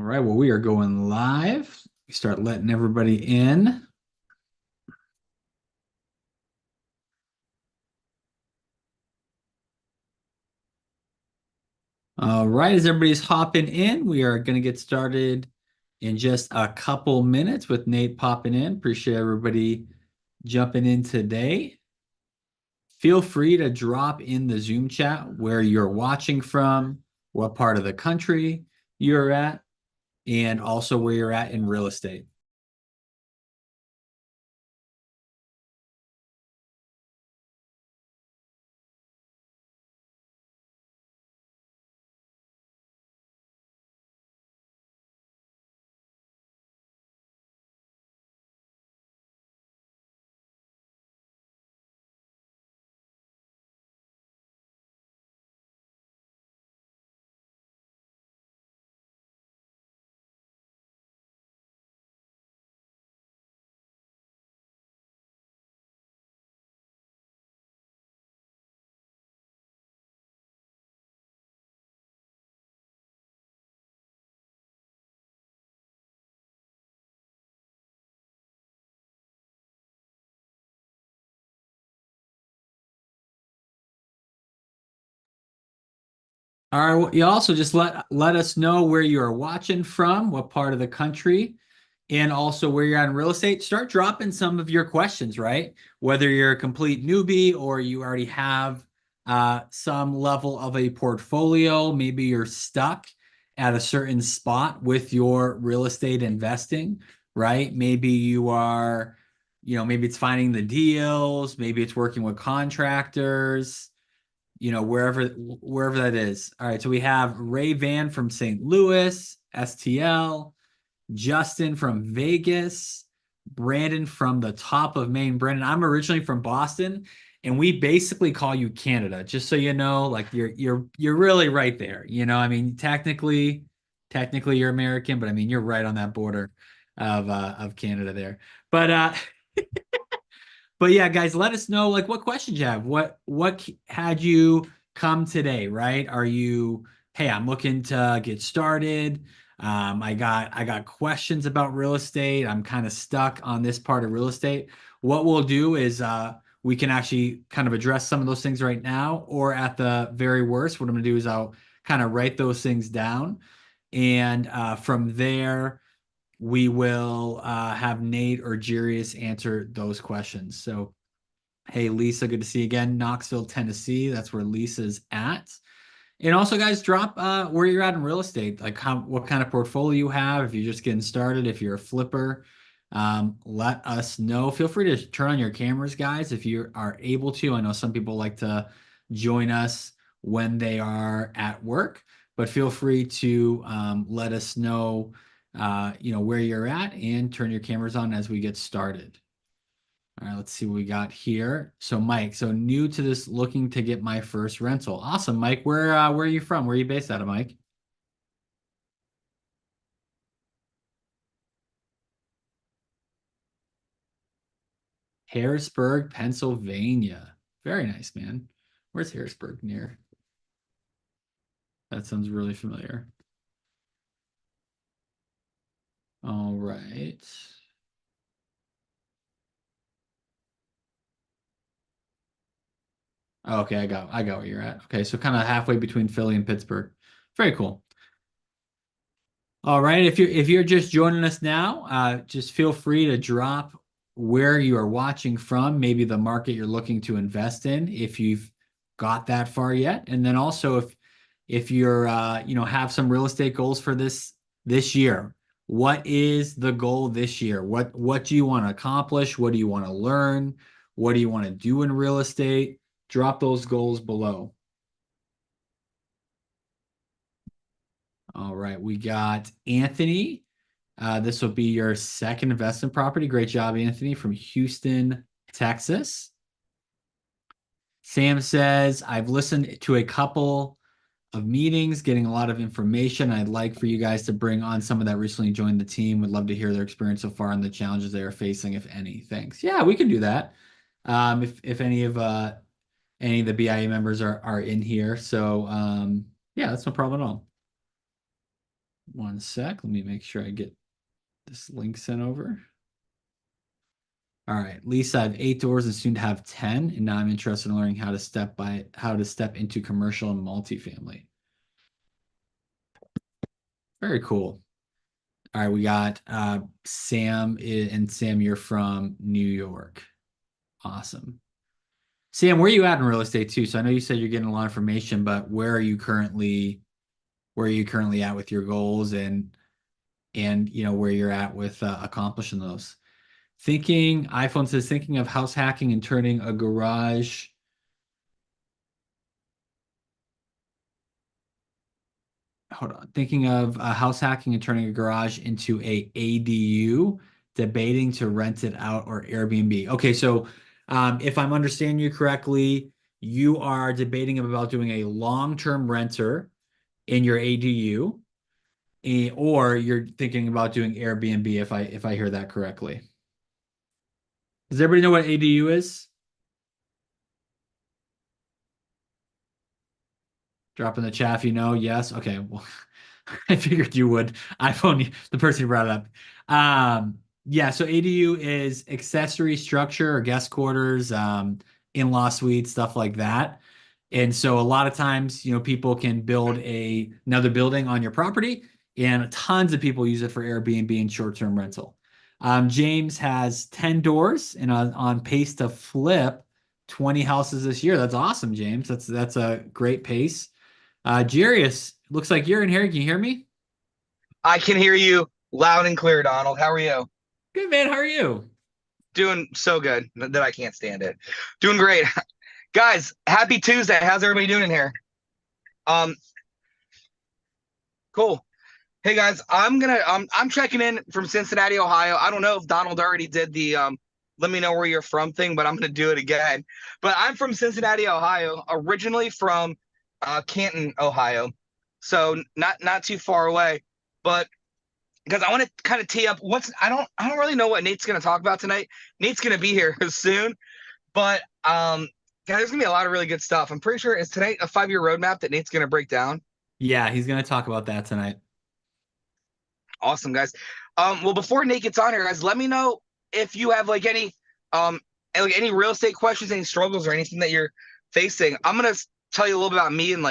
right, well, we are going live. We start letting everybody in. All right, as everybody's hopping in, we are going to get started in just a couple minutes with Nate popping in. Appreciate everybody jumping in today. Feel free to drop in the Zoom chat where you're watching from, what part of the country you're at, and also where you're at in real estate. All right. Well, you also just let us know where you are watching from, what part of the country, and also where you're at in real estate. Start dropping some of your questions, right? Whether you're a complete newbie or you already have some level of a portfolio, maybe you're stuck at a certain spot with your real estate investing, right? Maybe you are, maybe it's finding the deals, maybe it's working with contractors, wherever that is. All right, so we have Ray Van from St. Louis, STL, Justin from Vegas, Brandon from the top of Maine. Brandon, I'm originally from Boston, and we basically call you Canada, just so you know, like you're really right there. I mean, technically you're American, but I mean you're right on that border of Canada there. But but yeah, guys, let us know like what questions you have. What had you come today, right? Are you, hey, I'm looking to get started. I got questions about real estate. I'm kind of stuck on this part of real estate. What we'll do is we can actually kind of address some of those things right now, or at the very worst, what I'm gonna do is I'll kind of write those things down. And from there, we will have Nate or Jirius answer those questions. So, hey, Lisa, good to see you again. Knoxville, Tennessee. That's where Lisa's at. And also, guys, drop where you're at in real estate, like what kind of portfolio you have. If you're just getting started, if you're a flipper, let us know. Feel free to turn on your cameras, guys, if you are able to. I know some people like to join us when they are at work, but feel free to let us know, where you're at and turn your cameras on as we get started. All right, let's see what we got here. So Mike, so new to this, looking to get my first rental. Awesome, Mike. Where are you from? Where are you based out of, Mike? Harrisburg, Pennsylvania. Very nice, man. Where's Harrisburg near? That sounds really familiar. All right. Okay, I got where you're at. Okay, so kind of halfway between Philly and Pittsburgh. Very cool. All right, if you're just joining us now, just feel free to drop where you are watching from, maybe the market you're looking to invest in, if you've got that far yet, and then also if you're have some real estate goals for this year. What is the goal this year? What do you want to accomplish? What do you want to learn? What do you want to do in real estate? Drop those goals below. All right, we got Anthony. This will be your second investment property. Great job, Anthony, from Houston, Texas. Sam says, I've listened to a couple of meetings, getting a lot of information. I'd like for you guys to bring on someone that recently joined the team. Would love to hear their experience so far and the challenges they are facing, if any. Thanks. Yeah, we can do that. If any of the BIA members are in here. So yeah, that's no problem at all. One sec. Let me make sure I get this link sent over. All right. Lisa, I have 8 doors and soon to have 10. And now I'm interested in learning how to step into commercial and multifamily. Very cool. All right, we got Sam and Sam, you're from New York. Awesome. Sam, where are you at in real estate too? So I know you said you're getting a lot of information, but where are you currently at with your goals and where you're at with accomplishing those? iPhone says thinking of house hacking and turning a garage. Hold on. Thinking of house hacking and turning a garage into a ADU, debating to rent it out or Airbnb. Okay, so if I'm understanding you correctly, you are debating about doing a long-term renter in your ADU, or you're thinking about doing Airbnb if I hear that correctly. Does everybody know what ADU is? Drop in the chat if you know. Yes. Okay. Well, I figured you would. iPhone, the person who brought it up. Yeah, so ADU is accessory structure or guest quarters, in-law suites, stuff like that. And so a lot of times, people can build another building on your property, and tons of people use it for Airbnb and short-term rental. James has 10 doors and on pace to flip 20 houses this year. That's awesome, James. That's a great pace. Jarius, looks like you're in here. Can you hear me? I can hear you loud and clear, Donald. How are you? Good, man. How are you? Doing so good that I can't stand it. Doing great. Guys, happy Tuesday. How's everybody doing in here? Um, cool. Hey guys, I'm checking in from Cincinnati, Ohio. I don't know if Donald already did the let me know where you're from thing, but I'm gonna do it again. But I'm from Cincinnati, Ohio, originally from Canton, Ohio. So not too far away. But because I want to kind of tee up what's I don't really know what Nate's going to talk about tonight. Nate's going to be here soon, but yeah, there's going to be a lot of really good stuff. I'm pretty sure is tonight a 5-year roadmap that Nate's going to break down. Yeah, he's going to talk about that tonight. Awesome, guys. Well, before Nate gets on here, guys, let me know if you have any real estate questions, any struggles, or anything that you're facing. I'm gonna tell you a little bit about me and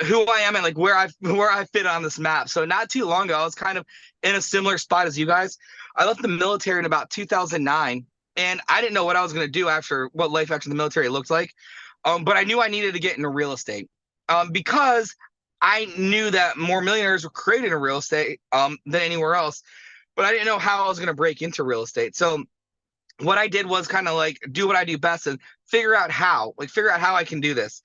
who I am and like where I fit on this map. So not too long ago, I was kind of in a similar spot as you guys. I left the military in about 2009, and I didn't know what I was going to do after what life after the military looked like. But I knew I needed to get into real estate because I knew that more millionaires were created in real estate than anywhere else. But I didn't know how I was going to break into real estate. So what I did was kind of like do what I do best and figure out how I can do this.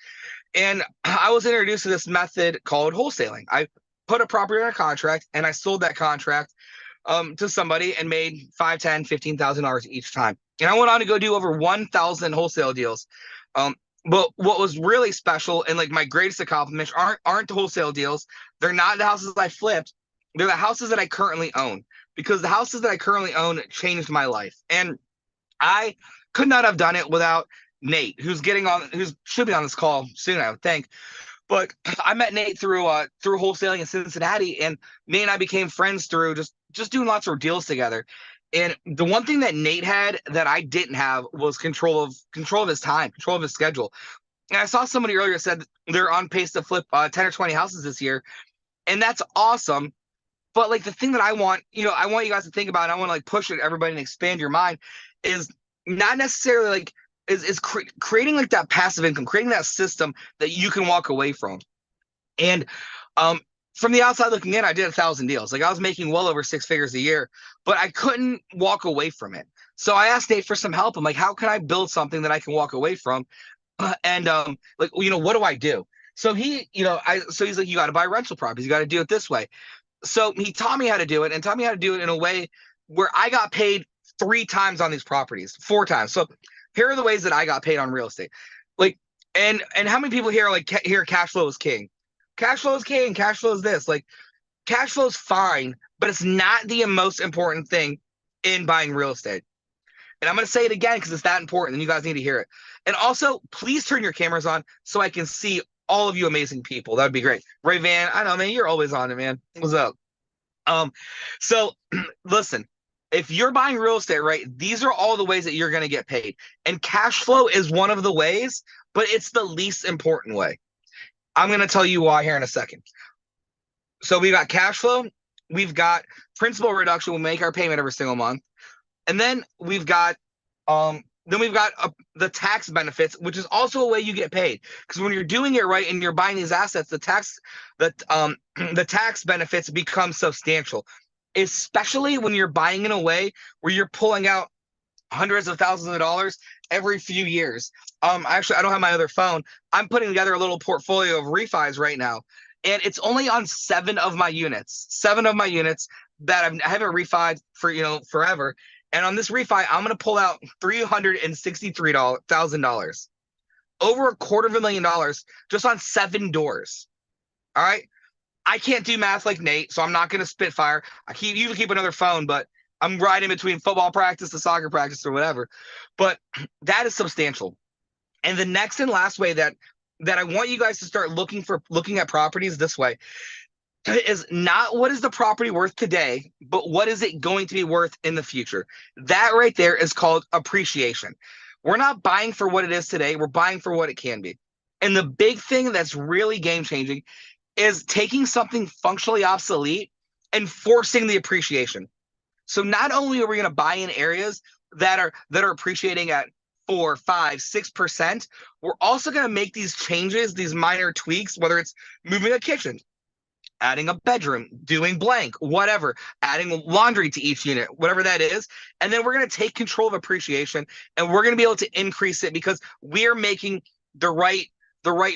And I was introduced to this method called wholesaling. I put a property on a contract and I sold that contract to somebody and made $5, 10, $15,000 each time. And I went on to go do over 1,000 wholesale deals. But what was really special and like my greatest accomplishment aren't the wholesale deals. They're not the houses I flipped. They're the houses that I currently own, because the houses that I currently own changed my life. And I could not have done it without Nate, who should be on this call soon, I would think. But I met Nate through wholesaling in Cincinnati, and Nate and I became friends through just doing lots of deals together. And the one thing that Nate had that I didn't have was control of his time, control of his schedule. And I saw somebody earlier said they're on pace to flip 10 or 20 houses this year, and that's awesome. But like the thing that I want you guys to think about, and I want to like push it everybody and expand your mind, is not necessarily like creating like that passive income, creating that system that you can walk away from. And from the outside looking in, I did 1,000 deals. Like I was making well over 6 figures a year, but I couldn't walk away from it. So I asked Nate for some help. I'm like, how can I build something that I can walk away from? And what do I do? So he's like, you got to buy rental properties. You got to do it this way. So he taught me how to do it and taught me how to do it in a way where I got paid 3 times on these properties, 4 times. So here are the ways that I got paid on real estate. Like, and how many people here here cash flow is king? Cash flow is king. Cash flow is this. Like, cash flow is fine, but it's not the most important thing in buying real estate. And I'm going to say it again because it's that important and you guys need to hear it. And also, please turn your cameras on so I can see all of you amazing people. That would be great. Ray Van, I know, man, you're always on it, man. What's up? Um, so listen, if you're buying real estate, right, these are all the ways that you're going to get paid. And cash flow is one of the ways, but it's the least important way. I'm going to tell you why here in a second. So we got cash flow, we've got principal reduction, we'll make our payment every single month. And then we've got the tax benefits, which is also a way you get paid. Because when you're doing it right and you're buying these assets, the tax benefits become substantial, especially when you're buying in a way where you're pulling out hundreds of thousands of dollars every few years. Actually, I don't have my other phone. I'm putting together a little portfolio of refis right now, and it's only on 7 of my units. 7 of my units that I haven't refied for forever. And on this refi, I'm going to pull out $363,000, over $250,000 just on 7 doors. All right. I can't do math like Nate, so I'm not going to spitfire. You can keep another phone, but I'm riding between football practice to soccer practice or whatever. But that is substantial. And the next and last way that I want you guys to start looking at properties this way is not what is the property worth today, but what is it going to be worth in the future. That right there is called appreciation. We're not buying for what it is today, we're buying for what it can be. And the big thing that's really game changing is taking something functionally obsolete and forcing the appreciation. So not only are we going to buy in areas that are appreciating at 4, 5, 6%, we're also going to make these changes, these minor tweaks, whether it's moving a kitchen, adding a bedroom, doing blank, whatever, adding laundry to each unit, whatever that is. And then we're going to take control of appreciation, and we're going to be able to increase it because we're making the right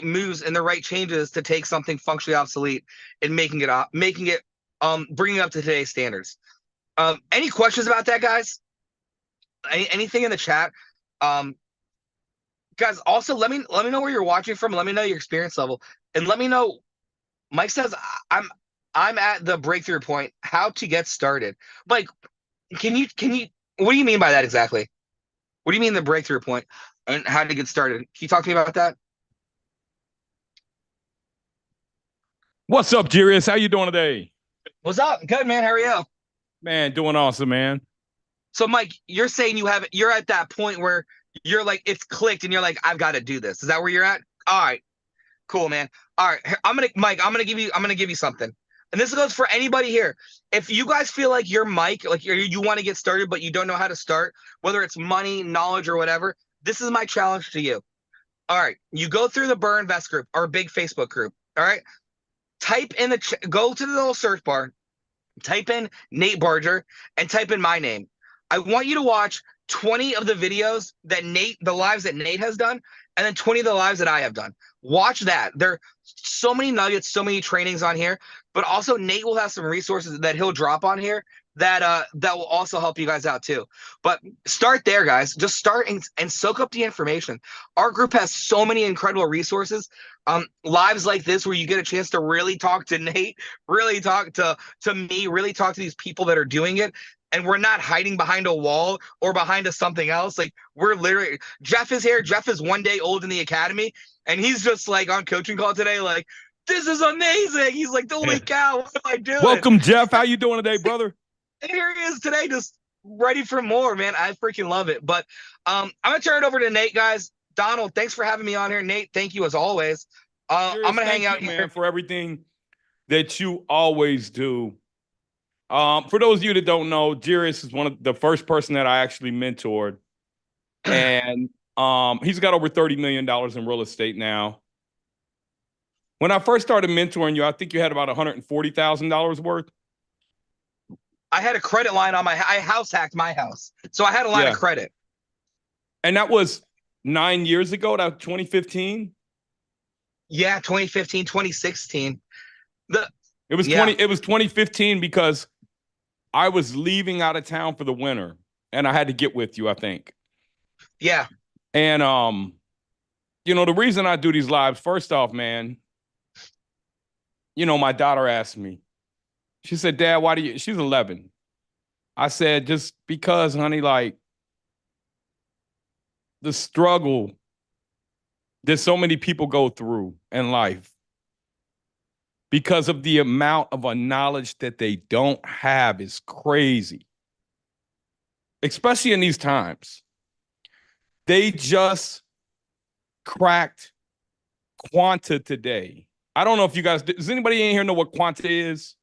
moves and the right changes to take something functionally obsolete and bringing it up to today's standards. Any questions about that, guys? Anything in the chat? Guys, also let me know where you're watching from. Let me know your experience level, and let me know. Mike says I'm at the breakthrough point. How to get started? Mike, can you? What do you mean by that exactly? What do you mean the breakthrough point and how to get started? Can you talk to me about that? What's up, Jirius? How you doing today? What's up? Good, man. How are you? Man, doing awesome, man. So, Mike, you're saying you're at that point where you're like, it's clicked and you're like, I've got to do this. Is that where you're at? All right. Cool, man. All right. I'm going to give you something. And this goes for anybody here. If you guys feel like you're Mike, like you want to get started, but you don't know how to start, whether it's money, knowledge, or whatever, this is my challenge to you. All right. You go through the Burr Invest group, our big Facebook group. All right. Type in go to the little search bar, type in Nate Barger, and type in my name. I want you to watch 20 of the videos the lives that Nate has done, and then 20 of the lives that I have done. Watch that. There are so many nuggets, so many trainings on here, but also Nate will have some resources that he'll drop on here that will also help you guys out too. But start there, guys. Just start and soak up the information. Our group has so many incredible resources. Lives like this where you get a chance to really talk to Nate, really talk to me, really talk to these people that are doing it. And we're not hiding behind a wall or behind something else. Like we're literally, Jeff is here. Jeff is 1 day old in the academy. And he's just like on coaching call today, like, this is amazing. He's like, holy cow, what am I doing? Welcome, Jeff. How you doing today, brother? And here he is today, just ready for more, man. I freaking love it. But I'm going to turn it over to Nate, guys. Donald, thanks for having me on here. Nate, thank you as always. I'm going to hang out here. Man, for everything that you always do. For those of you that don't know, Jirius is one of the first person that I actually mentored. And he's got over $30 million in real estate now. When I first started mentoring you, I think you had about $140,000 worth. I had a credit line on I house hacked my house. So I had a line of credit. And that was 9 years ago, that was 2015? Yeah, 2015, 2016. It was 2015 because I was leaving out of town for the winter and I had to get with you, I think. Yeah. And the reason I do these lives, first off, man, my daughter asked me. She said, Dad, why do you, she's 11. I said, just because, honey, like the struggle that so many people go through in life because of the amount of a knowledge that they don't have is crazy, especially in these times. They just cracked quanta today. I don't know if you guys, does anybody in here know what quanta is?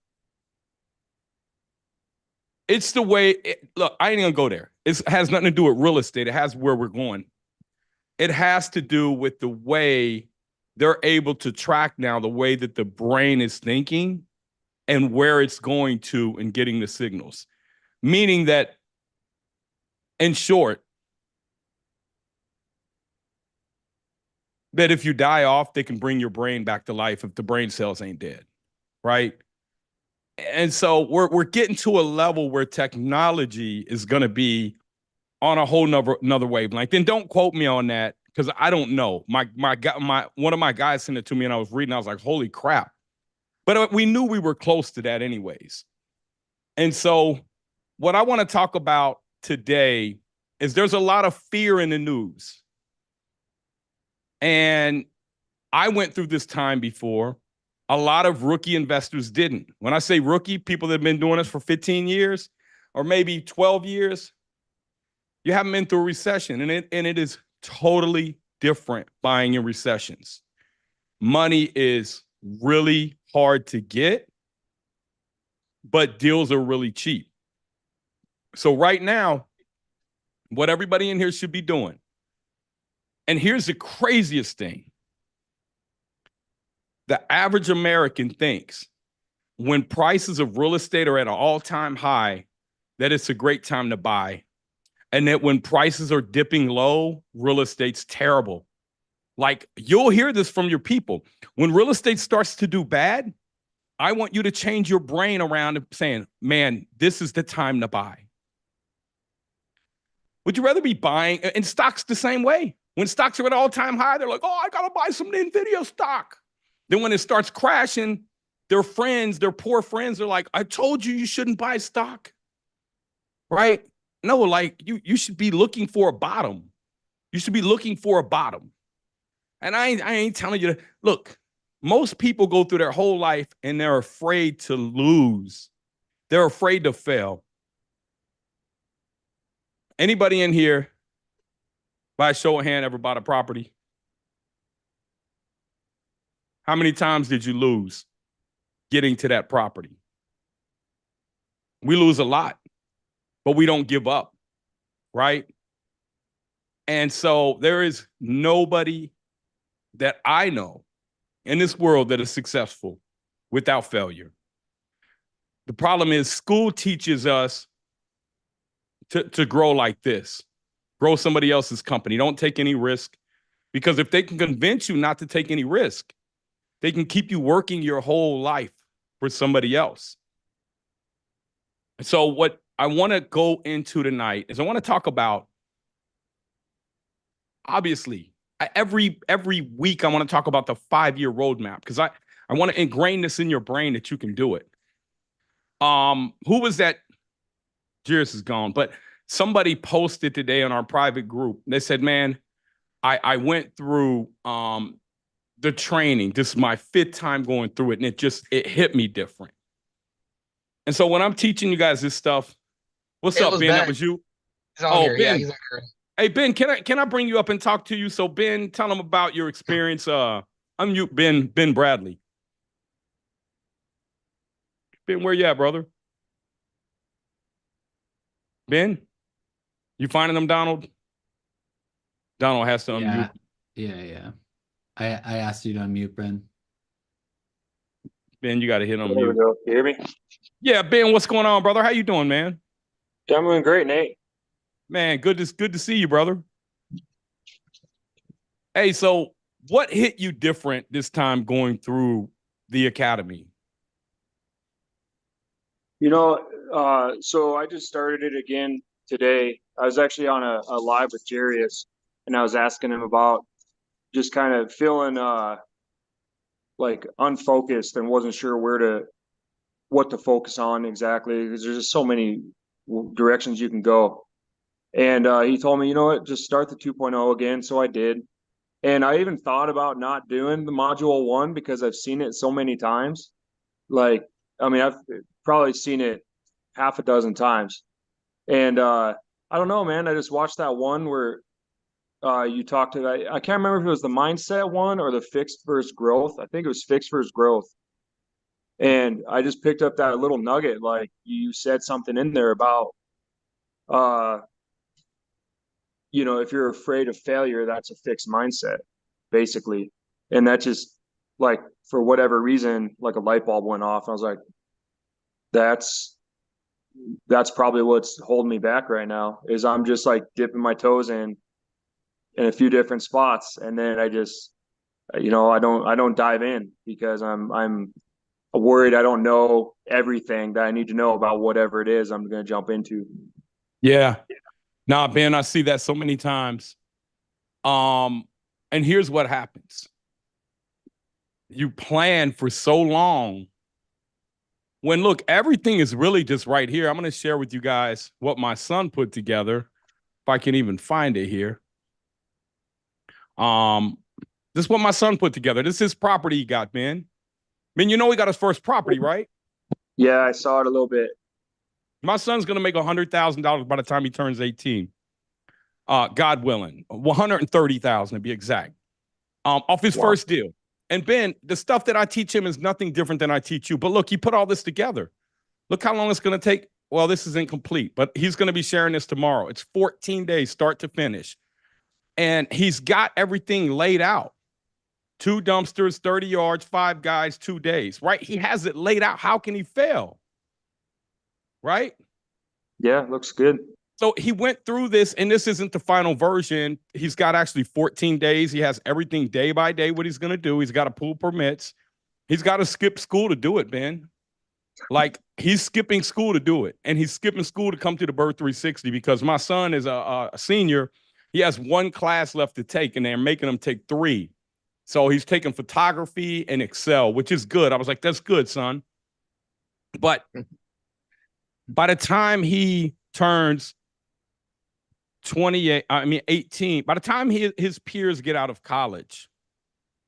It's the way, look, I ain't gonna go there. It has nothing to do with real estate. It has where we're going. It has to do with the way they're able to track now the way that the brain is thinking and where it's going to and getting the signals. Meaning that, in short, that if you die off, they can bring your brain back to life if the brain cells ain't dead, right? And so we're getting to a level where technology is going to be on a whole another wavelength. Then don't quote me on that because I don't know. My one of my guys sent it to me and I was reading. I was like, holy crap! But we knew we were close to that anyways. And so what I want to talk about today is there's a lot of fear in the news. And I went through this time before. A lot of rookie investors didn't. When I say rookie, people that have been doing this for 15 years or maybe 12 years, you haven't been through a recession. And it is totally different buying in recessions. Money is really hard to get, but deals are really cheap. So right now, what everybody in here should be doing, and here's the craziest thing. The average American thinks when prices of real estate are at an all-time high, that it's a great time to buy. And that when prices are dipping low, real estate's terrible. Like, you'll hear this from your people. When real estate starts to do bad, I want you to change your brain around and saying, man, this is the time to buy. Would you rather be buying, and stocks the same way. When stocks are at all-time high, they're like, oh, I got to buy some NVIDIA stock. Then when it starts crashing, their friends, their poor friends are like, I told you shouldn't buy stock, right? No, like you should be looking for a bottom. You should be looking for a bottom. And I ain't telling you to, look, most people go through their whole life and they're afraid to lose. They're afraid to fail. Anybody in here, by a show of hand, ever bought a property? How many times did you lose getting to that property? We lose a lot, but we don't give up, right? And so there is nobody that I know in this world that is successful without failure. The problem is school teaches us to grow like this. Grow somebody else's company. Don't take any risk. Because if they can convince you not to take any risk, they can keep you working your whole life for somebody else. And so what I want to go into tonight is I want to talk about, obviously, every week I want to talk about the 5-year roadmap because I want to ingrain this in your brain that you can do it. Who was that? Jairus is gone, but somebody posted today on our private group. They said, man, I went through the training. This is my 5th time going through it, and it hit me different. And so when I'm teaching you guys this stuff, what's up, Ben? That was you? Oh, Ben. Yeah, he's hey, Ben, can I bring you up and talk to you? So, Ben, tell them about your experience. Unmute Ben Bradley. Ben, where you at, brother? Ben? You finding them, Donald? Donald has to unmute. Yeah. I asked you to unmute, Ben. Ben, you got to hit unmute. There we go. You hear me? Yeah, Ben, what's going on, brother? How you doing, man? I'm doing great, Nate. Man, good to see you, brother. Hey, so what hit you different this time going through the academy? So I just started it again today. I was actually on a live with Jairus, and I was asking him about just kind of feeling like unfocused and wasn't sure what to focus on exactly because there's just so many directions you can go. And he told me, you know what, just start the 2.0 again. So I did. And I even thought about not doing the module 1 because I've seen it so many times. Like, I mean, I've probably seen it half a dozen times. And I don't know, man. I just watched that one where you talked to, I can't remember if it was the mindset one or the fixed versus growth. I think it was fixed versus growth. And I just picked up that little nugget. Like you said something in there about, uh, if you're afraid of failure, that's a fixed mindset, basically. And that just, like, for whatever reason, like a light bulb went off. I was like, that's probably what's holding me back right now, is I'm just like dipping my toes in a few different spots, and then I just, I don't dive in because I'm worried I don't know everything that I need to know about whatever it is I'm going to jump into. Yeah. Nah, Ben, I see that so many times. And here's what happens. You plan for so long when, look, everything is really just right here. I'm going to share with you guys what my son put together, if I can even find it here. This is what my son put together. This is his property he got, Ben. Ben, you know he got his first property, right? Yeah, I saw it a little bit. My son's going to make $100,000 by the time he turns 18. God willing, 130,000 to be exact, off his first deal. And Ben, the stuff that I teach him is nothing different than I teach you. But look, he put all this together. Look how long it's going to take. Well, this is incomplete, but he's going to be sharing this tomorrow. It's 14 days, start to finish. And he's got everything laid out. 2 dumpsters, 30 yards, 5 guys, 2 days, right? He has it laid out. How can he fail? Right? Yeah, looks good. So he went through this, and this isn't the final version. He's got actually 14 days. He has everything day by day, what he's going to do. He's got to pull permits. He's got to skip school to do it, Ben. Like, he's skipping school to do it. And he's skipping school to come to the Bird 360 because my son is a senior. He has 1 class left to take, and they're making him take 3. So he's taking photography and Excel, which is good. I was like, that's good, son. But by the time he turns 18, by the time his peers get out of college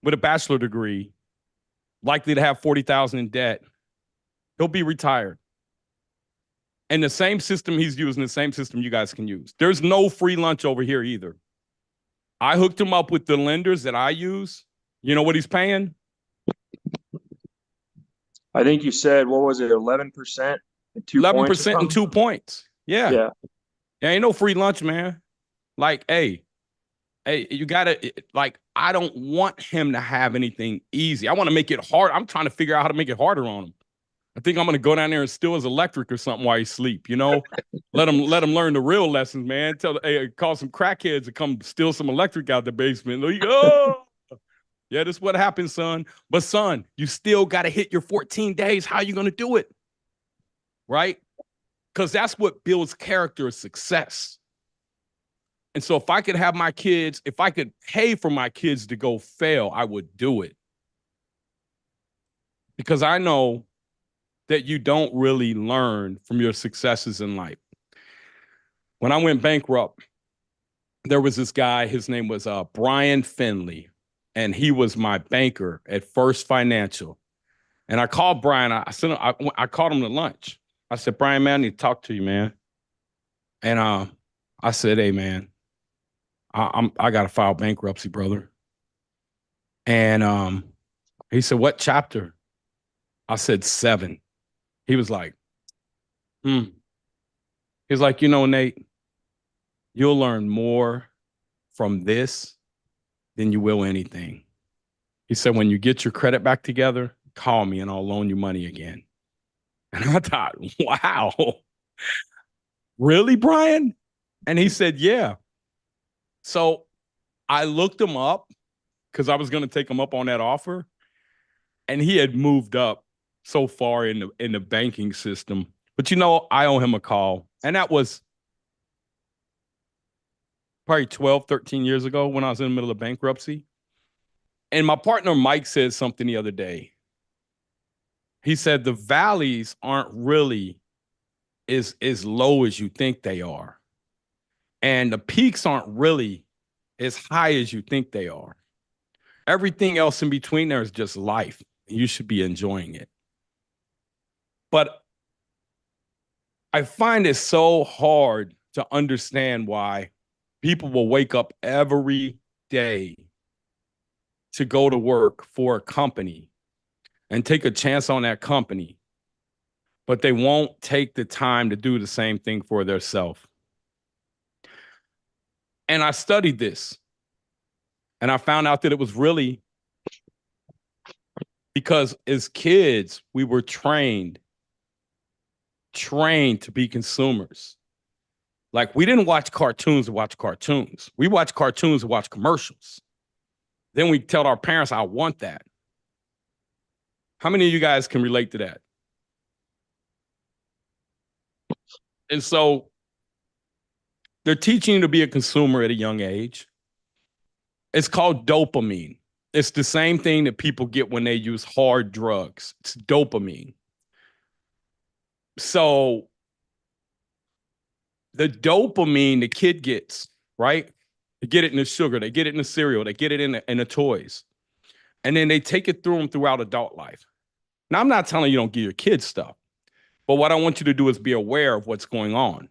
with a bachelor degree, likely to have 40,000 in debt, he'll be retired. And the same system he's using, the same system you guys can use. There's no free lunch over here either. I hooked him up with the lenders that I use. You know what he's paying? I think you said, what was it, 11% and 2 points? 11% and 2 points. Yeah. Yeah. There ain't no free lunch, man. Like, hey, you gotta, like, I don't want him to have anything easy. I want to make it hard. I'm trying to figure out how to make it harder on him. I think I'm gonna go down there and steal his electric or something while he sleep. Let him learn the real lessons, man. Call some crackheads to come steal some electric out the basement. Oh, yeah, this is what happens, son. But son, you still gotta hit your 14 days. How you gonna do it? Right? Because that's what builds character of success. And so if I could have my kids, if I could pay for my kids to go fail, I would do it. Because I know that you don't really learn from your successes in life. When I went bankrupt, there was this guy, his name was Brian Finley, and he was my banker at First Financial. And I called Brian, I called him to lunch. I said, Brian, man, I need to talk to you, man. And I said, hey, man, I got to file bankruptcy, brother. And he said, what chapter? I said 7. He was like, He's like, Nate, you'll learn more from this than you will anything. He said, when you get your credit back together, call me and I'll loan you money again. And I thought, wow, really, Brian? And he said, yeah. So I looked him up because I was going to take him up on that offer. And he had moved up so far in the banking system. But I owe him a call. And that was probably 12, 13 years ago when I was in the middle of bankruptcy. And my partner, Mike, said something the other day. He said, the valleys aren't really as low as you think they are. And the peaks aren't really as high as you think they are. Everything else in between there is just life. You should be enjoying it. But I find it so hard to understand why people will wake up every day to go to work for a company and take a chance on that company, but they won't take the time to do the same thing for themselves. And I studied this, and I found out that it was really because as kids, we were trained to be consumers. Like, we didn't watch cartoons to watch cartoons. We watched cartoons to watch commercials. Then we tell our parents, I want that. How many of you guys can relate to that? And so they're teaching you to be a consumer at a young age. It's called dopamine. It's the same thing that people get when they use hard drugs. It's dopamine. So the dopamine the kid gets, right? They get it in the sugar, they get it in the cereal, they get it in the toys. And then they take it through them throughout adult life. Now, I'm not telling you don't give your kids stuff, but what I want you to do is be aware of what's going on.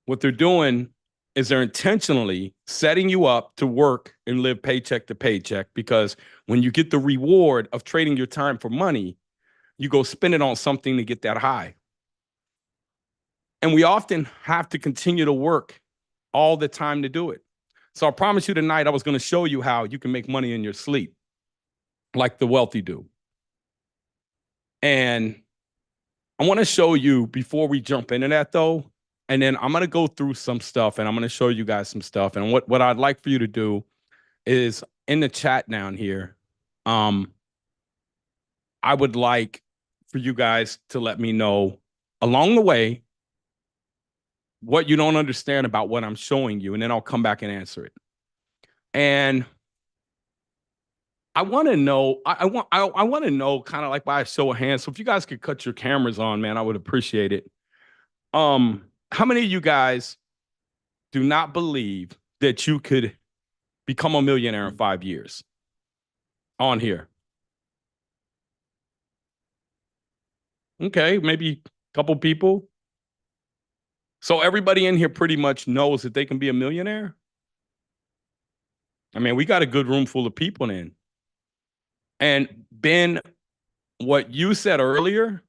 What they're doing is they're intentionally setting you up to work and live paycheck to paycheck, because when you get the reward of trading your time for money, you go spend it on something to get that high. And we often have to continue to work all the time to do it. So I promise you tonight, I was going to show you how you can make money in your sleep, like the wealthy do. And I want to show you before we jump into that, though. And then I'm going to go through some stuff, and I'm going to show you guys some stuff. And what I'd like for you to do is in the chat down here, I would like for you guys to let me know along the way what you don't understand about what I'm showing you, and then I'll come back and answer it. And I want to know, I want to know kind of like by a show of hands. So if you guys could cut your cameras on, man, I would appreciate it. How many of you guys do not believe that you could become a millionaire in 5 years? On here. Okay, maybe a couple people. So everybody in here pretty much knows that they can be a millionaire? I mean, we got a good room full of people in. And Ben, what you said earlier,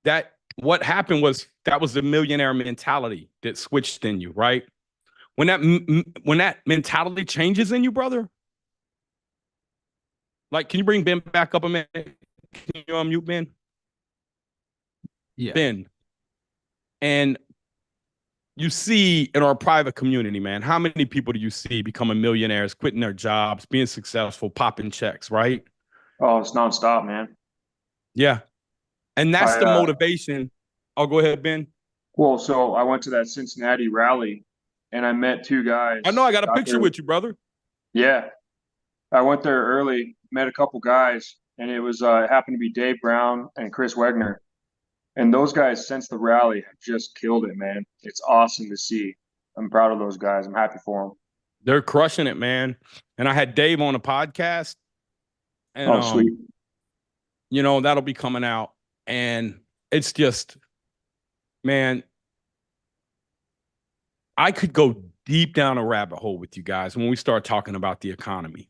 that what happened was that was the millionaire mentality that switched in you, right? When that mentality changes in you, brother, like, can you bring Ben back up a minute? Can you unmute Ben? Yeah. Ben. And you see in our private community, man, how many people do you see becoming millionaires, quitting their jobs, being successful, popping checks, right? Oh, it's nonstop, man. Yeah. And that's the motivation. Oh, go ahead, Ben. Well, so I went to that Cincinnati rally and I met two guys. I know, I got a picture with you, brother. Yeah. I went there early, met a couple guys, and it was happened to be Dave Brown and Chris Wegner. And those guys, since the rally, have just killed it, man. It's awesome to see. I'm proud of those guys. I'm happy for them. They're crushing it, man. And I had Dave on a podcast. And, sweet. You know, that'll be coming out. And it's just, man, I could go deep down a rabbit hole with you guys when we start talking about the economy.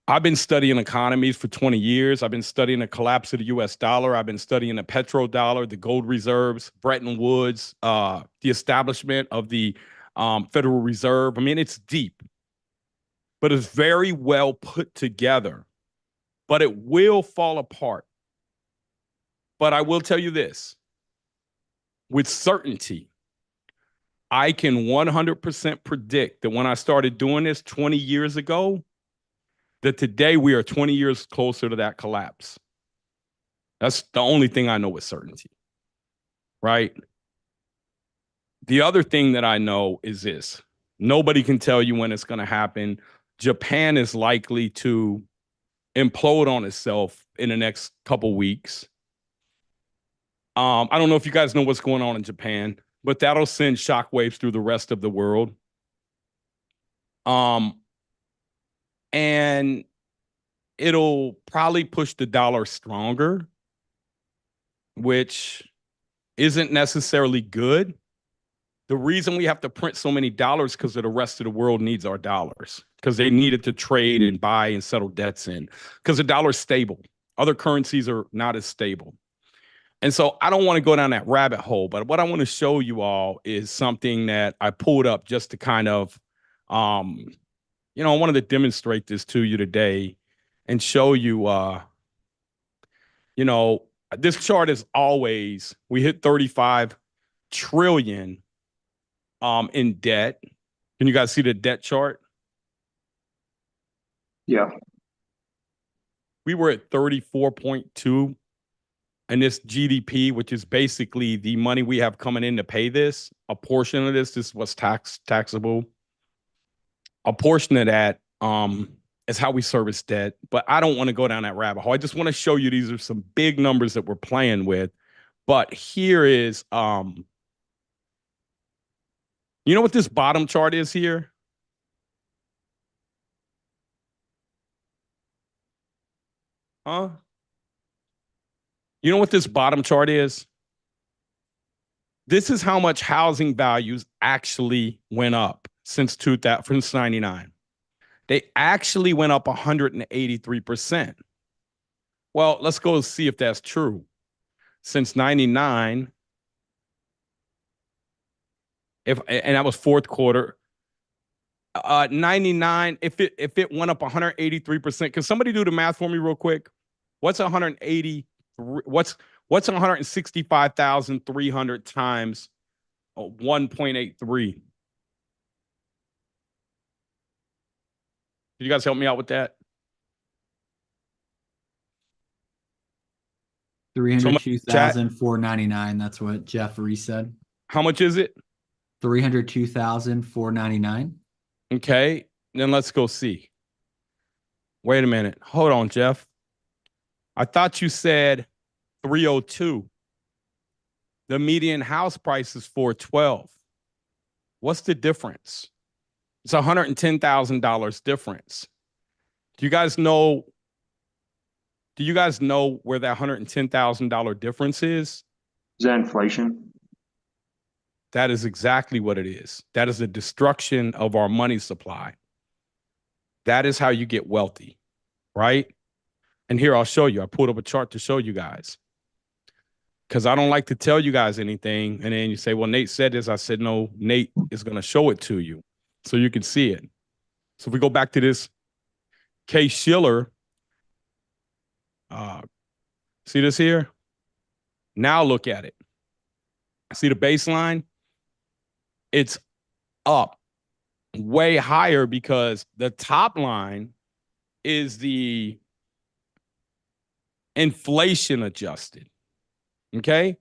I've been studying economies for 20 years. I've been studying the collapse of the US dollar. I've been studying the petrodollar, the gold reserves, Bretton Woods, the establishment of the Federal Reserve. I mean, it's deep, but it's very well put together, but it will fall apart. But I will tell you this, with certainty, I can 100% predict that when I started doing this 20 years ago, that today we are 20 years closer to that collapse. That's the only thing I know with certainty, right? The other thing that I know is this. Nobody can tell you when it's going to happen. Japan is likely to implode on itself in the next couple weeks. I don't know if you guys know what's going on in Japan, but that'll send shockwaves through the rest of the world. and it'll probably push the dollar stronger, which isn't necessarily good. The reason we have to print so many dollars because the rest of the world needs our dollars, because they need it to trade and buy and settle debts in, because the dollar's stable. Other currencies are not as stable. And so I don't want to go down that rabbit hole, but what I want to show you all is something that I pulled up just to kind of, I wanted to demonstrate this to you today and show you, this chart is always, we hit 35 trillion in debt. Can you guys see the debt chart? Yeah. We were at 34.2, and this GDP, which is basically the money we have coming in to pay this, a portion of this is what's taxable. A portion of that is how we service debt, but I don't want to go down that rabbit hole. I just want to show you these are some big numbers that we're playing with. But here is, you know what this bottom chart is here? Huh? You know what this bottom chart is? This is how much housing values actually went up since 1999. They actually went up 183%. Well, let's go see if that's true. Since 99, and that was fourth quarter, 99, if it went up 183%, can somebody do the math for me real quick? What's 180? What's 165,300 times 1.83? Can you guys help me out with that? 302,499. That's what Jeff Reese said. How much is it? 302,499. Okay, then let's go see. Wait a minute. Hold on, Jeff. I thought you said 302. The median house price is 412. What's the difference? It's $110,000 difference. Do you guys know where that $110,000 difference is? Is that inflation? That is exactly what it is. That is the destruction of our money supply. That is how you get wealthy, right? And here, I'll show you. I pulled up a chart to show you guys, because I don't like to tell you guys anything. And then you say, well, Nate said this. I said, no, Nate is going to show it to you so you can see it. So if we go back to this Case-Shiller, see this here? Now look at it. See the baseline? It's up way higher because the top line is the inflation adjusted. Okay?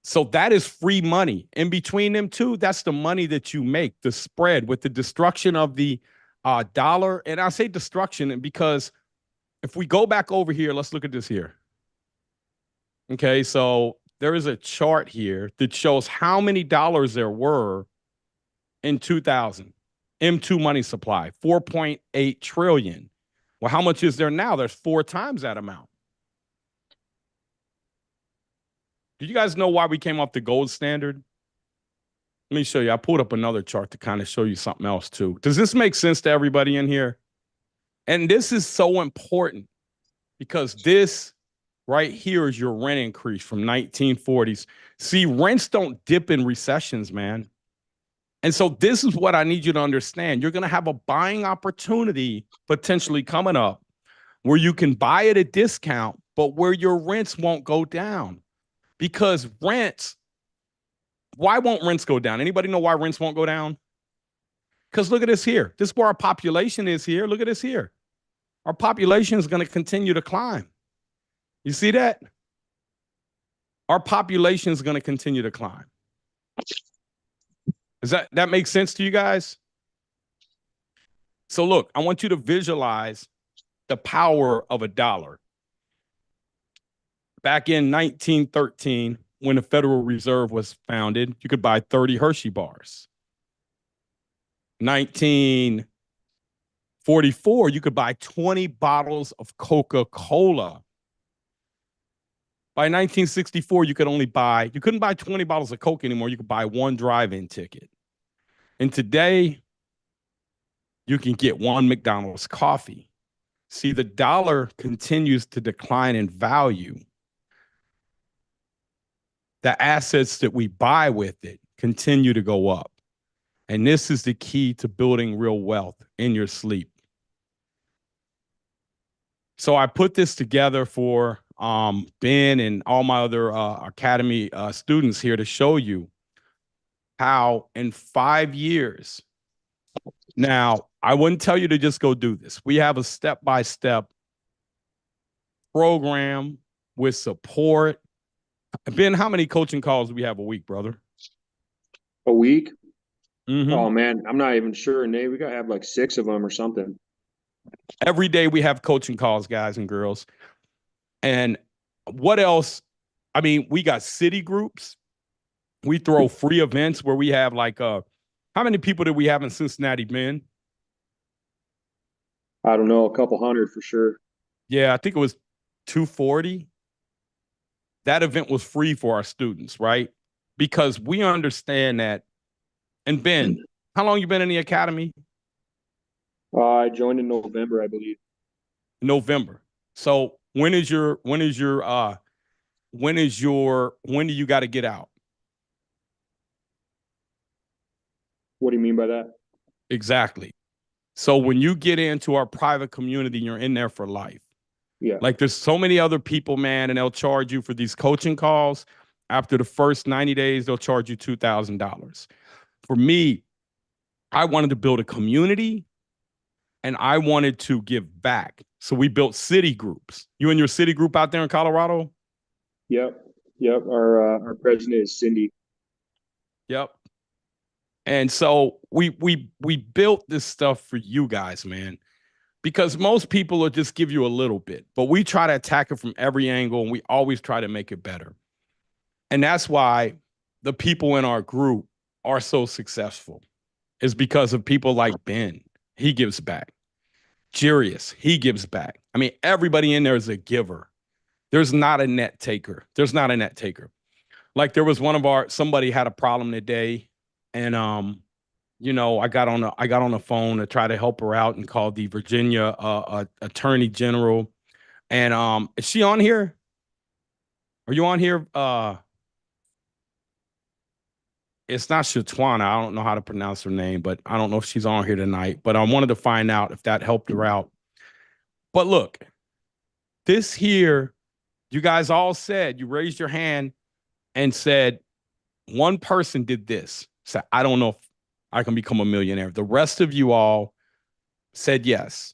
So that is free money. In between them two, that's the money that you make, the spread with the destruction of the dollar. And I say destruction because if we go back over here, let's look at this here. Okay, so there is a chart here that shows how many dollars there were in 2000. M2 money supply, 4.8 trillion. Well, how much is there now? There's 4 times that amount. Do you guys know why we came off the gold standard? Let me show you. I pulled up another chart to kind of show you something else too. Does this make sense to everybody in here? And this is so important because this right here is your rent increase from 1940s. See, rents don't dip in recessions, man. And so this is what I need you to understand. You're going to have a buying opportunity potentially coming up where you can buy at a discount, but where your rents won't go down. Because rents, why won't rents go down? Anybody know why rents won't go down? Because look at this here. This is where our population is here. Look at this here. Our population is going to continue to climb. You see that? Our population is going to continue to climb. Does that make sense to you guys? So look, I want you to visualize the power of a dollar. Back in 1913, when the Federal Reserve was founded, you could buy 30 Hershey bars. 44, you could buy 20 bottles of Coca-Cola. By 1964, you couldn't buy 20 bottles of Coke anymore. You could buy one drive-in ticket. And today, you can get one McDonald's coffee. See, the dollar continues to decline in value. The assets that we buy with it continue to go up. And this is the key to building real wealth in your sleep. So I put this together for Ben and all my other Academy students here to show you how in 5 years. Now, I wouldn't tell you to just go do this. We have a step-by-step program with support. Ben, how many coaching calls do we have a week, brother? A week? Mm-hmm. Oh man, I'm not even sure, Nate. We gotta have like 6 of them or something. Every day we have coaching calls, guys and girls. And what else? I mean, we got city groups. We throw free events where we have like how many people did we have in Cincinnati, Ben? I don't know, a couple hundred for sure. Yeah, I think it was 240. That event was free for our students, right? Because we understand that. And Ben, how long you been in the academy? I joined in November, I believe. November. So when do you got to get out? What do you mean by that? Exactly. So when you get into our private community, you're in there for life. Yeah. Like there's so many other people, man, and they'll charge you for these coaching calls. After the first 90 days, they'll charge you $2,000. For me, I wanted to build a community and I wanted to give back. So we built city groups. You and your city group out there in Colorado? Yep. Our president is Cindy. Yep. And so we built this stuff for you guys, man, because most people will just give you a little bit, but we try to attack it from every angle and we always try to make it better. And that's why the people in our group are so successful, is because of people like Ben. He gives back. Jarius, he gives back. I mean, everybody in there is a giver. There's not a net taker. Like there was somebody had a problem today. And I got on the phone to try to help her out and called the Virginia Attorney General. And is she on here? Are you on here? It's not Shatwana. I don't know how to pronounce her name, but I don't know if she's on here tonight. But I wanted to find out if that helped her out. But look, this here, you guys all said, you raised your hand and said, one person did this. Said, I don't know if I can become a millionaire. The rest of you all said yes.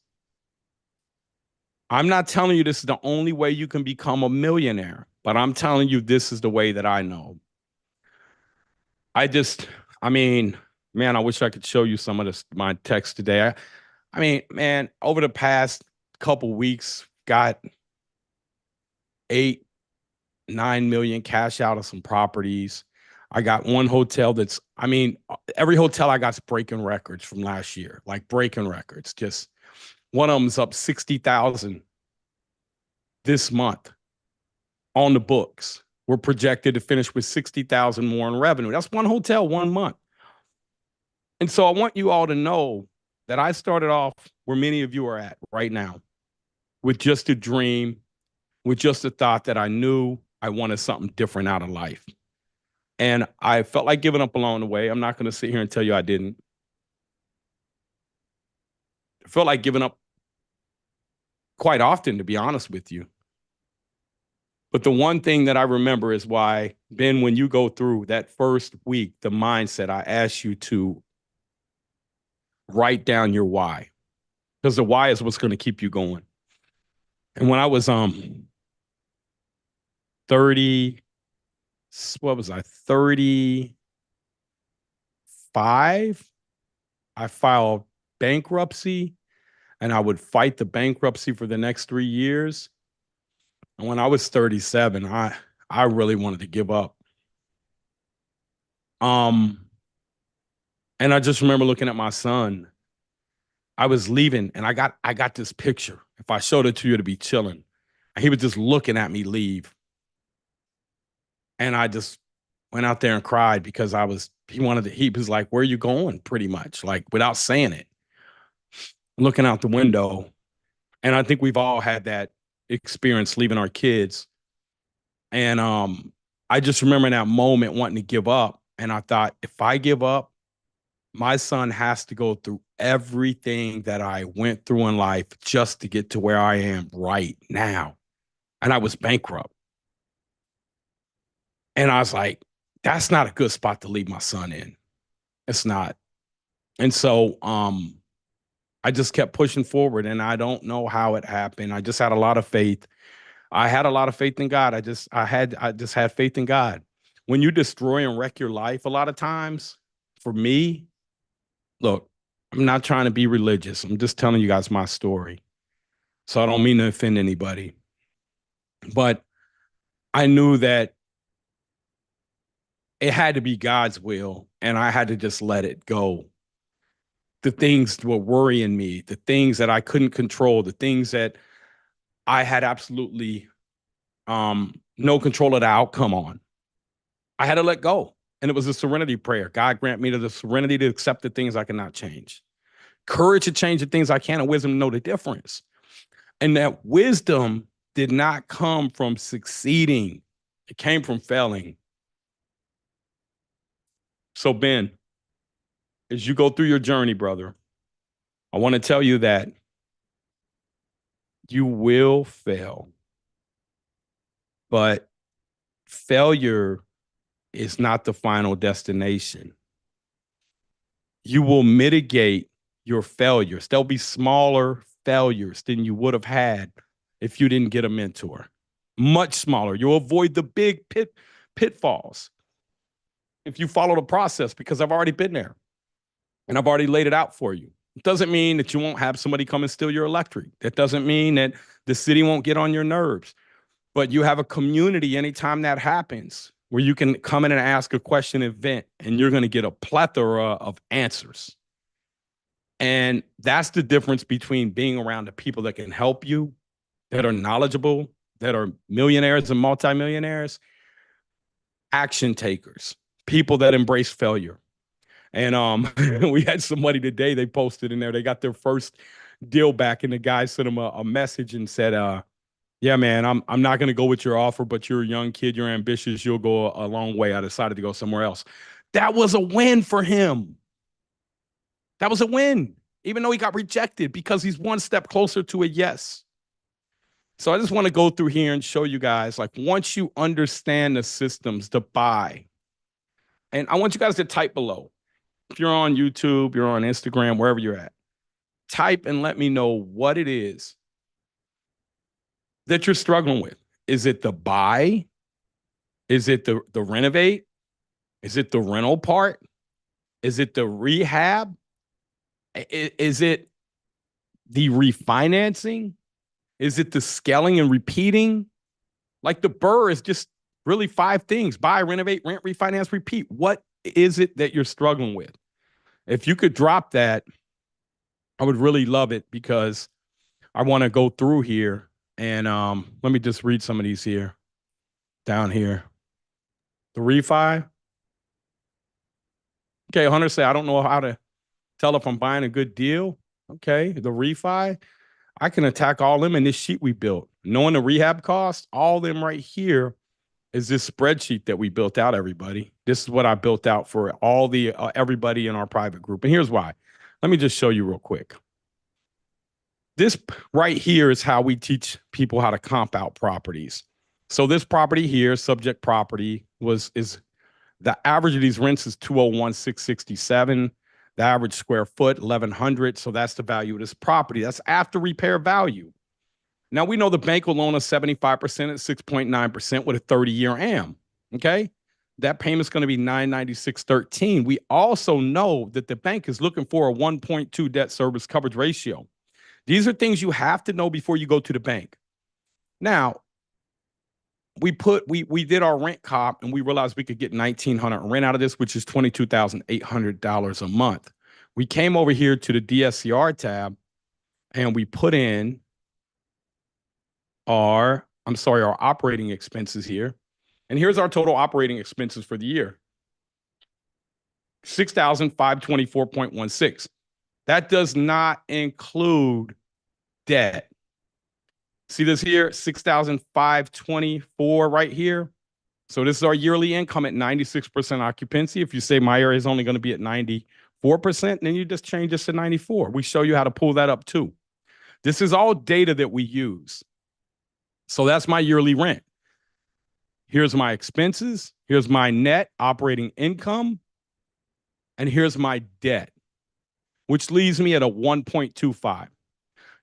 I'm not telling you this is the only way you can become a millionaire, but I'm telling you this is the way that I know. I mean, man, I wish I could show you some of my text today. I mean, man, over the past couple weeks, got 8-9 million cash out of some properties. I got one hotel every hotel I got's breaking records from last year, like breaking records. Just one of them's up 60,000 this month on the books. We're projected to finish with 60,000 more in revenue. That's one hotel, 1 month. And so I want you all to know that I started off where many of you are at right now, with just a dream, with just a thought that I knew I wanted something different out of life. And I felt like giving up along the way. I'm not going to sit here and tell you I didn't. I felt like giving up quite often, to be honest with you. But the one thing that I remember is why, Ben, when you go through that first week, the mindset, I asked you to write down your why, because the why is what's going to keep you going. And when I was 35, I filed bankruptcy, and I would fight the bankruptcy for the next 3 years. And when I was 37, I really wanted to give up. And I just remember looking at my son I was leaving and I got this picture. If I showed it to you, it'd be chilling. And he was just looking at me leave. And I just went out there and cried because he was like, where are you going? Pretty much, like, without saying it, looking out the window. And I think we've all had that experience leaving our kids. And I just remember in that moment wanting to give up. And I thought, if I give up, my son has to go through everything that I went through in life just to get to where I am right now. And I was bankrupt. And I was like, that's not a good spot to leave my son in. It's not. And so I just kept pushing forward, and I don't know how it happened. I just had a lot of faith. I had a lot of faith in God. I just had faith in God. When you destroy and wreck your life, a lot of times, for me, look, I'm not trying to be religious. I'm just telling you guys my story. So I don't mean to offend anybody. But I knew that it had to be God's will, and I had to just let it go. The things were worrying me, the things that I couldn't control, the things that I had absolutely no control of the outcome on. I had to let go. And it was a serenity prayer. God grant me the serenity to accept the things I cannot change, courage to change the things I can, and wisdom to know the difference. And that wisdom did not come from succeeding. It came from failing. So, Ben, as you go through your journey, brother, I want to tell you that you will fail. But failure is not the final destination. You will mitigate your failures. There'll be smaller failures than you would have had if you didn't get a mentor. Much smaller. You'll avoid the big pitfalls if you follow the process, because I've already been there and I've already laid it out for you. It doesn't mean that you won't have somebody come and steal your electric. That doesn't mean that the city won't get on your nerves. But you have a community anytime that happens where you can come in and ask a question and vent, and you're going to get a plethora of answers. And that's the difference between being around the people that can help you, that are knowledgeable, that are millionaires and multimillionaires, action takers, people that embrace failure. And we had somebody today, they posted in there, they got their first deal back, and the guy sent them a message and said, yeah, man, I'm not going to go with your offer, but you're a young kid, you're ambitious, you'll go a long way. I decided to go somewhere else. That was a win for him. That was a win, even though he got rejected, because he's one step closer to a yes. So I just want to go through here and show you guys, like, once you understand the systems to buy, and I want you guys to type below. If you're on YouTube, you're on Instagram, wherever you're at, type and let me know what it is that you're struggling with. Is it the buy? Is it the renovate? Is it the rental part? Is it the rehab? Is it the refinancing? Is it the scaling and repeating? Like the BRRRR is just really 5 things: buy, renovate, rent, refinance, repeat. What is it that you're struggling with? If you could drop that, I would really love it, because I want to go through here. And let me just read some of these here, down here. The refi. Okay, Hunter say, I don't know how to tell if I'm buying a good deal. Okay, the refi. I can attack all them in this sheet we built. Knowing the rehab cost, all them right here is this spreadsheet that we built out, everybody. This is what I built out for all the everybody in our private group. And here's why. Let me just show you real quick. This right here is how we teach people how to comp out properties. So this property here, subject property, is the average of these rents is 201,667. The average square foot, 1,100. So that's the value of this property. That's after repair value. Now we know the bank will loan us 75% at 6.9% with a 30-year AM. Okay, that payment's going to be $996.13. We also know that the bank is looking for a 1.2 debt service coverage ratio. These are things you have to know before you go to the bank. Now, we did our rent comp, and we realized we could get $1,900 rent out of this, which is $22,800 a month. We came over here to the DSCR tab and we put in our operating expenses here. And here's our total operating expenses for the year. 6,524.16. That does not include debt. See this here, 6,524 right here. So this is our yearly income at 96% occupancy. If you say my area is only going to be at 94%, then you just change this to 94. We show you how to pull that up too. This is all data that we use. So that's my yearly rent. Here's my expenses. Here's my net operating income. And here's my debt, which leaves me at a 1.25.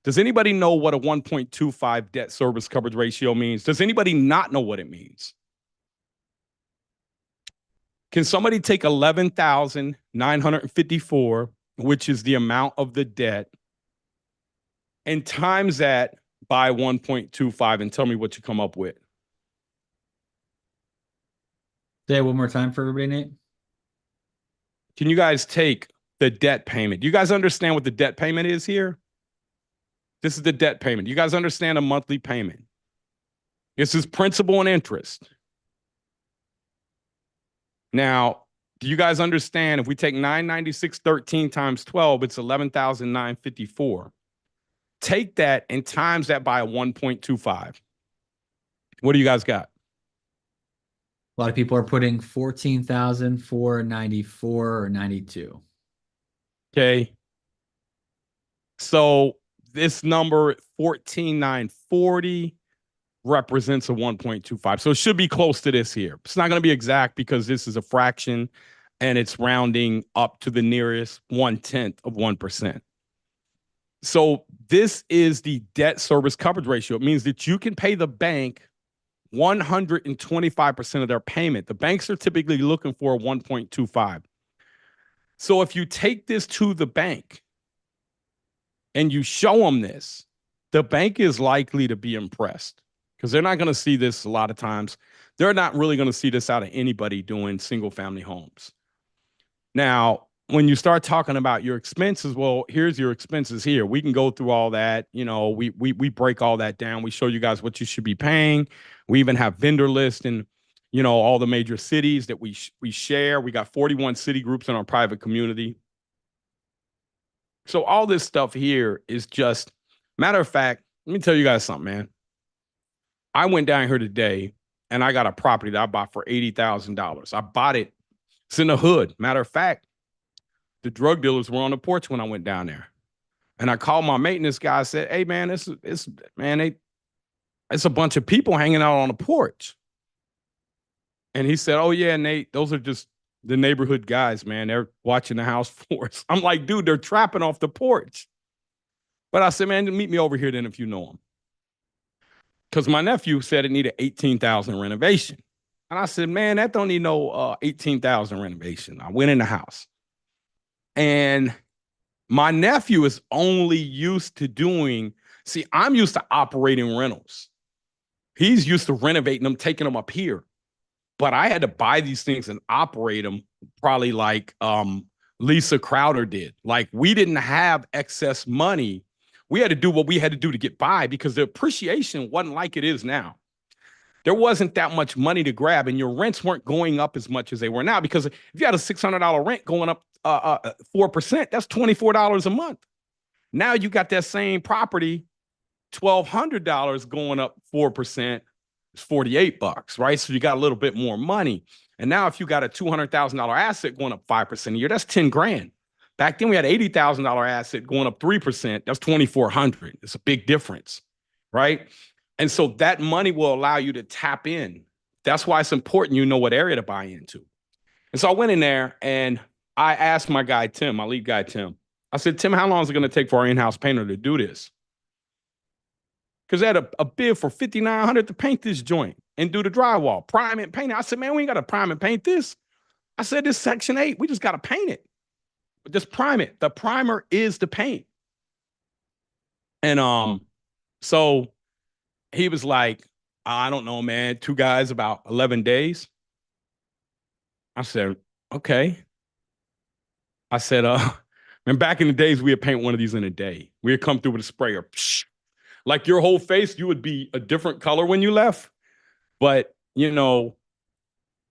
Does anybody know what a 1.25 debt service coverage ratio means? Does anybody not know what it means? Can somebody take 11,954, which is the amount of the debt, and times that by 1.25 and tell me what you come up with? Say it one more time for everybody, Nate. Can you guys take the debt payment? Do you guys understand what the debt payment is here? This is the debt payment. You guys understand a monthly payment? This is principal and interest. Now, do you guys understand if we take 996.13 times 12, it's 11,954. Take that and times that by a 1.25. What do you guys got? A lot of people are putting 14,494 or 92. Okay. So this number 14,940 represents a 1.25. So it should be close to this here. It's not going to be exact because this is a fraction and it's rounding up to the nearest 1/10 of 1%. So this is the debt service coverage ratio. It means that you can pay the bank 125% of their payment. The banks are typically looking for a 1.25. So if you take this to the bank and you show them this, the bank is likely to be impressed because they're not going to see this a lot of times. They're not really going to see this out of anybody doing single family homes. Now, when you start talking about your expenses, well, here's your expenses here. We can go through all that. You know, we break all that down. We show you guys what you should be paying. We even have vendor lists and, you know, all the major cities that we share. We got 41 city groups in our private community. So all this stuff here is just, matter of fact, let me tell you guys something, man. I went down here today and I got a property that I bought for $80,000. I bought it. It's in the hood. Matter of fact, the drug dealers were on the porch when I went down there. And I called my maintenance guy. I said, hey, man, it's a bunch of people hanging out on the porch. And he said, oh, yeah, Nate, those are just the neighborhood guys, man. They're watching the house for us. I'm like, dude, they're trapping off the porch. But I said, man, meet me over here then if you know them. Because my nephew said it needed 18,000 renovation. And I said, man, that don't need no 18,000 renovation. I went in the house. And my nephew is only used to doing, see, I'm used to operating rentals. He's used to renovating them, taking them up here. But I had to buy these things and operate them probably like Lisa Crowder did. Like we didn't have excess money. We had to do what we had to do to get by because the appreciation wasn't like it is now. There wasn't that much money to grab and your rents weren't going up as much as they were now because if you had a $600 rent going up 4%, that's $24 a month. Now you got that same property, $1,200 going up 4%, it's $48, right? So you got a little bit more money. And now if you got a $200,000 asset going up 5% a year, that's 10 grand. Back then we had $80,000 asset going up 3%, that's 2,400. It's a big difference, right? And so that money will allow you to tap in. That's why it's important you know what area to buy into. And so I went in there and I asked my guy, Tim, my lead guy, Tim. I said, Tim, how long is it going to take for our in-house painter to do this? Because they had a bid for $5,900 to paint this joint and do the drywall, prime and paint it. I said, man, we ain't got to prime and paint this. I said, this Section 8, we just got to paint it. Just prime it. The primer is the paint. And so he was like, I don't know, man, 2 guys, about 11 days. I said, okay. I said, And back in the days, we would paint one of these in a day. We'd come through with a sprayer. Psh, like your whole face, you would be a different color when you left. But, you know,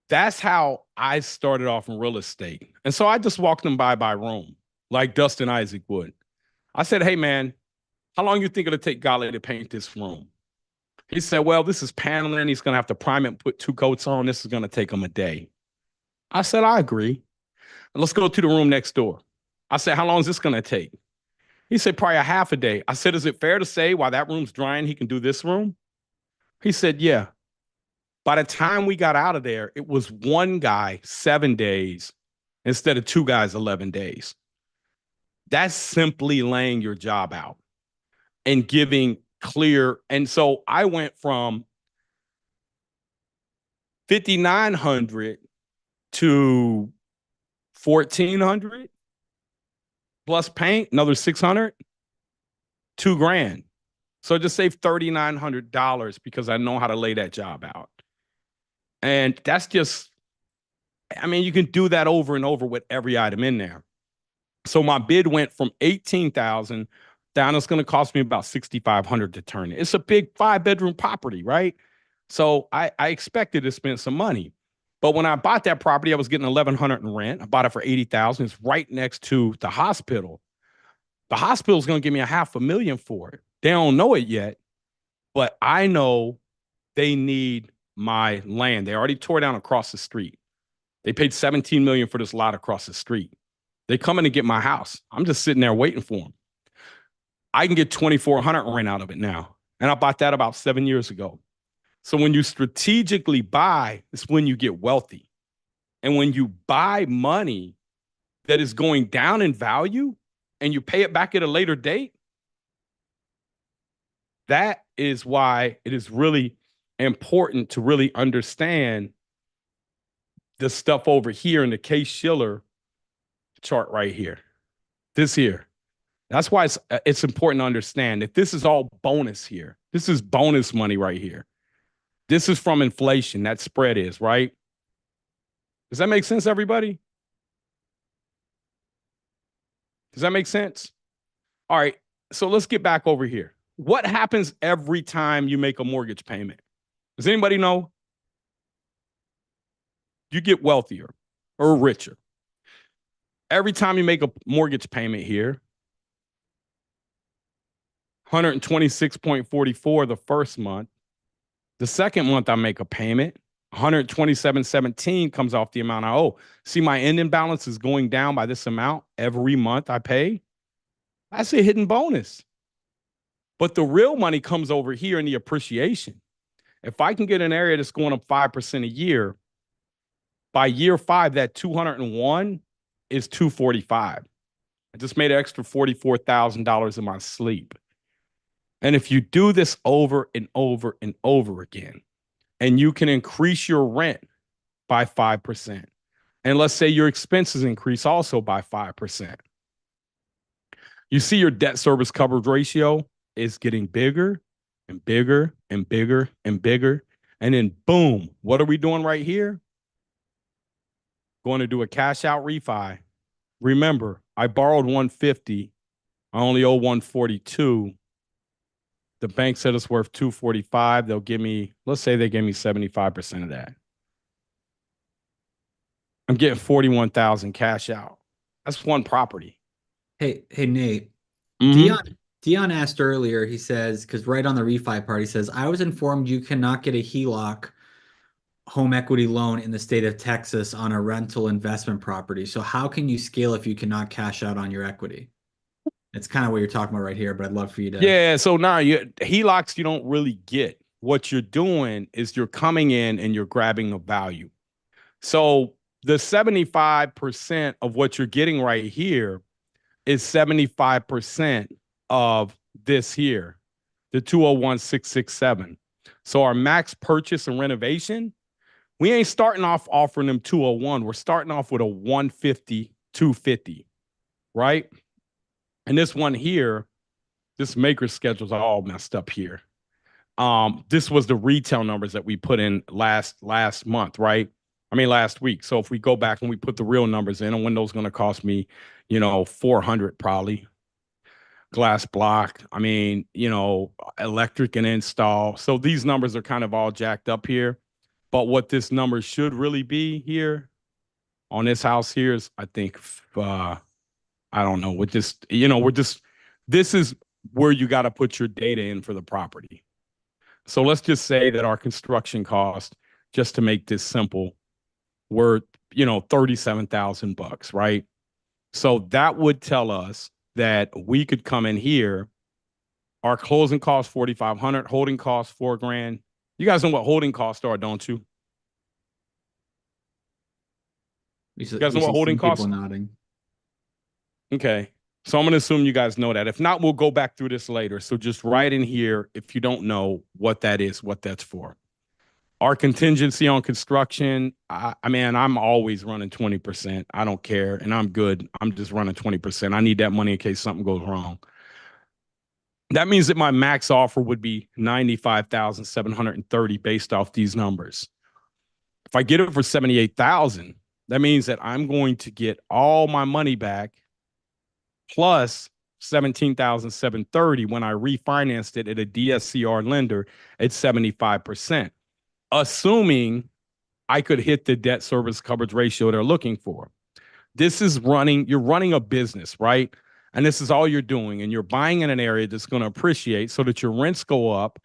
that's how I started off in real estate. And so I just walked them by room, like Dustin Isaac would. I said, hey, man, how long you think it'll take Golly to paint this room? He said, well, this is paneling. He's going to have to prime it and put 2 coats on. This is going to take him a day. I said, I agree. Let's go to the room next door. I said, how long is this going to take? He said, probably a half a day. I said, is it fair to say while that room's drying, he can do this room? He said, yeah. By the time we got out of there, it was 1 guy, 7 days, instead of 2 guys, 11 days. That's simply laying your job out and giving clear. And so I went from 5,900 to 1,400 plus paint, another 600, $2,000. So I just saved $3,900 because I know how to lay that job out. And that's just, I mean, you can do that over and over with every item in there. So my bid went from 18,000 down. It's going to cost me about 6,500 to turn it. It's a big 5-bedroom property, right? So I expected to spend some money. But when I bought that property, I was getting 1,100 in rent. I bought it for 80,000. It's right next to the hospital. The hospital is going to give me $500,000 for it. They don't know it yet, but I know they need my land. They already tore down across the street. They paid $17 million for this lot across the street. They come in to get my house. I'm just sitting there waiting for them. I can get 2,400 rent out of it now. And I bought that about 7 years ago. So when you strategically buy, it's when you get wealthy. And when you buy money that is going down in value and you pay it back at a later date, that is why it is really important to really understand the stuff over here in the Case-Shiller chart right here. This here. That's why it's important to understand that this is all bonus here. This is bonus money right here. This is from inflation. That spread is, right? Does that make sense, everybody? Does that make sense? All right. So let's get back over here. What happens every time you make a mortgage payment? Does anybody know? You get wealthier or richer. Every time you make a mortgage payment here, 126.44 the first month. The second month I make a payment, 127.17 comes off the amount I owe. See, my ending balance is going down by this amount every month I pay. That's a hidden bonus. But the real money comes over here in the appreciation. If I can get an area that's going up 5% a year, by year 5, that 201 is 245. I just made an extra $44,000 in my sleep. And if you do this over and over and over again, and you can increase your rent by 5%, and let's say your expenses increase also by 5%, you see your debt service coverage ratio is getting bigger and bigger and bigger and bigger. And then boom, what are we doing right here? Going to do a cash out refi. Remember, I borrowed 150. I only owe 142. The bank said it's worth 245. They'll give me, let's say they give me 75% of that. I'm getting 41,000 cash out. That's one property. Hey, Nate. Mhm. Dion asked earlier, he says, because right on the refi part, he says, I was informed you cannot get a HELOC home equity loan in the state of Texas on a rental investment property. So how can you scale if you cannot cash out on your equity? It's kind of what you're talking about right here, but I'd love for you to. Yeah, so now HELOCs you don't really get. What you're doing is you're coming in and you're grabbing a value. So the 75% of what you're getting right here is 75% of this here, the 201,667. So our max purchase and renovation, we ain't starting off offering them 201. We're starting off with a 150, 250, right? And this one here, this maker's schedule's all messed up here. This was the retail numbers that we put in last month, right? I mean, last week. So if we go back and we put the real numbers in, a window's going to cost me, 400 probably. Glass block. I mean, electric and install. So these numbers are kind of all jacked up here. But what this number should really be here on this house here is, I think, I don't know. This is where you got to put your data in for the property. So let's just say that our construction cost, just to make this simple, were, $37,000, right? So that would tell us that we could come in here. Our closing cost 4,500, holding cost $4,000. You guys know what holding costs are, don't you? You guys know what holding costs? People nodding. Okay. So I'm going to assume you guys know that. If not, we'll go back through this later. So just write in here if you don't know what that is, what that's for. Our contingency on construction, I'm always running 20%. I don't care, and I'm good. I'm just running 20%. I need that money in case something goes wrong. That means that my max offer would be $95,730 based off these numbers. If I get it for $78,000, that means that I'm going to get all my money back plus $17,730 when I refinanced it at a DSCR lender at 75%. Assuming I could hit the debt service coverage ratio they're looking for. You're running a business, right? And this is all you're doing. And you're buying in an area that's going to appreciate so that your rents go up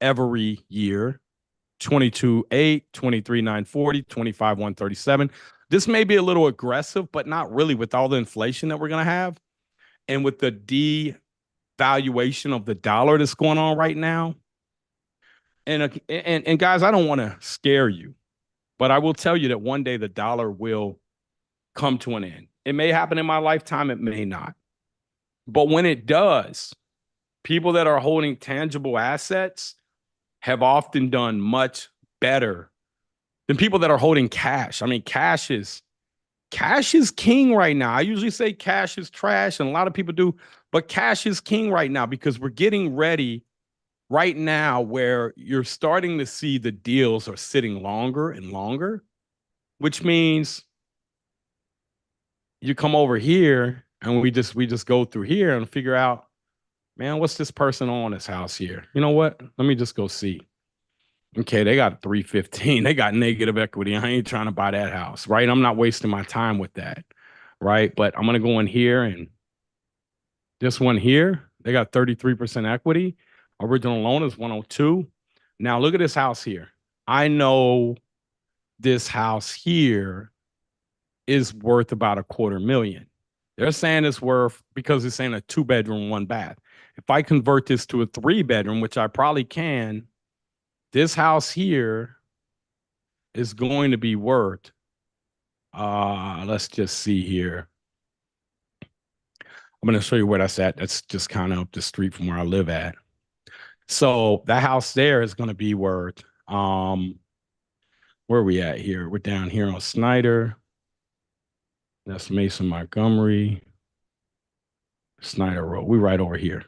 every year. 22.8, 23.940, 25.137. This may be a little aggressive, but not really with all the inflation that we're going to have. And with the devaluation of the dollar that's going on right now. And guys, I don't want to scare you, but I will tell you that one day the dollar will come to an end. It may happen in my lifetime. It may not. But when it does, people that are holding tangible assets have often done much better than people that are holding cash. I mean, cash is king right now. I usually say cash is trash, and a lot of people do, but cash is king right now because we're getting ready right now where you're starting to see the deals are sitting longer and longer, which means you come over here and we just go through here and figure out, man, what's this person on this house here? You know what? Let me just go see. Okay, they got 315. They got negative equity. I ain't trying to buy that house, right? I'm not wasting my time with that, right? But I'm going to go in here, and this one here, they got 33% equity. Original loan is 102. Now look at this house here. I know this house here is worth about $250,000. They're saying it's worth, because it's saying a 2-bedroom, 1-bath. If I convert this to a 3-bedroom, which I probably can, this house here is going to be worth, let's just see here. I'm going to show you where that's at. That's just kind of up the street from where I live at. So that house there is going to be worth, where are we at here? We're down here on Snyder. That's Mason Montgomery. Snyder Road. We're right over here.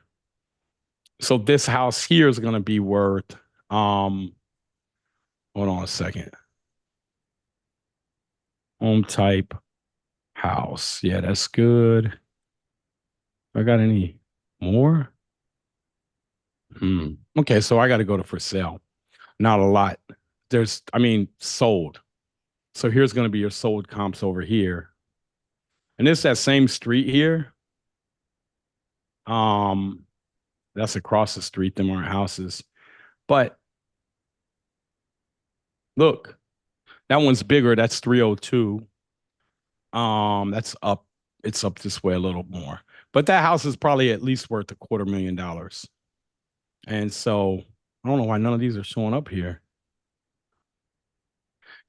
So this house here is going to be worth, hold on a second. Home type house. Yeah, that's good. I got any more? Okay, so I got to go to for sale. Not a lot. Sold. So here's going to be your sold comps over here. And it's that same street here. That's across the street, them aren't houses. But look, that one's bigger. That's 302. That's up. It's up this way a little more. But that house is probably at least worth $250,000. And so I don't know why none of these are showing up here.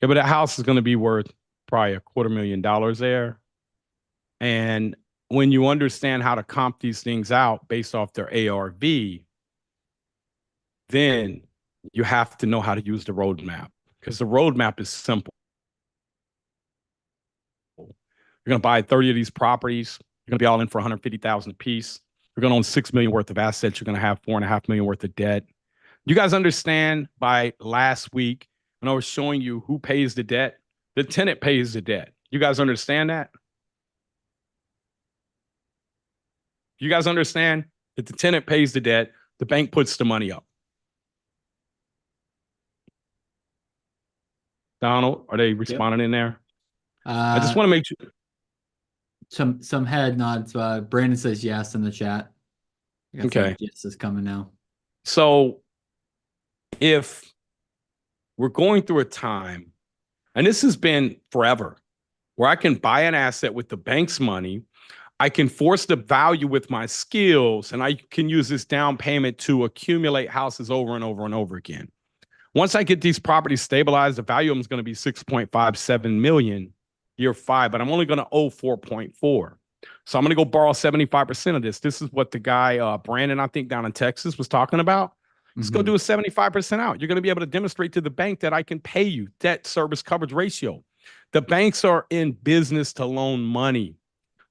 Yeah, but that house is going to be worth probably $250,000 there. And when you understand how to comp these things out based off their ARV, then you have to know how to use the roadmap, because the roadmap is simple. You're going to buy 30 of these properties. You're going to be all in for $150,000 a piece. You're going to own $6 million worth of assets. You're going to have $4.5 million worth of debt. You guys understand by last week when I was showing you who pays the debt, The tenant pays the debt. You guys understand that? You guys understand that the tenant pays the debt, the bank puts the money up. Donald, are they responding in there? I just want to make sure. Some head nods. Brandon says yes in the chat. I got Okay. some yes is coming now. So if we're going through a time, and this has been forever, where I can buy an asset with the bank's money, I can force the value with my skills, and I can use this down payment to accumulate houses over and over and over again. Once I get these properties stabilized, the value of them is going to be 6.57 million year 5, but I'm only going to owe 4.4. So I'm going to go borrow 75% of this. This is what the guy, Brandon, I think down in Texas was talking about. Let's go do a 75% out. You're going to be able to demonstrate to the bank that I can pay you. Debt service coverage ratio. The banks are in business to loan money,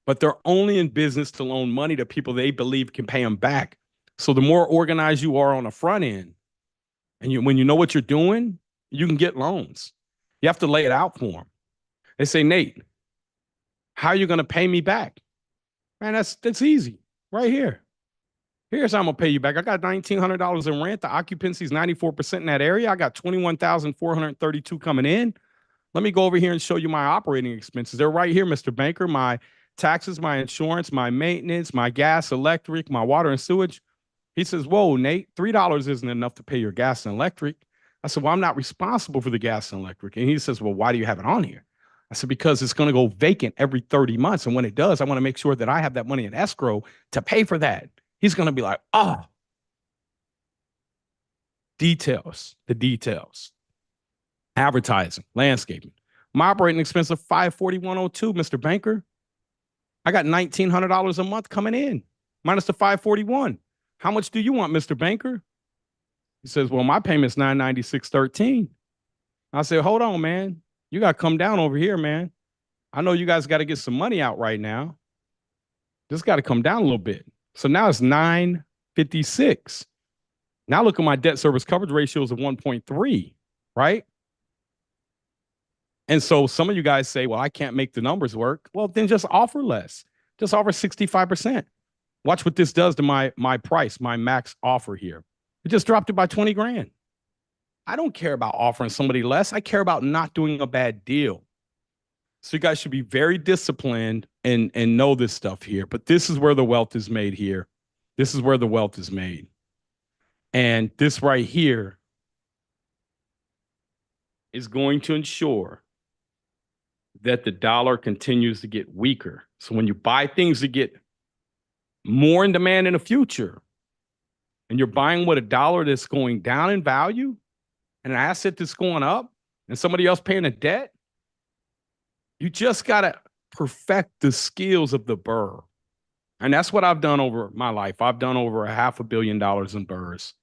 but they're only in business to loan money to people they believe can pay them back. So the more organized you are on the front end, and when you know what you're doing, you can get loans. You have to lay it out for them. They say, Nate, how are you going to pay me back? Man, that's easy. Right here. Here's how I'm going to pay you back. I got $1,900 in rent. The occupancy is 94% in that area. I got $21,432 coming in. Let me go over here and show you my operating expenses. They're right here, Mr. Banker. My taxes, my insurance, my maintenance, my gas, electric, my water and sewage. He says, whoa, Nate, $3 isn't enough to pay your gas and electric. I said, well, I'm not responsible for the gas and electric. And he says, well, why do you have it on here? I said, because it's going to go vacant every 30 months. And when it does, I want to make sure that I have that money in escrow to pay for that. He's going to be like, oh, details, the details, advertising, landscaping. My operating expense of $541.02, Mr. Banker. I got $1,900 a month coming in, minus the $541. How much do you want, Mr. Banker? He says, well, my payment's $996.13. I said, hold on, man. You got to come down over here, man. I know you guys got to get some money out right now. Just got to come down a little bit. So now it's $956. Now look at my debt service coverage ratios of 1.3, right? And so some of you guys say, well, I can't make the numbers work. Well, then just offer less. Just offer 65%. Watch what this does to my price, my max offer here. It just dropped it by 20 grand. I don't care about offering somebody less. I care about not doing a bad deal. So you guys should be very disciplined and know this stuff here. But this is where the wealth is made here. This is where the wealth is made. And this right here is going to ensure that the dollar continues to get weaker. So when you buy things that get more in demand in the future, and you're buying with a dollar that's going down in value and an asset that's going up and somebody else paying a debt, you just got to perfect the skills of the burr. And that's what I've done over my life. I've done over $500 million in burrs.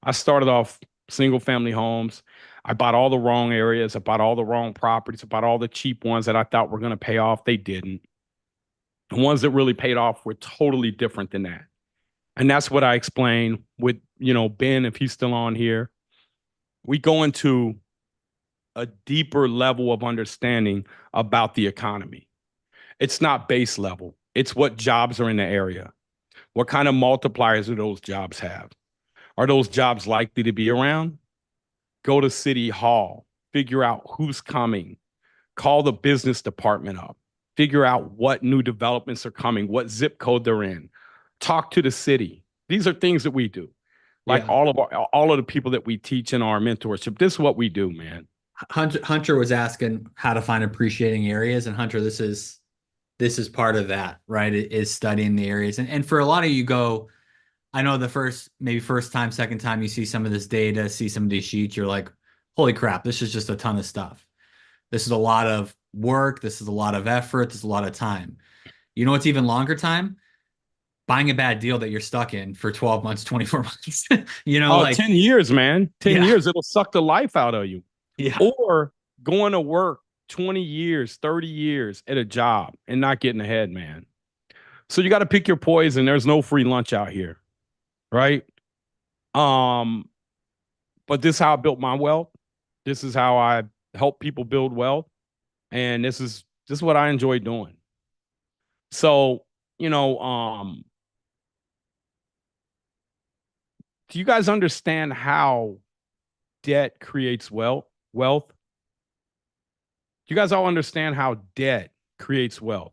I started off single family homes. I bought all the wrong areas. I bought all the wrong properties. I bought all the cheap ones that I thought were going to pay off. They didn't. The ones that really paid off were totally different than that. And that's what I explain with, Ben, if he's still on here. We go into a deeper level of understanding about the economy. It's not base level. It's what jobs are in the area. What kind of multipliers do those jobs have? Are those jobs likely to be around? Go to City Hall, figure out who's coming, call the business department up, figure out what new developments are coming, what zip code they're in, talk to the city. These are things that we do. Like all of the people that we teach in our mentorship. This is what we do, man. Hunter was asking how to find appreciating areas, and Hunter, this is part of that, right? It is studying the areas. And for a lot of you I know the first time, second time you see some of this data, see some of these sheets, you're like, holy crap, this is just a ton of stuff. This is a lot of work. This is a lot of effort. This is a lot of time. You know what's even longer time? Buying a bad deal that you're stuck in for 12 months, 24 months. 10 years, man. 10 years, it'll suck the life out of you. Yeah. Or going to work 20 years, 30 years at a job and not getting ahead, man. So you got to pick your poison. There's no free lunch out here. Right? But this is how I built my wealth. This is how I help people build wealth. And this is what I enjoy doing. So, you know, do you guys understand how debt creates wealth? Do you guys all understand how debt creates wealth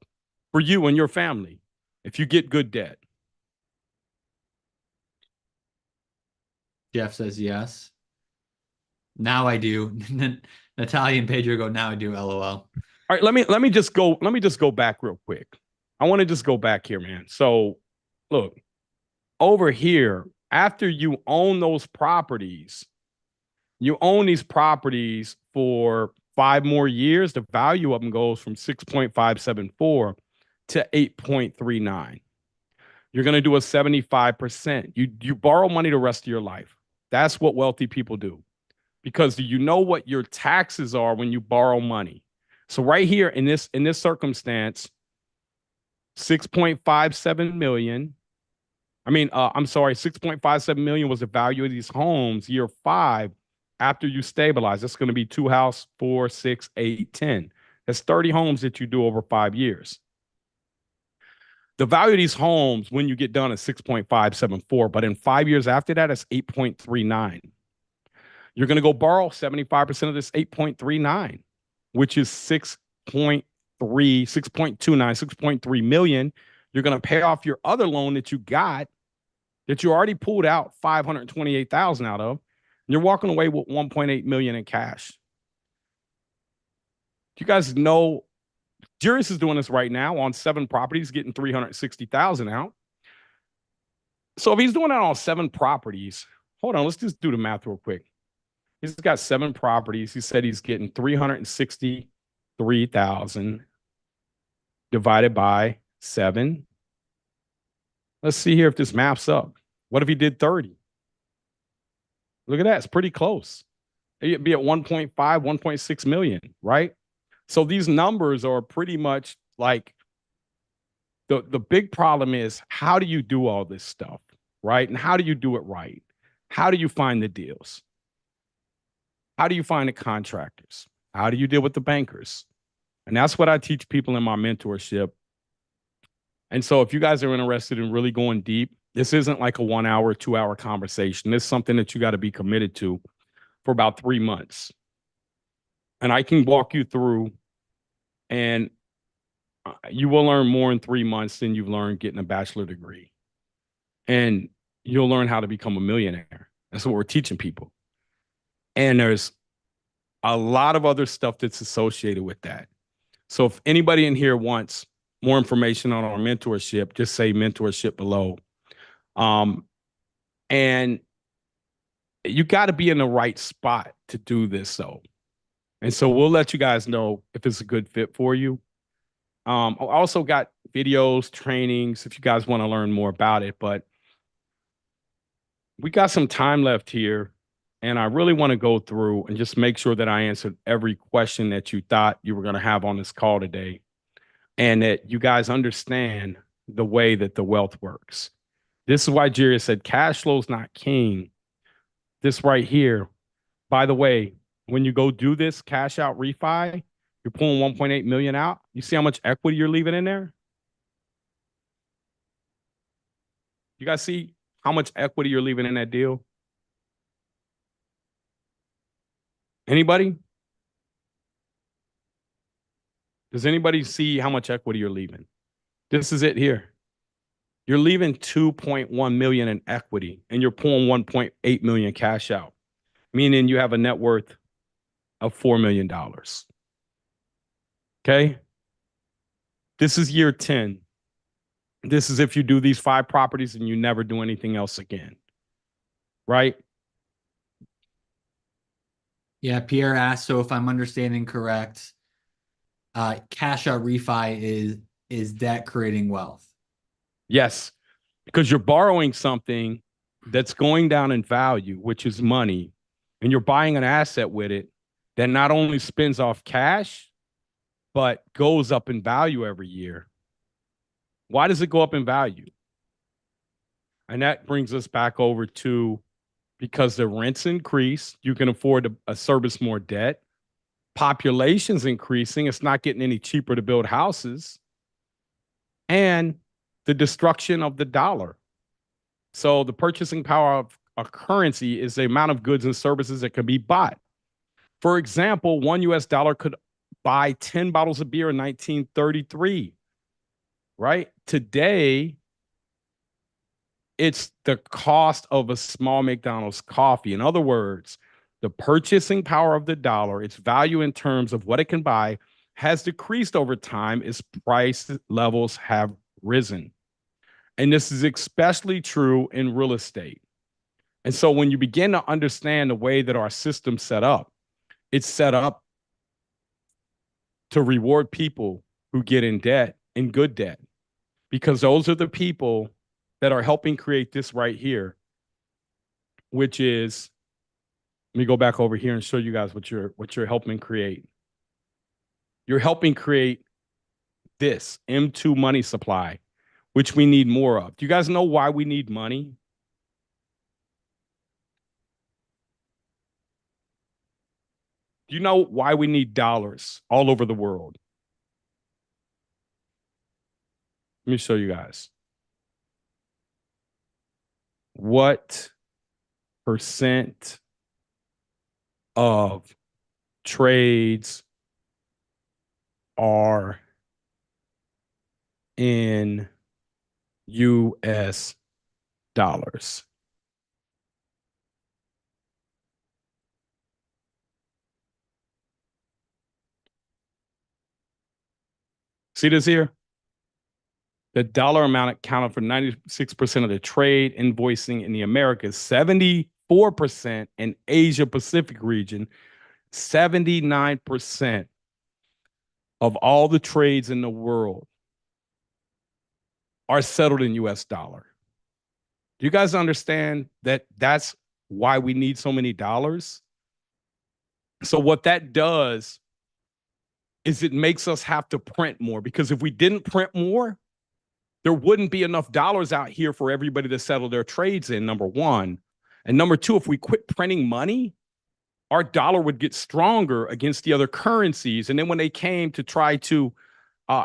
for you and your family if you get good debt? Jeff says yes. Now I do. Natalia and Pedro go, now I do, LOL. All right, let me just go back real quick. I want to just go back here, man. So look, over here, after you own those properties, you own these properties for 5 more years, the value of them goes from 6.574 to 8.39. You're going to do a 75%. You borrow money the rest of your life. That's what wealthy people do. Because do you know what your taxes are when you borrow money? So right here in this circumstance, 6.57 million. I'm sorry, 6.57 million was the value of these homes year 5 after you stabilize. That's going to be 2 house, 4, 6, 8, 10. That's 30 homes that you do over 5 years. The value of these homes when you get done is 6.574, but in 5 years after that, it's 8.39. You're going to go borrow 75% of this 8.39, which is 6.29, 6.3 million. You're going to pay off your other loan that you got, that you already pulled out 528,000 out of. And you're walking away with 1.8 million in cash. You guys know Jarius is doing this right now on 7 properties, getting 360,000 out. So if he's doing that on 7 properties, hold on, let's just do the math real quick. He's got 7 properties. He said he's getting 363,000 divided by 7. Let's see here if this maps up. What if he did 30? Look at that. It's pretty close. It'd be at 1.5, 1.6 million, right? So these numbers are pretty much like the big problem is, how do you do all this stuff, right? And how do you do it right? How do you find the deals? How do you find the contractors? How do you deal with the bankers? And that's what I teach people in my mentorship. And so if you guys are interested in really going deep, this isn't like a 1 hour, 2 hour conversation. This is something that you got to be committed to for about 3 months. And I can walk you through, and you will learn more in 3 months than you've learned getting a bachelor degree. And you'll learn how to become a millionaire. That's what we're teaching people. And there's a lot of other stuff that's associated with that. So if anybody in here wants more information on our mentorship, just say mentorship below. And you got to be in the right spot to do this, though. And so we'll let you guys know if it's a good fit for you. I also got videos, trainings, if you guys want to learn more about it. But we got some time left here, and I really want to go through and just make sure that I answered every question that you thought you were going to have on this call today, and that you guys understand the way that the wealth works. This is why Jerry said cash flow is not king. This right here, by the way, when you go do this cash out refi, you're pulling 1.8 million out. You see how much equity you're leaving in there? You guys see how much equity you're leaving in that deal? Anybody? Does anybody see how much equity you're leaving? This is it here. You're leaving 2.1 million in equity, and you're pulling 1.8 million cash out, meaning you have a net worth of $4 million. Okay? This is year 10. This is if you do these 5 properties and you never do anything else again. Right? Yeah, Pierre asked, so if I'm understanding correct, cash out refi is debt creating wealth. Yes, because you're borrowing something that's going down in value, which is money, and you're buying an asset with it that not only spins off cash, but goes up in value every year. Why does it go up in value? And that brings us back over to, because the rents increase, you can afford to service more debt. population's increasing. It's not getting any cheaper to build houses. And the destruction of the dollar. So the purchasing power of a currency is the amount of goods and services that can be bought. For example, $1 US could buy 10 bottles of beer in 1933, right? Today, it's the cost of a small McDonald's coffee. In other words, the purchasing power of the dollar, its value in terms of what it can buy, has decreased over time as price levels have risen. And this is especially true in real estate. And so when you begin to understand the way that our system's set up, it's set up to reward people who get in debt, in good debt, because those are the people that are helping create this right here, which is, let me go back over here and show you guys what you're helping create. You're helping create this M2 money supply, which we need more of. Do you guys know why we need money? Do you know why we need dollars all over the world? Let me show you guys. What percent of trades are in US dollars? See this here? The dollar amount accounted for 96% of the trade invoicing in the Americas, 74% in Asia Pacific region, 79% of all the trades in the world are settled in US dollar. Do you guys understand that that's why we need so many dollars? So what that does is it makes us have to print more, because if we didn't print more, there wouldn't be enough dollars out here for everybody to settle their trades in, number one. And number two, if we quit printing money, our dollar would get stronger against the other currencies. And then when they came to try to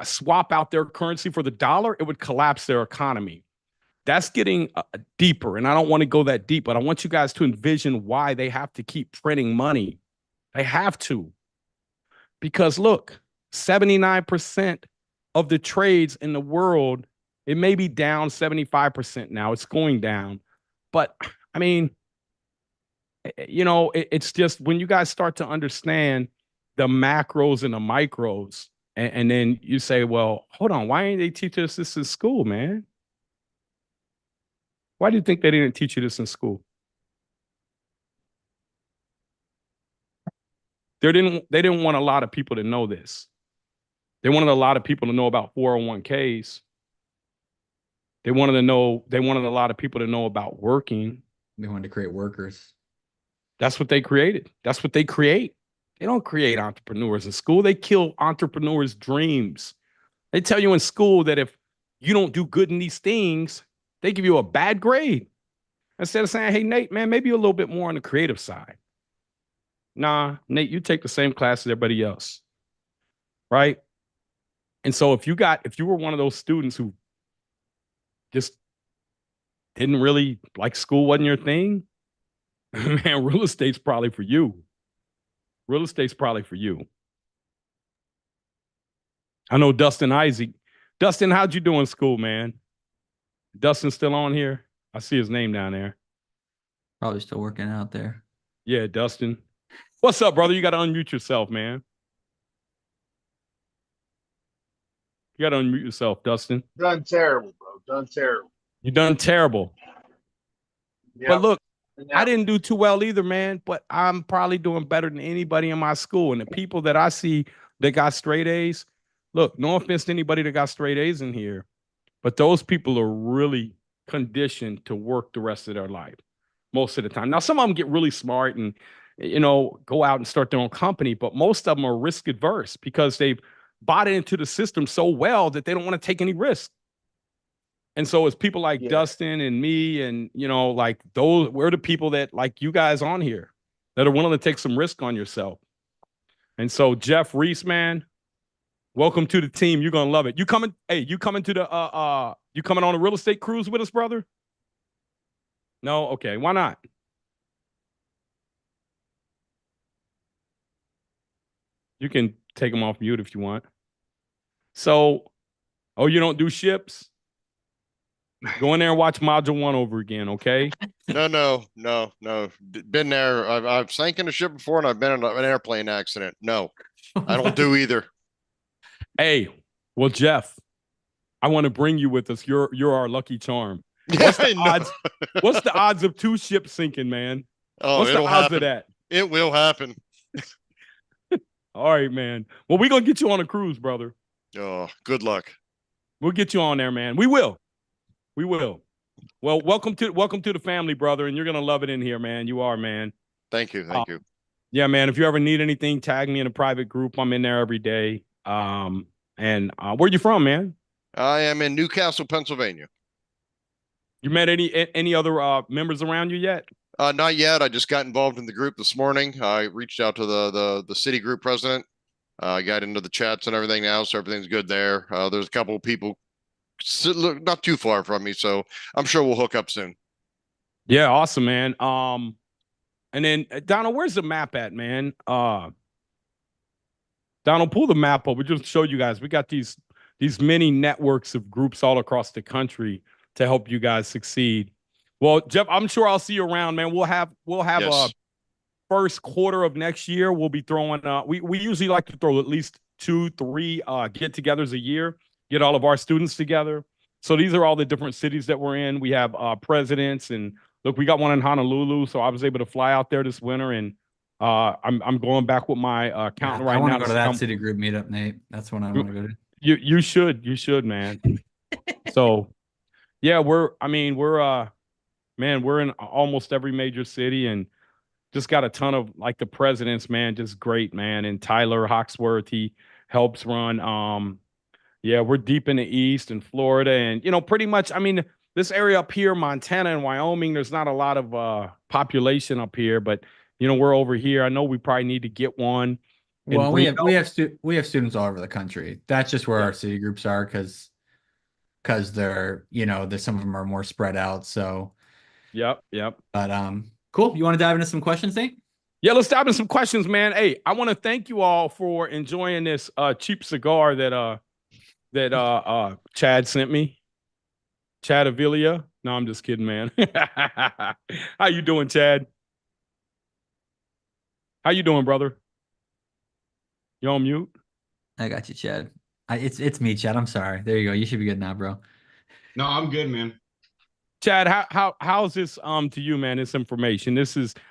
swap out their currency for the dollar, it would collapse their economy. That's getting deeper. And I don't want to go that deep, but I want you guys to envision why they have to keep printing money. They have to. Because look, 79% of the trades in the world, it may be down 75% now. It's going down. But I mean, you know, it's just when you guys start to understand the macros and the micros, and then you say, well, hold on, why ain't they teach us this in school, man? Why do you think they didn't teach you this in school? They didn't want a lot of people to know this. They wanted a lot of people to know about 401ks. They wanted a lot of people to know about working. They wanted to create workers. That's what they created. That's what they create. They don't create entrepreneurs in school. They kill entrepreneurs' dreams. They tell you in school that if you don't do good in these things, they give you a bad grade. Instead of saying, hey, Nate, man, maybe a little bit more on the creative side. Nah, Nate, you take the same class as everybody else. Right? And so if you were one of those students who just didn't really like school, wasn't your thing, man, real estate's probably for you. Real estate's probably for you. I know Dustin Isaac. Dustin, how'd you do in school, man? Dustin still on here? I see his name down there. Probably still working out there. Yeah, Dustin. What's up, brother? You got to unmute yourself, man. You got to unmute yourself, Dustin. Done terrible, bro. Done terrible. You done terrible. Yeah. But look, I didn't do too well either, man, but I'm probably doing better than anybody in my school. And the people that I see that got straight A's, look, no offense to anybody that got straight A's in here, but those people are really conditioned to work the rest of their life most of the time. Now, some of them get really smart and, you know, go out and start their own company, but most of them are risk adverse because they've bought into the system so well that they don't want to take any risk. And so it's people like Dustin and me and, you know, like those, we're the people that like you guys on here that are willing to take some risk on yourself. And so Jeff Reese, man, welcome to the team. You're gonna love it. You coming? Hey, you coming to the you coming on a real estate cruise with us, brother? No, okay. Why not? You can take them off mute if you want. So, oh, you don't do ships? Go in there and watch Module 1 over again, okay? No. Been there. I've sank in a ship before, and I've been in an airplane accident. No, I don't do either. Hey, well, Jeff, I want to bring you with us. You're our lucky charm. What's the No. odds? What's the odds of 2 ships sinking, man? Oh, What's the it'll odds happen. of that? It will happen. All right, man. Well, we're gonna get you on a cruise, brother. Oh, good luck. We'll get you on there, man. We will. We will. Well, welcome to the family, brother, and you're gonna love it in here, man. You are, man. Thank you. Thank you. Yeah, man. If you ever need anything, tag me in a private group. I'm in there every day. And where you from, man? I am in Newcastle, Pennsylvania. You met any other members around you yet? Not yet. I just got involved in the group this morning. I reached out to the city group president. I got into the chats and everything now, so everything's good there. There's a couple of people not too far from me, so I'm sure we'll hook up soon. Yeah, awesome, man. And then Donald, where's the map at, man? Donald, pull the map up. We just show you guys. We got these many networks of groups all across the country to help you guys succeed. Well, Jeff, I'm sure I'll see you around, man. We'll have Yes. first quarter of next year. We'll be throwing. We usually like to throw at least 2-3 get-togethers a year. Get all of our students together. So these are all the different cities that we're in. We have presidents, and look, we got one in Honolulu. So I was able to fly out there this winter, and I'm going back with my accountant right I want now. to go to that city group meetup, Nate. That's what I want to go to. You should, man. So yeah, we're in almost every major city, and just got a ton of, like, the presidents, man, just great, man. And Tyler Hawksworth, he helps run. Yeah, we're deep in the East and Florida, and pretty much, this area up here, Montana and Wyoming, there's not a lot of population up here, but we're over here. I know we probably need to get one. Well, we have students all over the country. That's just where our city groups are, because they're some of them are more spread out. So Yep. but cool. You want to dive into some questions, Nate? Yeah, let's dive into some questions, man. Hey, I want to thank you all for enjoying this cheap cigar that Chad sent me. Chad Avila. No, I'm just kidding, man. How you doing, Chad? How you doing, brother? You on mute? I got you, Chad. It's me, Chad. I'm sorry. There you go. You should be good now, bro. No, I'm good, man. Chad, how's this to you, man? This information.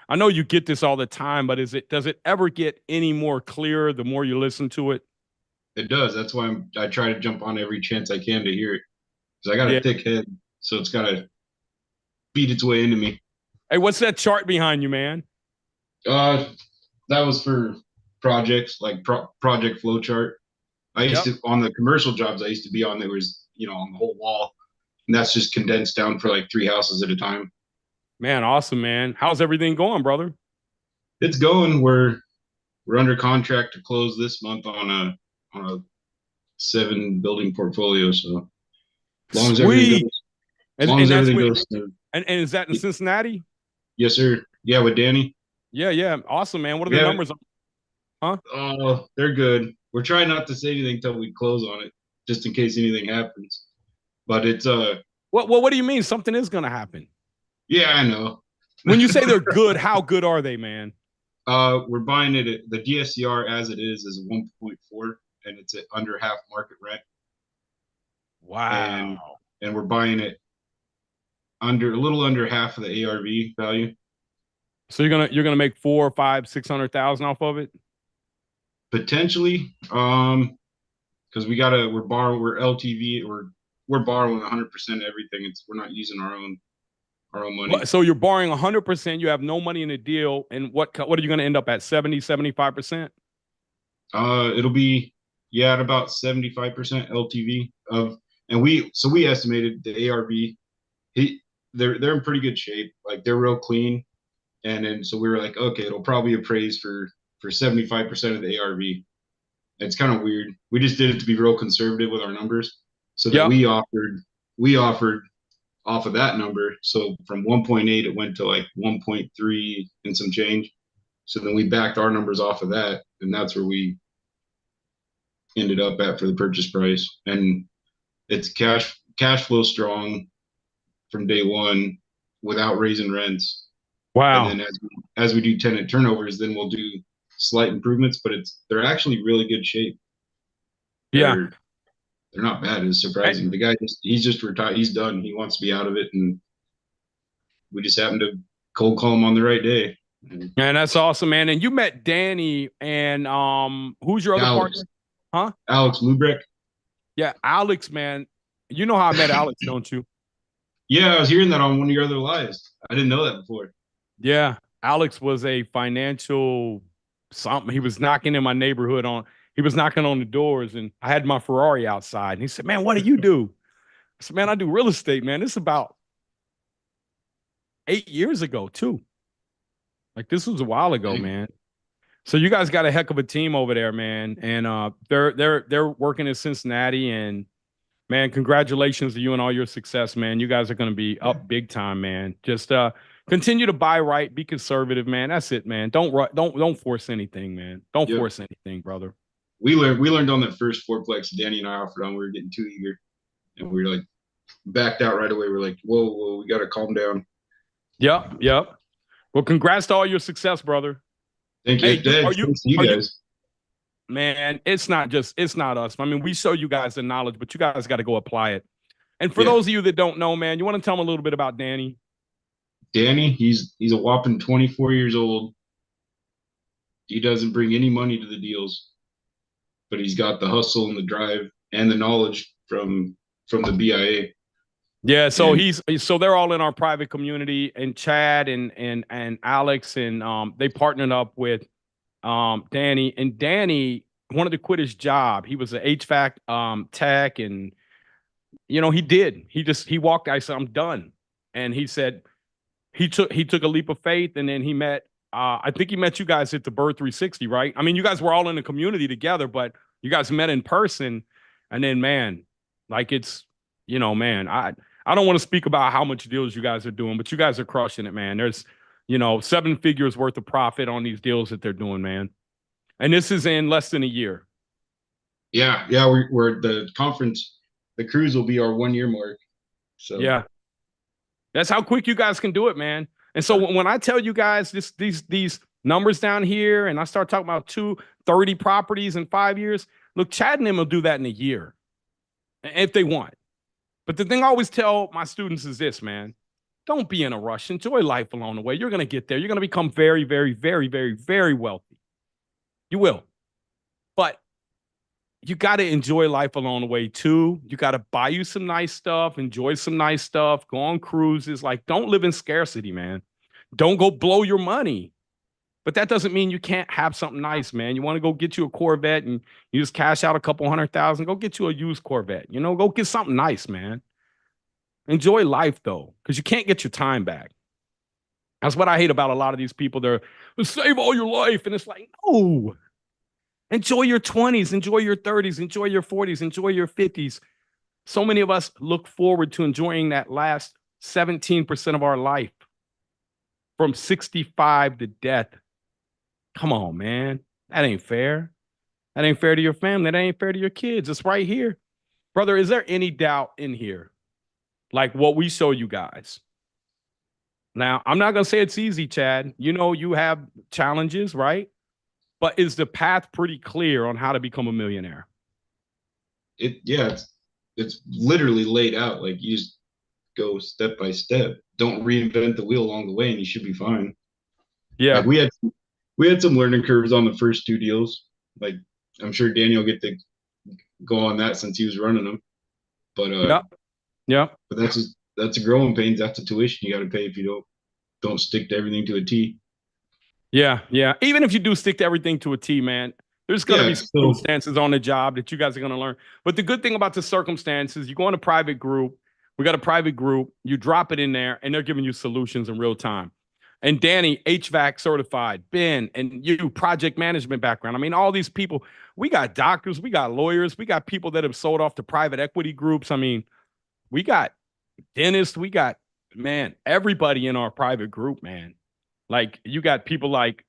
I know you get this all the time, but does it ever get any more clearer the more you listen to it? It does. That's why I try to jump on every chance I can to hear it, because I got Yeah. a thick head, so it's got to beat its way into me. Hey, what's that chart behind you, man? That was for projects, like project flow chart. I used to, on the commercial jobs I used to be on, there was on the whole wall, and that's just condensed down for like 3 houses at a time. Man, awesome, man. How's everything going, brother? It's going. We're under contract to close this month on a 7 building portfolio. So as long as everything Sweet. goes, as long as everything goes smooth. And is that in Cincinnati? Yes, sir. Yeah, with Danny. Yeah. Awesome, man. What are the numbers? Oh, they're good. We're trying not to say anything until we close on it, just in case anything happens. But it's What do you mean something is gonna happen? yeah, I know. When you say they're good, how good are they, man? We're buying it at the DSCR as it is 1.4, and it's at under half market rent. Wow. And we're buying it a little under half of the ARV value. So you're gonna make 400,000 or 500,000, 600,000 off of it? Potentially, because we're LTV, we're borrowing 100% everything. We're not using our own money. So you're borrowing 100%. You have no money in the deal, and what are you gonna end up at? 70, 75%? It'll be at about 75% LTV and we estimated the ARV. They're in pretty good shape. Like, they're real clean, and then so we were like, okay, it'll probably appraise for for 75% of the ARV. It's kind of weird. We just did it to be real conservative with our numbers, so that Yep. we offered off of that number. So from 1.8, it went to like 1.3 and some change. So then we backed our numbers off of that, and that's where we ended up at for the purchase price. And it's cash flow strong from day one without raising rents. Wow. And then as we do tenant turnovers, then we'll do slight improvements, but they're actually really good shape. Yeah. They're not bad. It's surprising. The guy he's just retired. He's done. He wants to be out of it, and we just happened to cold call him on the right day. Man, that's awesome, man. And you met Danny and who's your other Alex. partner? Alex Lubrecht. Yeah, Alex, man. You know how I met Alex, don't you? Yeah, I was hearing that on one of your other lives. I didn't know that before. Yeah, Alex was a financial something. He was knocking in my neighborhood he was knocking on the doors, and I had my Ferrari outside. And he said, "Man, what do you do?" I said, "Man, I do real estate, man." It's about 8 years ago, too. Like, this was a while ago, man. So you guys got a heck of a team over there, man. And they're working in Cincinnati, and man, congratulations to you and all your success, man. You guys are going to be up big time, man. Just continue to buy right, be conservative, man. That's it, man. Don't force anything, man. Don't force anything, brother. We learned on that first fourplex Danny and I offered on. We were getting too eager, and we were like backed out right away. We're like, whoa, we got to calm down. Yep. Well, congrats to all your success, brother. Thank you. Hey, Thanks to you guys. Man, it's not us. I mean, we show you guys the knowledge, but you guys got to go apply it. And for those of you that don't know, man, you want to tell them a little bit about Danny? Danny, he's a whopping 24 years old. He doesn't bring any money to the deals, but he's got the hustle and the drive and the knowledge from the BIA. Yeah, so so they're all in our private community, and Chad and Alex, and they partnered up with Danny, and Danny wanted to quit his job. He was an HVAC tech, and he walked. I said, "I'm done," and he said he took a leap of faith, and then he met. I think he met you guys at the Bird 360, right? I mean, you guys were all in the community together, but you guys met in person, and then man, like it's man, I don't want to speak about how much deals you guys are doing, but you guys are crushing it, man. There's 7 figures worth of profit on these deals that they're doing, man. And this is in less than a year. Yeah. We're the conference. The cruise will be our 1 year mark. So yeah, that's how quick you guys can do it, man. And so when I tell you guys these numbers down here, and I start talking about 30 properties in 5 years, look, Chad and them will do that in a year if they want. But the thing I always tell my students is this, man. Don't be in a rush. Enjoy life along the way. You're going to get there. You're going to become very, very, very, very, very wealthy. You will. But you got to enjoy life along the way, too. You got to buy you some nice stuff, enjoy some nice stuff, go on cruises. Like, don't live in scarcity, man. Don't go blow your money. But that doesn't mean you can't have something nice, man. You want to go get you a Corvette and you just cash out a couple $100,000, go get you a used Corvette. Go get something nice, man. Enjoy life, though, because you can't get your time back. That's what I hate about a lot of these people. They're save all your life. And it's like, no. Enjoy your 20s, enjoy your 30s, enjoy your 40s, enjoy your 50s. So many of us look forward to enjoying that last 17% of our life from 65 to death. Come on, man. That ain't fair. That ain't fair to your family. That ain't fair to your kids. It's right here. Brother, is there any doubt in here? Like what we show you guys. Now, I'm not going to say it's easy, Chad. You have challenges, right? But is the path pretty clear on how to become a millionaire? It's literally laid out. Like you just go step by step. Don't reinvent the wheel along the way, and you should be fine. Yeah. Like we had some learning curves on the first 2 deals. Like I'm sure Daniel will get to go on that since he was running them. But yeah. But that's a growing pains. That's a tuition you got to pay if you don't stick to everything to a T. Yeah. Even if you do stick to everything to a T, man, there's going to be circumstances on the job that you guys are going to learn. But the good thing about the circumstances, you go in a private group. We got a private group. You drop it in there, and they're giving you solutions in real time. And Danny, HVAC certified. Ben, and you, project management background. I mean, all these people, we got doctors, we got lawyers, we got people that have sold off to private equity groups. I mean, we got dentists, we got, man, everybody in our private group, man. Like, you got people like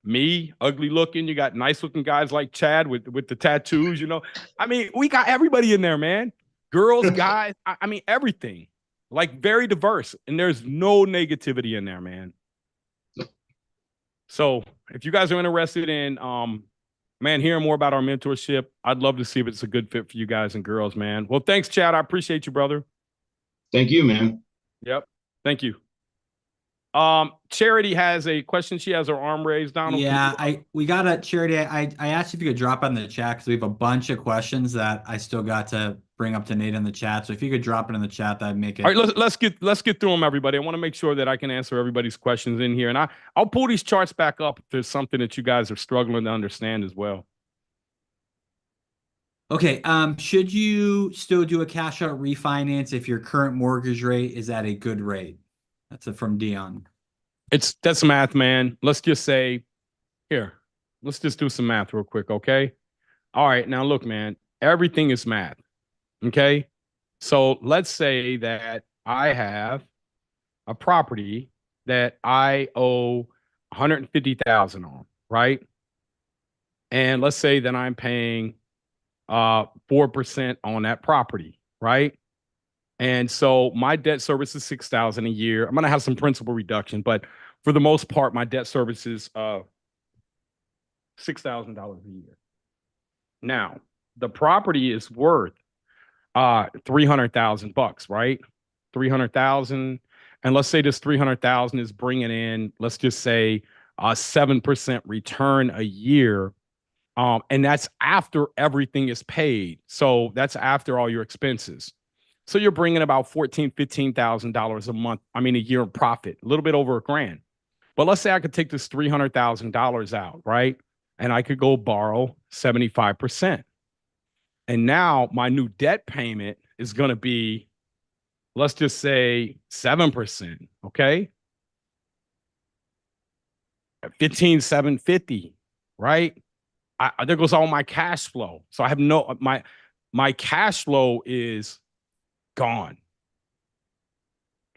me, ugly looking. You got nice looking guys like Chad with the tattoos, you know. I mean, we got everybody in there, man. Girls, guys, I mean, everything. Like, very diverse. And there's no negativity in there, man. So if you guys are interested in man, hearing more about our mentorship, I'd love to see if it's a good fit for you guys and girls, man. Well, thanks, Chad. I appreciate you, brother. Thank you, man. Yep. Thank you. Charity has a question. She has her arm raised, Donald. Yeah, we got a Charity. I asked if you could drop on the chat because we have a bunch of questions that I still got to bring up to Nate in the chat. So if you could drop it in the chat, that'd make it. All right, let's get through them, everybody. I want to make sure that I can answer everybody's questions in here, and I'll pull these charts back up if there's something that you guys are struggling to understand as well. Okay. Should you still do a cash out refinance if your current mortgage rate is at a good rate? That's it from Dion. That's math, man. Let's just say, here, let's just do some math real quick, okay? All right, now look, man, everything is math, okay? So let's say that I have a property that I owe $150,000 on, right? And let's say that I'm paying 4% on that property, right? And so my debt service is $6,000 a year. I'm going to have some principal reduction, but for the most part, my debt service is $6,000 a year. Now, the property is worth $300,000, right? 300,000, and let's say this 300,000 is bringing in, let's just say, a 7% return a year. And that's after everything is paid. So that's after all your expenses. So you're bringing about $14,000, $15,000 a month. I mean, a year in profit, a little bit over $1,000. But let's say I could take this $300,000 out, right? And I could go borrow 75%. And now my new debt payment is going to be, let's just say 7%, okay? 15,750, right? There goes all my cash flow. So I have my cash flow is gone.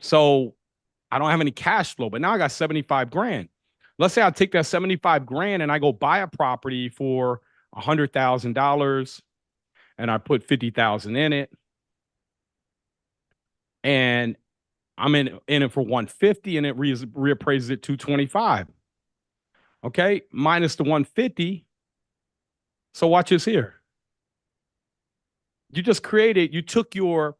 So I don't have any cash flow, but now I got 75 grand. Let's say I take that 75 grand and I go buy a property for $100,000 and I put 50,000 in it. And I'm in it for 150 and it reappraises at 225. Okay, minus the 150. So watch this here. You just created, you took your,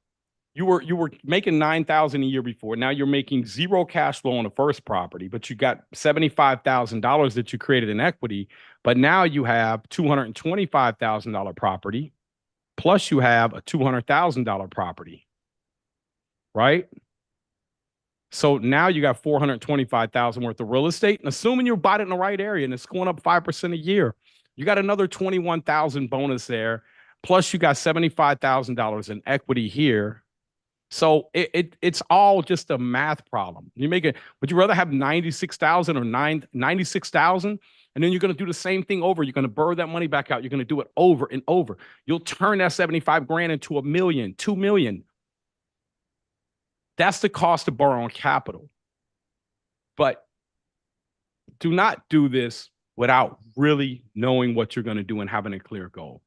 you were making 9,000 a year before. Now you're making zero cash flow on the first property, but you got $75,000 that you created in equity. But now you have $225,000 property, plus you have a $200,000 property, right? So now you got $425,000 worth of real estate, and assuming you bought it in the right area and it's going up 5% a year, you got another $21,000 bonus there. Plus you got $75,000 in equity here. So it's all just a math problem. You make it, would you rather have 96,000 or 96,000? And then you're going to do the same thing over. You're going to burn that money back out. You're going to do it over and over. You'll turn that 75 grand into $1 million, $2 million. That's the cost of borrowing capital. But do not do this without really knowing what you're going to do and having a clear goal.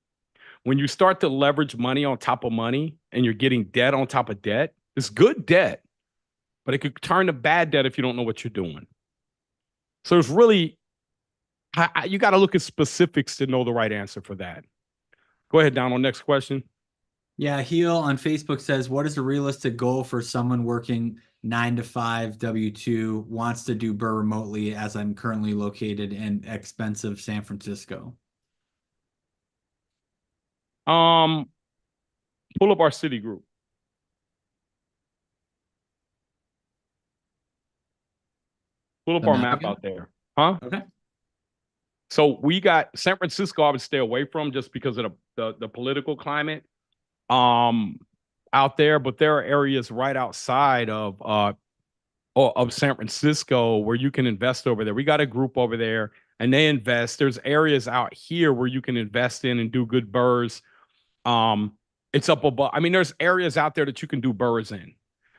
When you start to leverage money on top of money and you're getting debt on top of debt, it's good debt, but it could turn to bad debt if you don't know what you're doing. So it's really, you got to look at specifics to know the right answer for that. Go ahead, Donald. Next question. Yeah, Heel on Facebook says, what is a realistic goal for someone working 9 to 5 W-2, wants to do Burr remotely as I'm currently located in expensive San Francisco? Pull up our city group. Pull up our map out there. Huh? Okay. So we got San Francisco, I would stay away from just because of the political climate out there, but there are areas right outside of or of San Francisco where you can invest over there. We got a group over there and they invest. There's areas out here where you can invest in and do good burrs. It's up above. I mean, there's areas out there that you can do burrs in.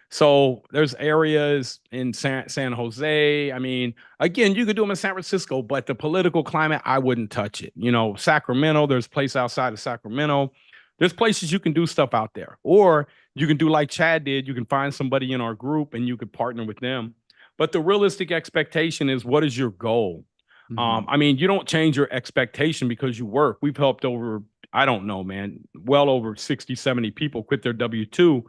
So there's areas in San Jose. I mean, again, you could do them in San Francisco, but the political climate, I wouldn't touch it. You know, Sacramento, there's a place outside of Sacramento. There's places you can do stuff out there. Or you can do like Chad did. You can find somebody in our group and you could partner with them. But the realistic expectation is, what is your goal? I mean, you don't change your expectation because you work. We've helped over, I don't know, man, well over 60, 70 people quit their W-2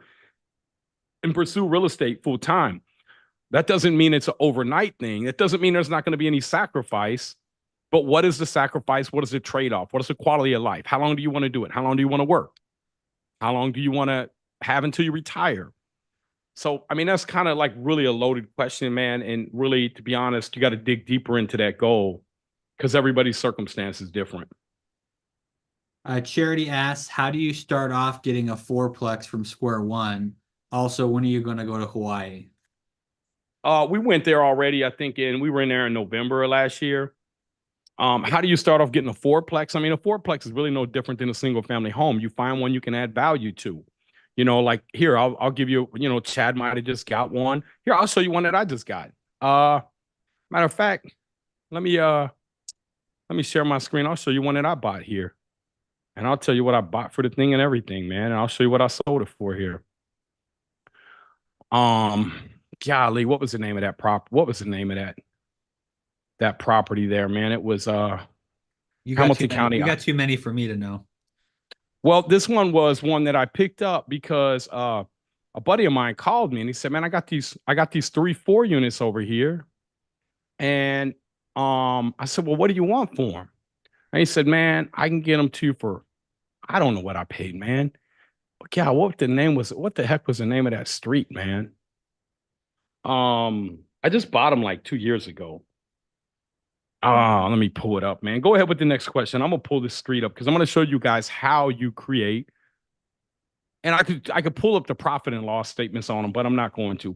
and pursue real estate full time. That doesn't mean it's an overnight thing. It doesn't mean there's not going to be any sacrifice. But what is the sacrifice? What is the trade-off? What is the quality of life? How long do you want to do it? How long do you want to work? How long do you want to have until you retire? So, I mean, that's kind of like really a loaded question, man. And really, to be honest, you got to dig deeper into that goal because everybody's circumstance is different. Charity asks, how do you start off getting a fourplex from square one? Also, when are you going to go to Hawaii? We went there already, I think, and we were in there in November of last year. How do you start off getting a fourplex? I mean, a fourplex is really no different than a single family home. You find one you can add value to. You know, like here, I'll give you, you know, Chad might have just got one. Here, I'll show you one that I just got. Matter of fact, let me share my screen. I'll show you one that I bought here. And I'll tell you what I bought for the thing and everything, man. And I'll show you what I sold it for here. Golly, what was the name of that what was the name of that property there, man? It was Hamilton County. You got too many for me to know. Well, this one was one that I picked up because a buddy of mine called me and he said, man, I got these 3-4 units over here. And I said, well, what do you want for them? And he said, man, I can get them to you for, I don't know what I paid, man. But yeah, what the heck was the name of that street, man? I just bought them like 2 years ago. Let me pull it up, man. Go ahead with the next question. I'm gonna pull this street up because I'm gonna show you guys how you create. And I could pull up the profit and loss statements on them, but I'm not going to.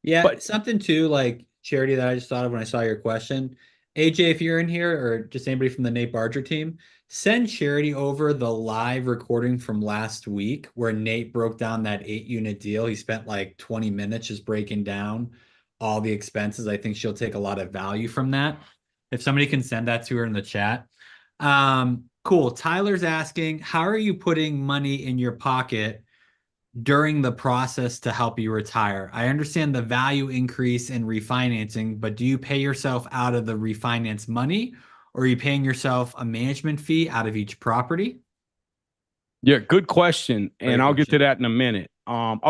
Yeah, But something too, like Charity, that I just thought of when I saw your question. AJ, if you're in here, or just anybody from the Nate Barger team, send Charity over the live recording from last week where Nate broke down that 8-unit deal. He spent like 20 minutes just breaking down all the expenses. I think she'll take a lot of value from that. If somebody can send that to her in the chat. Cool. Tyler's asking, how are you putting money in your pocket during the process to help you retire? I understand the value increase in refinancing, but do you pay yourself out of the refinance money, or are you paying yourself a management fee out of each property? yeah, good question. And Great I'll get to question. that in a minute.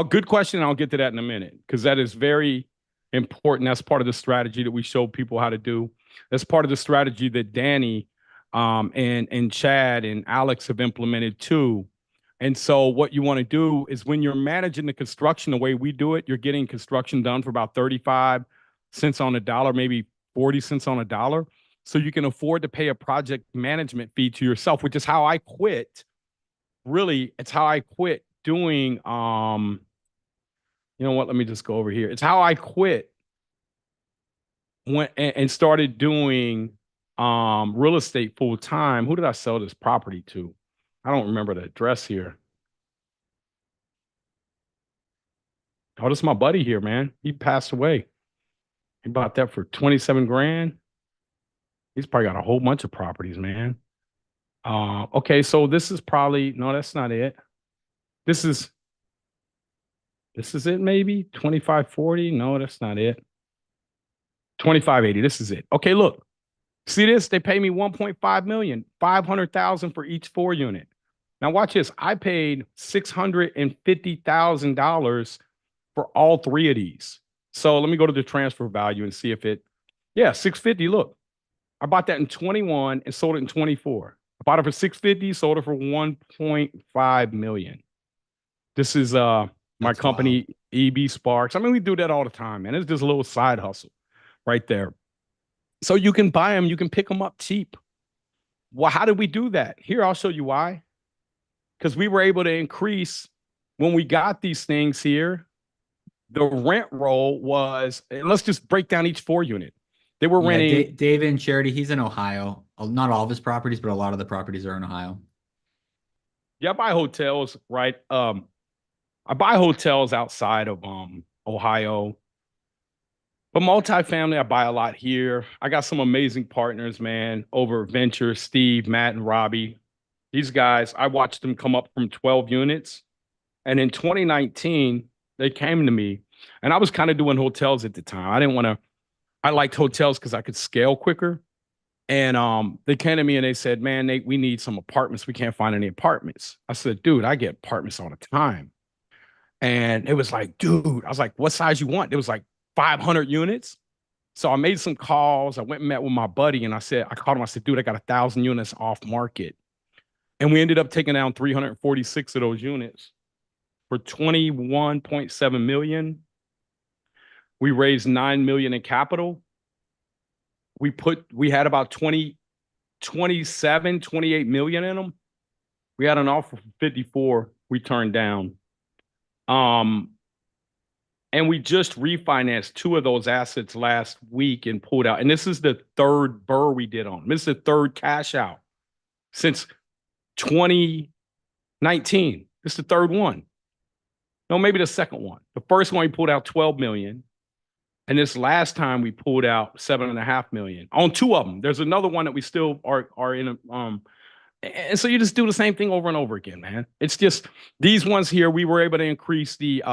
Good question. And I'll get to that in a minute because that is very important. That's part of the strategy that we show people how to do. That's part of the strategy that Danny and Chad and Alex have implemented too. And so what you want to do is when you're managing the construction the way we do it, you're getting construction done for about 35 cents on a dollar, maybe 40 cents on a dollar. So you can afford to pay a project management fee to yourself, which is how I quit. Really, it's how I quit doing, you know what, let me just go over here. It's how I quit and started doing real estate full time. Who did I sell this property to? I don't remember the address here. Oh, this is my buddy here, man. He passed away. He bought that for 27 grand. He's probably got a whole bunch of properties, man. Okay, so this is probably, no, that's not it. This is it, maybe 2540. No, that's not it. 2580. This is it. Okay, look. See this? They pay me 1.5 million, 500,000 for each 4-unit. Now watch this. I paid $650,000 for all 3 of these. So let me go to the transfer value and see if it, yeah, 650. Look, I bought that in 21 and sold it in 24. I bought it for 650, sold it for 1.5 million. This is my That's company, EB Sparks. I mean, we do that all the time, man. It's just a little side hustle right there. So you can buy them, you can pick them up cheap. Well, how did we do that? Here, I'll show you why. Because we were able to increase when we got these things here. the rent roll was, and let's just break down each 4-unit. They were Yeah, renting. David and Charity, he's in Ohio. Not all of his properties, but a lot of the properties are in Ohio. Yeah, I buy hotels, right? I buy hotels outside of Ohio. But multifamily, I buy a lot here. I got some amazing partners, man, over at Venture, Steve, Matt, and Robbie. These guys, I watched them come up from 12 units. And in 2019, they came to me, and I was kind of doing hotels at the time. I liked hotels because I could scale quicker. And they came to me and they said, man, Nate, we need some apartments. We can't find any apartments. I said, dude, I get apartments all the time. And it was like, dude, I was like, what size you want? It was like 500 units. So I made some calls. I went and met with my buddy and I called him. I said, dude, I got 1,000 units off market. And we ended up taking down 346 of those units for 21.7 million. We raised 9 million in capital. We had about 28 million in them. We had an offer for 54 we turned down. And we just refinanced 2 of those assets last week and pulled out. And this is the 3rd BRRRR we did on them. This is the 3rd cash out since 2019. This is the 3rd one. No, maybe the 2nd one. The first one we pulled out 12 million. And this last time we pulled out 7.5 million on 2 of them. There's another one that we still are in. And so you just do the same thing over and over again, man. It's just these ones here. We were able to increase the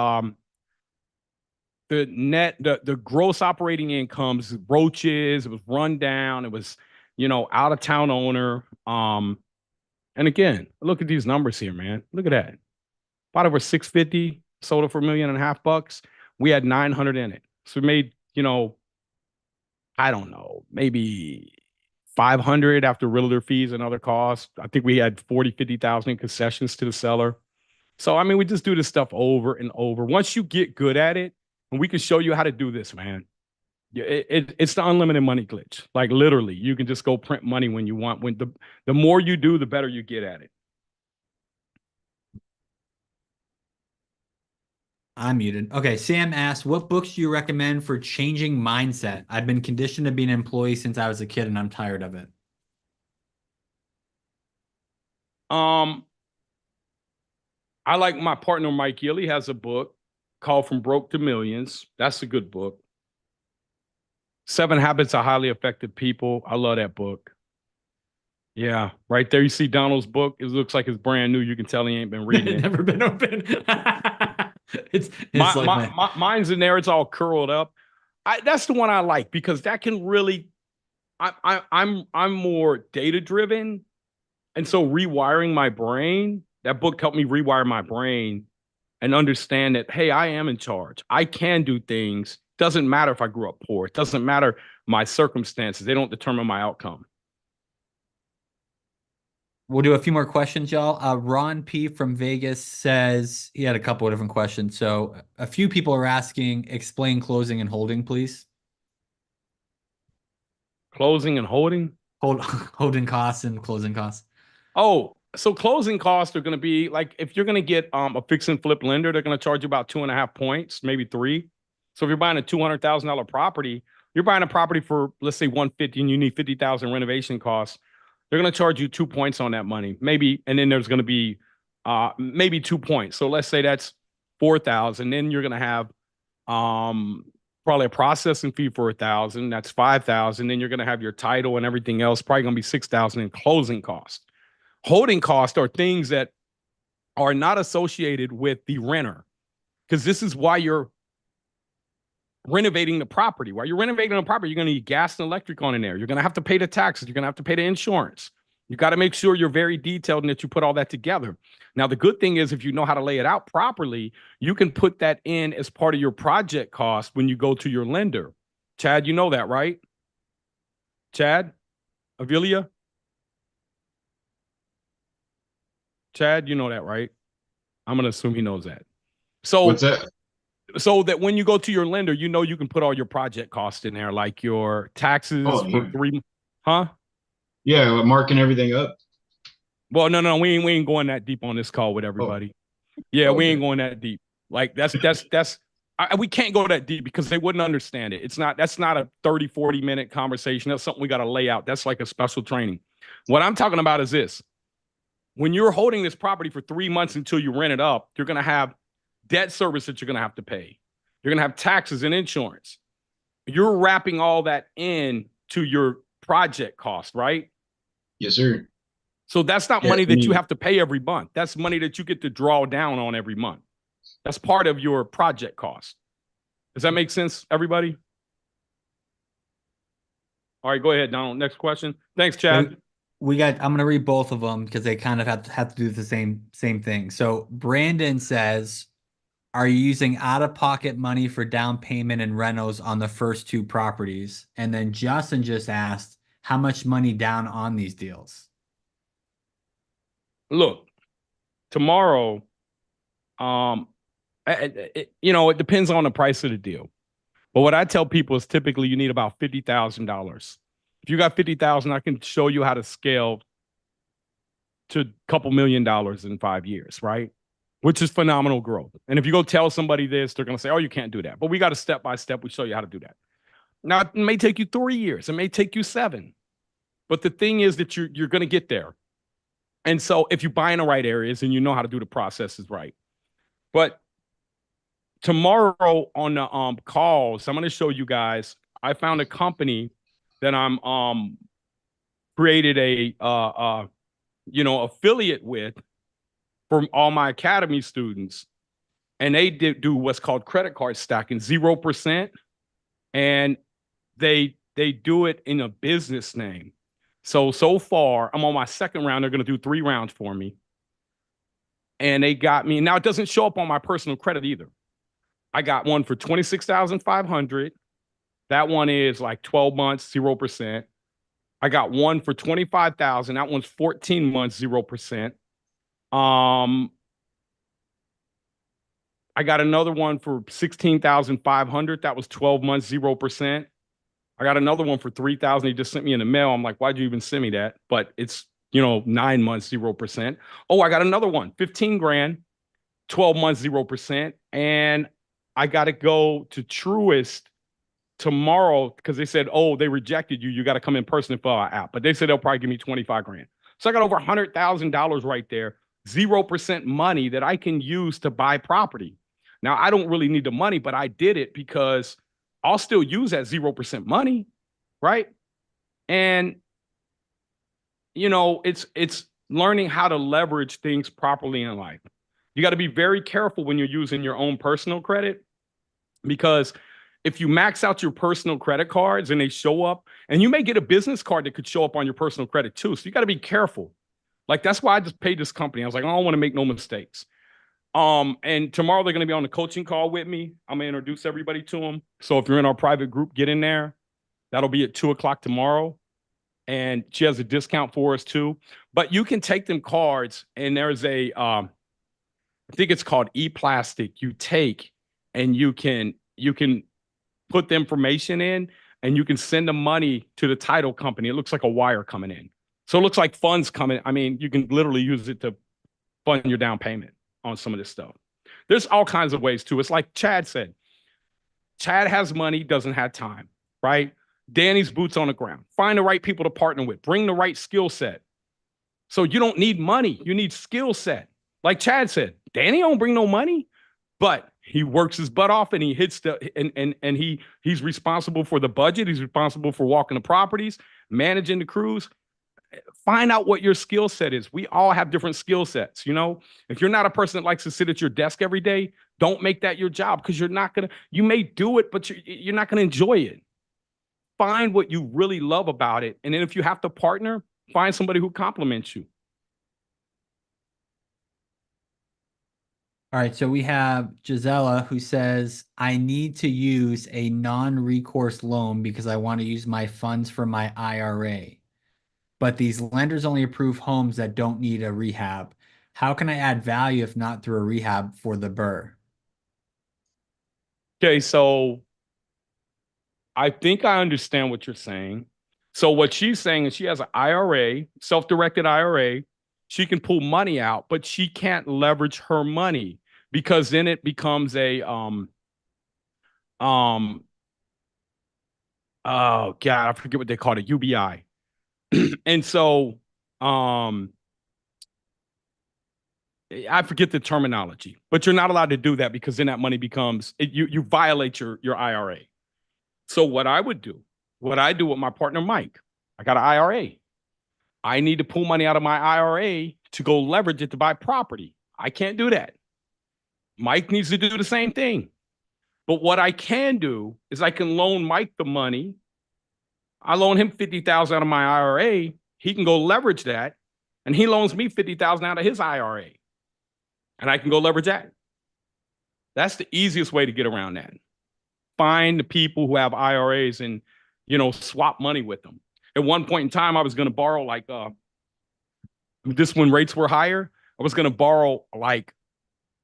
gross operating incomes, roaches. It was run down. It was, out of town owner. And again, look at these numbers here, man. Look at that. Bought over 650, sold it for $1.5 million. We had 900 in it. So we made, I don't know, maybe 500 after realtor fees and other costs. I think we had 50,000 in concessions to the seller. So, I mean, we just do this stuff over and over. Once you get good at it, and we can show you how to do this, man. It's the unlimited money glitch. Like literally, you can just go print money when you want. When the more you do, the better you get at it. I'm muted. Okay, Sam asked, what books do you recommend for changing mindset? I've been conditioned to be an employee since I was a kid and I'm tired of it. I like my partner, Mike Gilly, has a book called From Broke to Millions. That's a good book. 7 Habits of Highly Effective People. I love that book. Yeah, right there. You see Donald's book. It looks like it's brand new. You can tell he ain't been reading it. Never been open. it's mine's in there. It's all curled up. That's the one I like because that can really. I'm more data driven, and so rewiring my brain. That book helped me rewire my brain and understand that, hey, I am in charge. I can do things. Doesn't matter if I grew up poor. It doesn't matter my circumstances. They don't determine my outcome. We'll do a few more questions, y'all. Ron P. from Vegas says he had a couple of different questions. So a few people are asking, explain closing and holding, please. Closing and holding? Holding costs and closing costs. Oh, so closing costs are going to be like if you're going to get a fix and flip lender, they're going to charge you about 2.5 points, maybe 3. So if you're buying a $200,000 property, you're buying a property for, let's say, 150, and you need 50,000 renovation costs. They're going to charge you 2 points on that money, maybe, and then there's going to be maybe 2 points. So let's say that's 4,000. Then you're going to have probably a processing fee for 1,000. That's 5,000. Then you're going to have your title and everything else. Probably going to be 6,000 in closing costs. Holding costs are things that are not associated with the renter, because this is why you're renovating the property. While you're renovating the property, you're going to need gas and electric on in there. You're going to have to pay the taxes. You're going to have to pay the insurance. You got to make sure you're very detailed and that you put all that together. Now, the good thing is if you know how to lay it out properly, you can put that in as part of your project cost when you go to your lender. Chad, you know that, right? Chad? Avilia? Chad, you know that, right? I'm going to assume he knows that. So What's that? So that when you go to your lender, you know you can put all your project costs in there, like your taxes for 3, huh? Yeah, marking everything up. Well, no, we ain't going that deep on this call with everybody. Yeah, we ain't going that deep. Like that's we can't go that deep because they wouldn't understand it. That's not a 30, 40-minute conversation. That's something we got to lay out. That's like a special training. What I'm talking about is this. When you're holding this property for 3 months until you rent it up, you're going to have debt service that you're going to have to pay. You're going to have taxes and insurance. You're wrapping all that in to your project cost, right? Yes, sir. So that's not Yeah, money I that you mean- have to pay every month. That's money that you get to draw down on every month. That's part of your project cost. Does that make sense, everybody? All right, go ahead, Donald. Next question. Thanks, Chad. I'm gonna read both of them because they kind of have to do the same thing. So Brandon says, are you using out-of-pocket money for down payment and rentals on the first two properties? And then Justin just asked, how much money down on these deals? Look, tomorrow, it depends on the price of the deal. But what I tell people is typically you need about $50,000. If you got 50,000, I can show you how to scale to a couple $1 million in 5 years, right? Which is phenomenal growth. And if you go tell somebody this, they're going to say, oh, you can't do that. But we got a step by step. We show you how to do that. Now, it may take you 3 years. It may take you 7. But the thing is that you're going to get there. And so if you buy in the right areas and you know how to do the processes right. But tomorrow on the calls, I'm going to show you guys, I found a company that I'm created a affiliate with for all my academy students, and they do what's called credit card stacking, 0%, and they do it in a business name. So far, I'm on my second round. They're going to do 3 rounds for me, and they got me. Now it doesn't show up on my personal credit either. I got one for $26,500. That one is like 12 months, 0%. I got one for $25,000. That one's 14 months, 0%. I got another one for $16,500. That was 12 months, 0%. I got another one for $3,000. He just sent me in the mail. I'm like, why'd you even send me that? But it's, 9 months, 0%. Oh, I got another one, 15 grand, 12 months, 0%. And I got to go to Truist tomorrow because they said, oh, they rejected you. You got to come in person and fill out an app. But they said they'll probably give me 25 grand. So I got over $100,000 right there, 0% money that I can use to buy property. Now, I don't really need the money, but I did it because I'll still use that 0% money, right? And, it's learning how to leverage things properly in life. You got to be very careful when you're using your own personal credit, because if you max out your personal credit cards and they show up, and you may get a business card that could show up on your personal credit too. So you got to be careful. Like, that's why I just paid this company. I was like, I don't want to make no mistakes. And tomorrow they're going to be on the coaching call with me. I'm going to introduce everybody to them. So if you're in our private group, get in there. That'll be at 2:00 tomorrow. And she has a discount for us too. But you can take them cards, and there's I think it's called ePlastic. You take and you can put the information in, and you can send the money to the title company. It looks like a wire coming in. So it looks like funds coming. I mean, you can literally use it to fund your down payment on some of this stuff. There's all kinds of ways too. It's like Chad said. Chad has money, doesn't have time, right? Danny's boots on the ground. Find the right people to partner with. Bring the right skill set. So you don't need money. You need skill set. Like Chad said, Danny don't bring no money, but he works his butt off, and he hits and he's responsible for the budget. He's responsible for walking the properties, managing the crews. Find out what your skill set is. We all have different skill sets. If you're not a person that likes to sit at your desk every day, don't make that your job, because you may do it, but you're not going to enjoy it. Find what you really love about it. And then if you have to partner, find somebody who complements you. All right, so we have Gisela who says, I need to use a non-recourse loan because I want to use my funds for my IRA. But these lenders only approve homes that don't need a rehab. How can I add value if not through a rehab for the BRRRR? Okay, so I think I understand what you're saying. So what she's saying is she has an IRA, self-directed IRA. She can pull money out, but she can't leverage her money, because then it becomes a um, oh God, I forget what they called it, UBI. And so, I forget the terminology, but you're not allowed to do that because then that money becomes you violate your IRA. So what I would do, what I do with my partner Mike, I got an IRA. I need to pull money out of my IRA to go leverage it to buy property. I can't do that. Mike needs to do the same thing. But what I can do is I can loan Mike the money. I loan him 50,000 out of my IRA. He can go leverage that, and he loans me 50,000 out of his IRA. And I can go leverage that. That's the easiest way to get around that. Find the people who have IRAs and, swap money with them. At one point in time, I was going to borrow when rates were higher, I was going to borrow like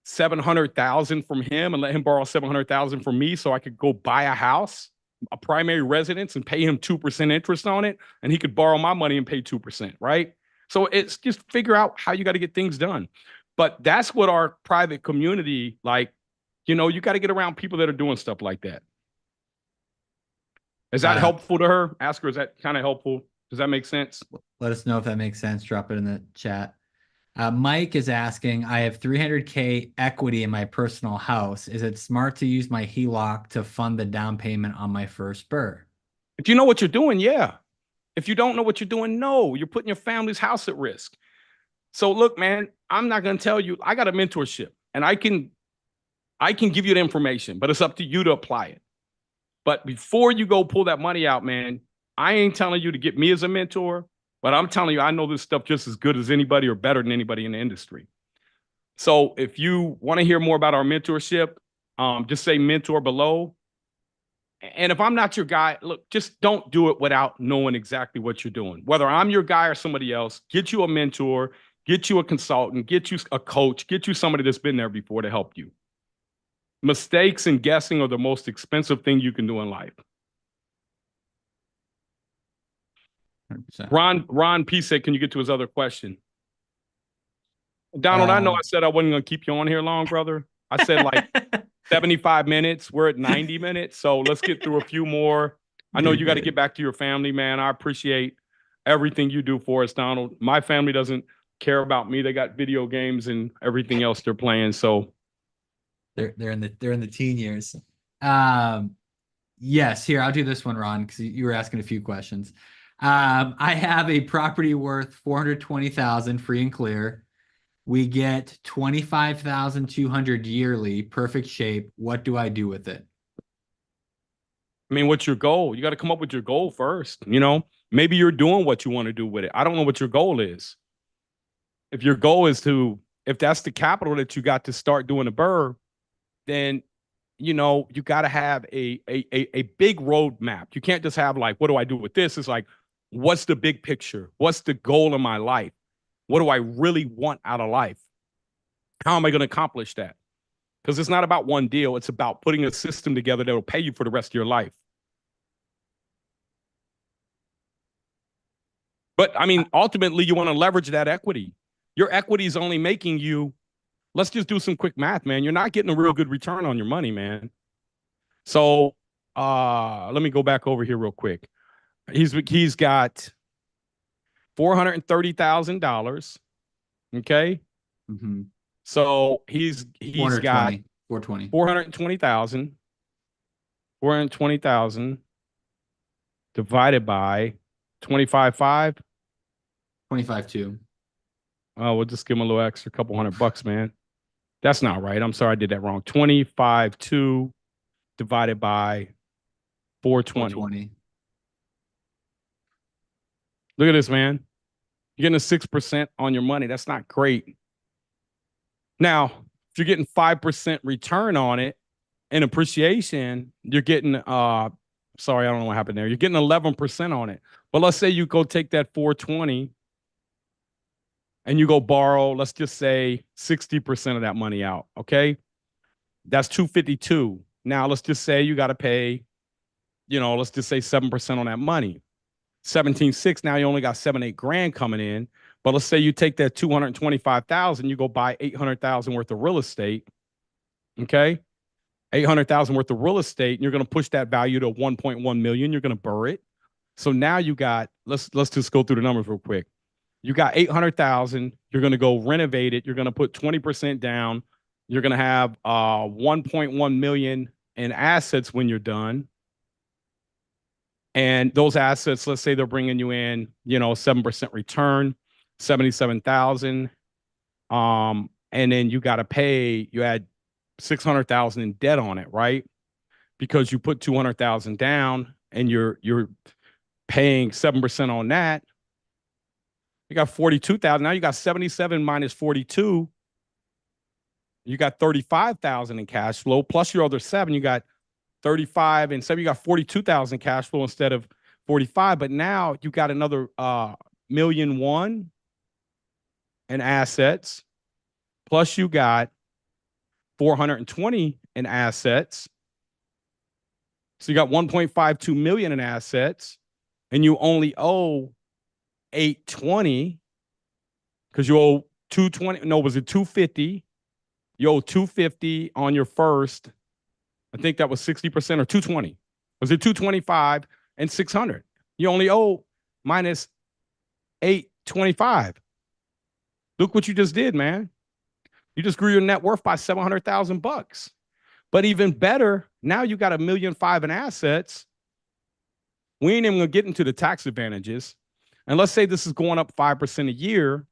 700,000 from him and let him borrow 700,000 from me so I could go buy a house, a primary residence, and pay him 2% interest on it. And he could borrow my money and pay 2%, right? So it's just figure out how you got to get things done. But that's what our private community, you got to get around people that are doing stuff like that. Is that helpful to her? Ask her, is that kind of helpful? Does that make sense? Let us know if that makes sense. Drop it in the chat. Mike is asking, I have 300K equity in my personal house. Is it smart to use my HELOC to fund the down payment on my first BRRRR? If you know what you're doing, yeah. If you don't know what you're doing, no. You're putting your family's house at risk. So look, man, I'm not going to tell you. I got a mentorship, and I can give you the information, but it's up to you to apply it. But before you go pull that money out, man, I ain't telling you to get me as a mentor, but I'm telling you, I know this stuff just as good as anybody or better than anybody in the industry. So if you want to hear more about our mentorship, just say mentor below. And if I'm not your guy, look, just don't do it without knowing exactly what you're doing. Whether I'm your guy or somebody else, get you a mentor, get you a consultant, get you a coach, get you somebody that's been there before to help you. Mistakes and guessing are the most expensive thing you can do in life. 100%. Ron P said, can you get to his other question? Donald, I know I said I wasn't going to keep you on here long, brother. I said 75 minutes. We're at 90 minutes. So let's get through a few more. I know you got to get back to your family, man. I appreciate everything you do for us, Donald. My family doesn't care about me. They got video games and everything else they're playing. So they're in the teen years. Yes, here, I'll do this one, Ron, because you were asking a few questions. I have a property worth $420,000 free and clear. We get $25,200 yearly, perfect shape. What do I do with it? I mean, what's your goal? You got to come up with your goal first. Maybe you're doing what you want to do with it. I don't know what your goal is. If your goal is if that's the capital that you got to start doing a BRRRR, then, you got to have a big roadmap. You can't just have what do I do with this? It's what's the big picture? What's the goal in my life? What do I really want out of life? How am I going to accomplish that? Because it's not about one deal. It's about putting a system together that will pay you for the rest of your life. But I mean, ultimately, you want to leverage that equity. Your equity is only making you, let's just do some quick math, man. You're not getting a real good return on your money, man. So let me go back over here real quick. He's got $430,000. Okay. Mm-hmm. So he's got 420,000 divided by 25.5. 25.2. Oh, we'll just give him a little extra, couple $100, man. That's not right. I'm sorry, I did that wrong. 25.2 divided by 420. Look at this, man. You're getting a 6% on your money. That's not great. Now, if you're getting 5% return on it in appreciation, you're getting sorry, I don't know what happened there. You're getting 11% on it. But let's say you go take that 420 and you go borrow, let's just say 60% of that money out. Okay. That's 252. Now let's just say you got to pay, let's just say 7% on that money. 17.6. Now you only got 7-8 grand coming in. But let's say you take that 225,000, you go buy 800,000 worth of real estate. Okay. $800,000 worth of real estate, and you're going to push that value to 1.1 million. You're going to burr it. So now you got, let's just go through the numbers real quick. You got 800,000. You're going to go renovate it. You're going to put 20% down. You're going to have 1.1 million in assets when you're done. And those assets, let's say they're bringing you in, 7% return, 77,000. And then you got to pay, you add 600,000 in debt on it, right? Because you put 200,000 down and you're paying 7% on that. You got 42,000. Now you got 77 minus 42. You got 35,000 in cash flow plus your other 7. You got 35 and 7. You got 42,000 cash flow instead of 45. But now you got another $1.1 million in assets. Plus you got 420 in assets. So you got 1.52 million in assets, and you only owe 820 because you owe 220. No, was it 250? You owe 250 on your first. I think that was 60% or 220. Was it 225 and 600? You only owe minus 825. Look what you just did, man. You just grew your net worth by $700,000. But even better, now you got $1.5 million in assets. We ain't even gonna get into the tax advantages. And let's say this is going up 5% a year.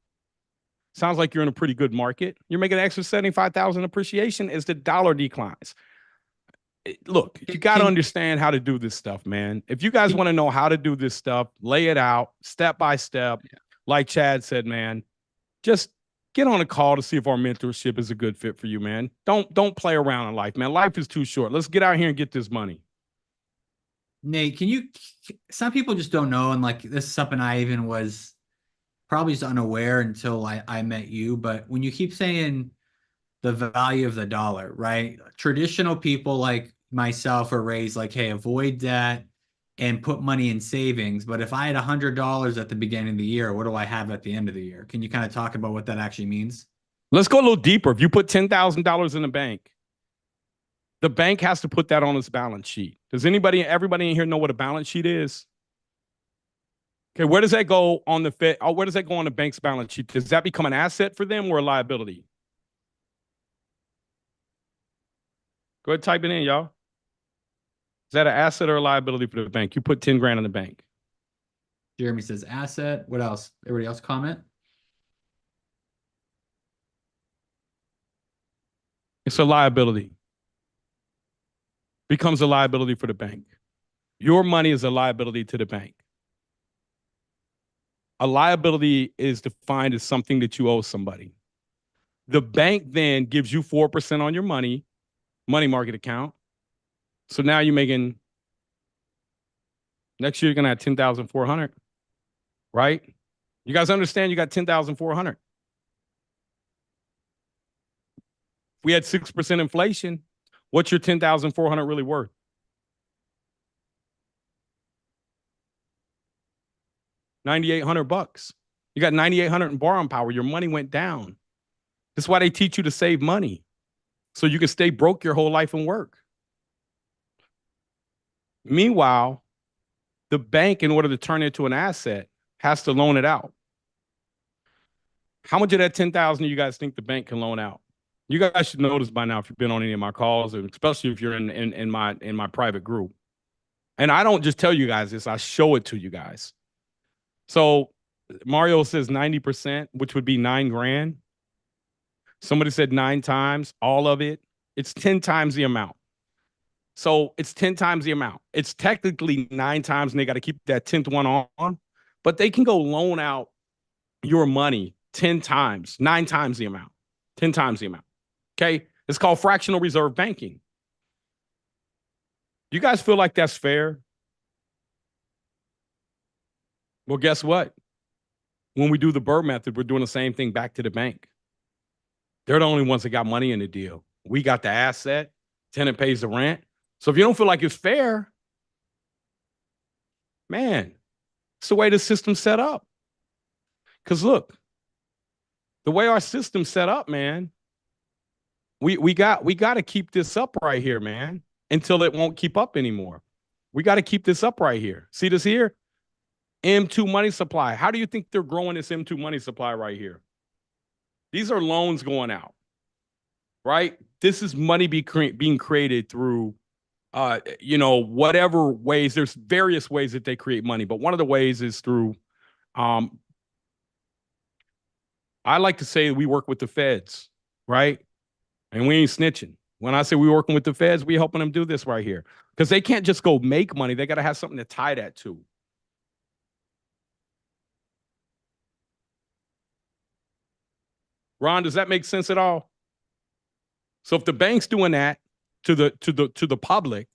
Sounds like you're in a pretty good market. You're making an extra 75,000 appreciation as the dollar declines. Look, you got to understand how to do this stuff, man. If you guys want to know how to do this stuff, lay it out step by step. Like Chad said, man, just get on a call to see if our mentorship is a good fit for you, man. Don't play around in life, man. Life is too short. Let's get out here and get this money. Nate, some people just don't know. And like, this is something I even was probably just unaware until I met you. But when you keep saying the value of the dollar, right? Traditional people like myself are raised like, hey, avoid debt and put money in savings. But if I had $100 at the beginning of the year, what do I have at the end of the year? Can you kind of talk about what that actually means? Let's go a little deeper. If you put $10,000 in the bank has to put that on its balance sheet. Does everybody in here know what a balance sheet is? Okay, where does that go on the Fed? Where does that go on the bank's balance sheet? Does that become an asset for them or a liability? Go ahead, type it in, y'all. Is that an asset or a liability for the bank? You put 10 grand in the bank. Jeremy says asset. What else? Everybody else comment? It's a liability. Becomes a liability for the bank. Your money is a liability to the bank. A liability is defined as something that you owe somebody. The bank then gives you 4% on your money market account. So now you're making, next year you're going to have 10,400, right? You guys understand you got 10,400. If we had 6% inflation, what's your 10,400 really worth? $9,800. You got 9,800 in borrowing power. Your money went down. That's why they teach you to save money, so you can stay broke your whole life and work. Meanwhile, the bank, in order to turn it into an asset, has to loan it out. How much of that 10,000 do you guys think the bank can loan out? You guys should know this by now if you've been on any of my calls, and especially if you're in my private group. And I don't just tell you guys this, I show it to you guys. So Mario says 90%, which would be 9 grand. Somebody said 9 times, all of it. It's 10 times the amount. So it's 10 times the amount. It's technically 9 times, and they got to keep that 10th one on. But they can go loan out your money 10 times, 9 times the amount, 10 times the amount. Okay? It's called fractional reserve banking. You guys feel like that's fair? Well, guess what? When we do the Burr method, we're doing the same thing back to the bank. They're the only ones that got money in the deal. We got the asset. Tenant pays the rent. So if you don't feel like it's fair, man, it's the way the system's set up. Because look, the way our system's set up, man, we got to keep this up right here, man, until it won't keep up anymore. We got to keep this up right here. See this here? M2 money supply. How do you think they're growing this M2 money supply right here? These are loans going out, right? This is money being created through, whatever ways. There's various ways that they create money, but one of the ways is through, I like to say we work with the feds, right? And we ain't snitching. When I say we working with the feds, we helping them do this right here because they can't just go make money. They got to have something to tie that to. Ron, does that make sense at all? So if the bank's doing that to the public,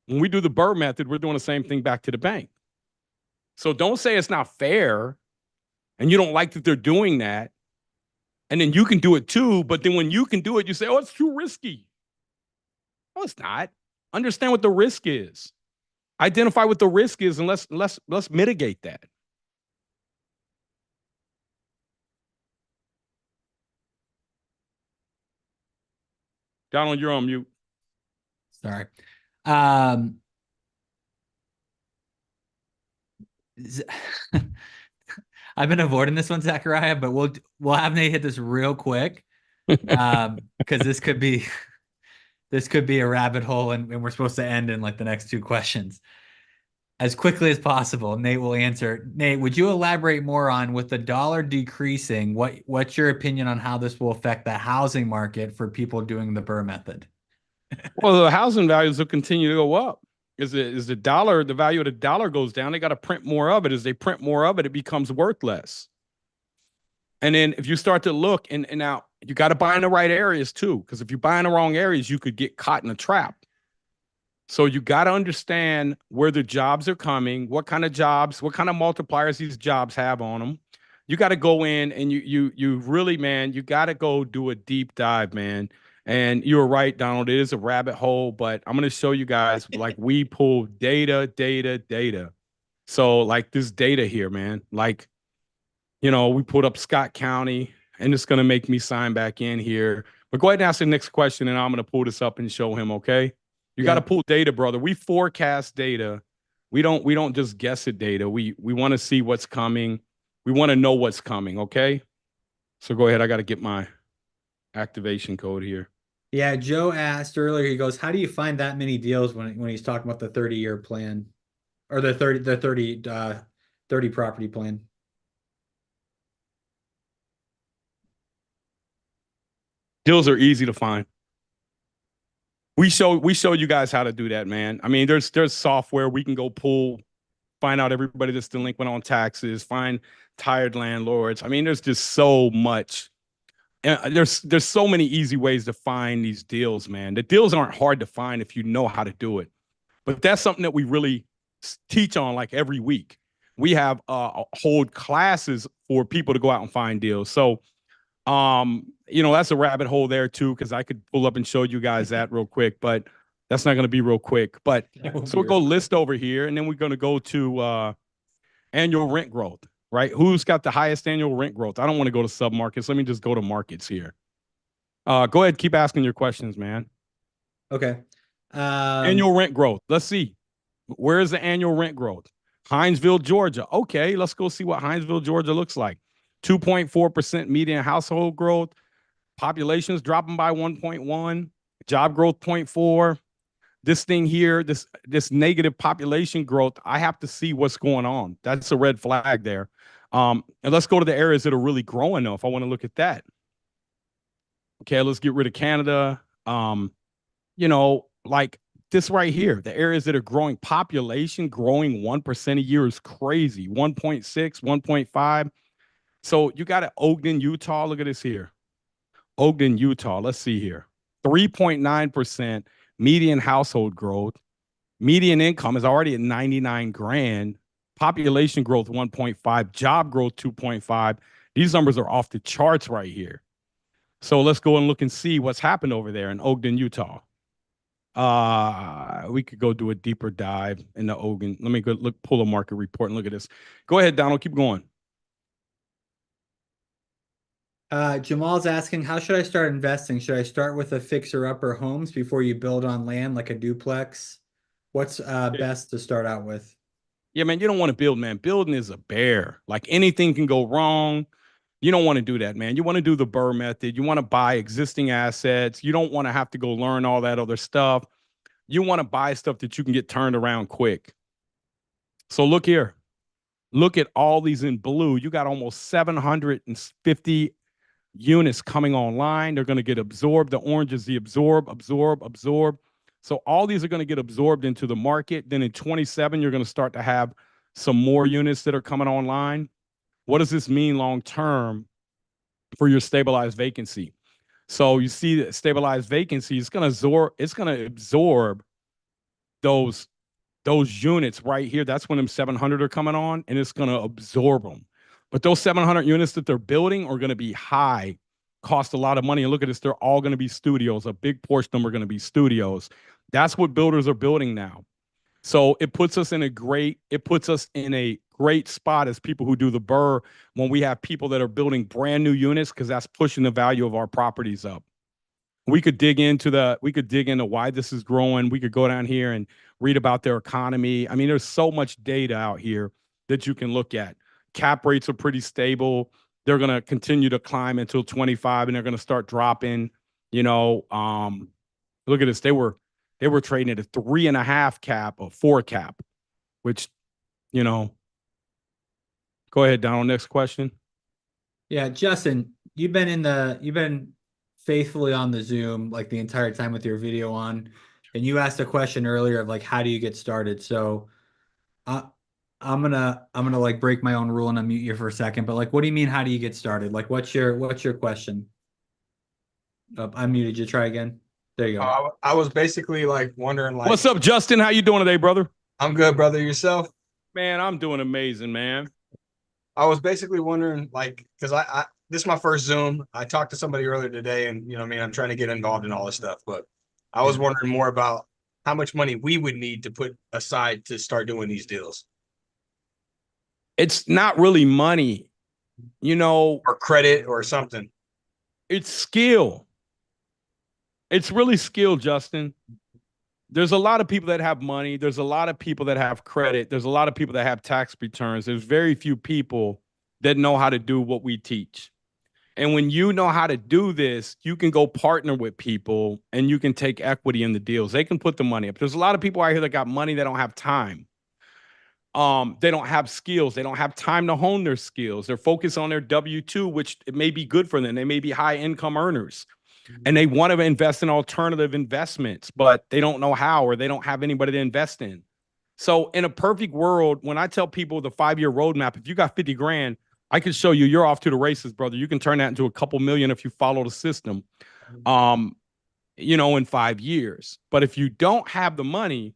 when we do the Burr method, we're doing the same thing back to the bank. So don't say it's not fair and you don't like that they're doing that. And then you can do it too. But then when you can do it, you say, oh, it's too risky. No, it's not. Understand what the risk is. Identify what the risk is and let's mitigate that. Donald, you're on mute. Sorry. I've been avoiding this one, Zachariah, but we'll have Nate hit this real quick. Because this could be a rabbit hole and we're supposed to end in like the next 2 questions. As quickly as possible, Nate will answer. Nate, would you elaborate more on, with the dollar decreasing, what's your opinion on how this will affect the housing market for people doing the Burr method? Well, the housing values will continue to go up. As the value of the dollar goes down, they got to print more of it. As they print more of it, it becomes worth less. And then if you start to look, and now you got to buy in the right areas too, because if you buy in the wrong areas, you could get caught in a trap. So you got to understand where the jobs are coming, what kind of jobs, what kind of multipliers these jobs have on them. You got to go in and you really, man, you got to go do a deep dive, man. And you were right, Donald. It is a rabbit hole, but I'm going to show you guys, like, we pull data. So like this data here, man, like, we put up Scott County, and it's going to make me sign back in here. But go ahead and ask the next question, and I'm going to pull this up and show him, okay? You got to pull data, brother. We forecast data. We don't just guess at data. We want to see what's coming. We want to know what's coming, okay? So go ahead. I got to get my activation code here. Yeah, Joe asked earlier, he goes, how do you find that many deals when he's talking about the 30-year plan or the 30 property plan? Deals are easy to find. We show you guys how to do that, man. I mean, there's software we can go find out everybody that's delinquent on taxes, find tired landlords. I mean, there's just so much. There's so many easy ways to find these deals, man. The deals aren't hard to find if you know how to do it. But that's something that we really teach on like every week. We have hold classes for people to go out and find deals. So that's a rabbit hole there too, because I could pull up and show you guys that real quick, but that's not going to be real quick. But so we'll go list over here, and then we're going to go to annual rent growth, right? Who's got the highest annual rent growth? I don't want to go to submarkets. Let me just go to markets here. Go ahead, keep asking your questions, man. Okay. Annual rent growth. Let's see. Where is the annual rent growth? Hinesville, Georgia. Okay, let's go see what Hinesville, Georgia looks like. 2.4% median household growth. Population's dropping by 1.1. Job growth 0.4. This thing here, this negative population growth, I have to see what's going on. That's a red flag there. And let's go to the areas that are really growing though, if I want to look at that. Okay, let's get rid of Canada. Like this right here, the areas that are growing, population growing 1% a year is crazy. 1.6, 1.5. So you got Ogden, Utah. Look at this here. Ogden, Utah. Let's see here. 3.9% median household growth. Median income is already at 99 grand. Population growth 1.5. Job growth 2.5. These numbers are off the charts right here. So let's go and look and see what's happened over there in Ogden, Utah. We could go do a deeper dive into Ogden. Let me go pull a market report and look at this. Go ahead, Donald. Keep going. Jamal's asking, how should I start investing? Should I start with a fixer-upper homes before you build on land like a duplex? What's best to start out with? Yeah, man, you don't want to build, man. Building is a bear. Like anything can go wrong. You don't want to do that, man. You want to do the Burr method. You want to buy existing assets. You don't want to have to go learn all that other stuff. You want to buy stuff that you can get turned around quick. So look here. Look at all these in blue. You got almost 750 units coming online. They're going to get absorbed. The orange is the absorb. So all these are going to get absorbed into the market. Then in 27, you're going to start to have some more units that are coming online. What does this mean long term for your stabilized vacancy? So you see that stabilized vacancy is going to absorb those units right here. That's when them 700 are coming on, and it's going to absorb them. But those 700 units that they're building are going to be high, cost a lot of money. And look at this, they're all going to be studios. A big portion of them are going to be studios. That's what builders are building now. So it puts us in a great spot as people who do the Burr when we have people that are building brand new units, because that's pushing the value of our properties up. We could dig into why this is growing. We could go down here and read about their economy. I mean, there's so much data out here that you can look at. Cap rates are pretty stable. They're going to continue to climb until 25, and they're going to start dropping. Look at this. They were trading at a 3.5 cap, a 4 cap, which, go ahead, Donald. Next question. Yeah, Justin, you've been faithfully on the Zoom like the entire time with your video on, and you asked a question earlier of like, how do you get started? So I'm gonna like break my own rule and unmute you for a second, but like, what do you mean, how do you get started? Like, what's your question? I muted you. Try again. There you go. I was basically like wondering, like, what's up, Justin? How you doing today, brother? I'm good, brother. Yourself? Man, I'm doing amazing, man. I was basically wondering, like, because I this is my first Zoom. I talked to somebody earlier today, and you know, what I mean, I'm trying to get involved in all this stuff, but I was wondering more about how much money we would need to put aside to start doing these deals. It's not really money, or credit or something. It's skill. It's really skill, Justin. There's a lot of people that have money. There's a lot of people that have credit. There's a lot of people that have tax returns. There's very few people that know how to do what we teach. And when you know how to do this, you can go partner with people and you can take equity in the deals. They can put the money up. There's a lot of people out here that got money that don't have time. They don't have skills. They don't have time to hone their skills. They're focused on their W-2, which it may be good for them. They may be high income earners. And they want to invest in alternative investments, but they don't know how, or they don't have anybody to invest in. So in a perfect world, when I tell people the 5-year roadmap, if you got 50 grand, I can show you you're off to the races, brother. You can turn that into a couple million if you follow the system, in 5 years. But if you don't have the money,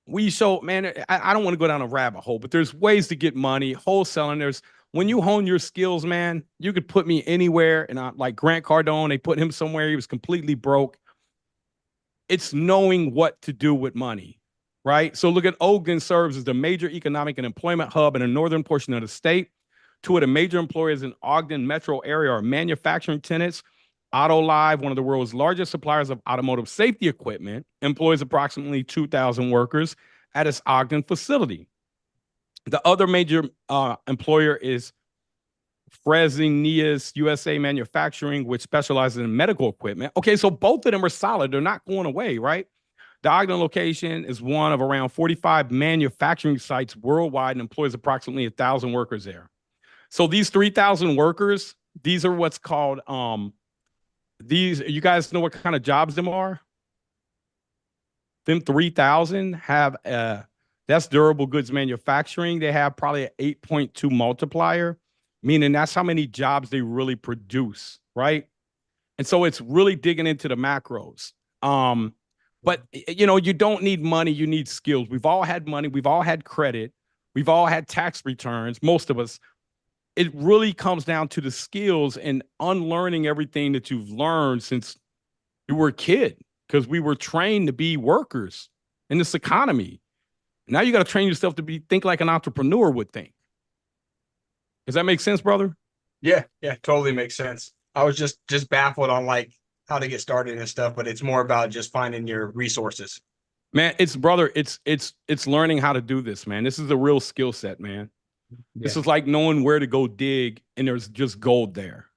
man, I don't want to go down a rabbit hole, but there's ways to get money, wholesaling. When you hone your skills, man, you could put me anywhere. And I'm like Grant Cardone, they put him somewhere. He was completely broke. It's knowing what to do with money, right? So look at Ogden serves as the major economic and employment hub in the northern portion of the state. Two of the major employers in Ogden metro area are manufacturing tenants. Autolive, one of the world's largest suppliers of automotive safety equipment, employs approximately 2,000 workers at its Ogden facility. The other major employer is Fresenius USA Manufacturing, which specializes in medical equipment. Okay, so both of them are solid. They're not going away, right? The Ogden location is one of around 45 manufacturing sites worldwide and employs approximately 1,000 workers there. So these 3,000 workers, these are what's called, you guys know what kind of jobs them are? Them 3,000 have that's durable goods manufacturing. They have probably an 8.2 multiplier, meaning that's how many jobs they really produce, right? And so it's really digging into the macros. But, you don't need money. You need skills. We've all had money. We've all had credit. We've all had tax returns, most of us. It really comes down to the skills and unlearning everything that you've learned since you were a kid, because we were trained to be workers in this economy. Now you got to train yourself to think like an entrepreneur would think. Does that make sense, brother? Yeah, totally makes sense. I was just baffled on like how to get started and stuff, but it's more about just finding your resources. Man, it's learning how to do this, man. This is a real skill set, man. This is like knowing where to go dig and there's just gold there.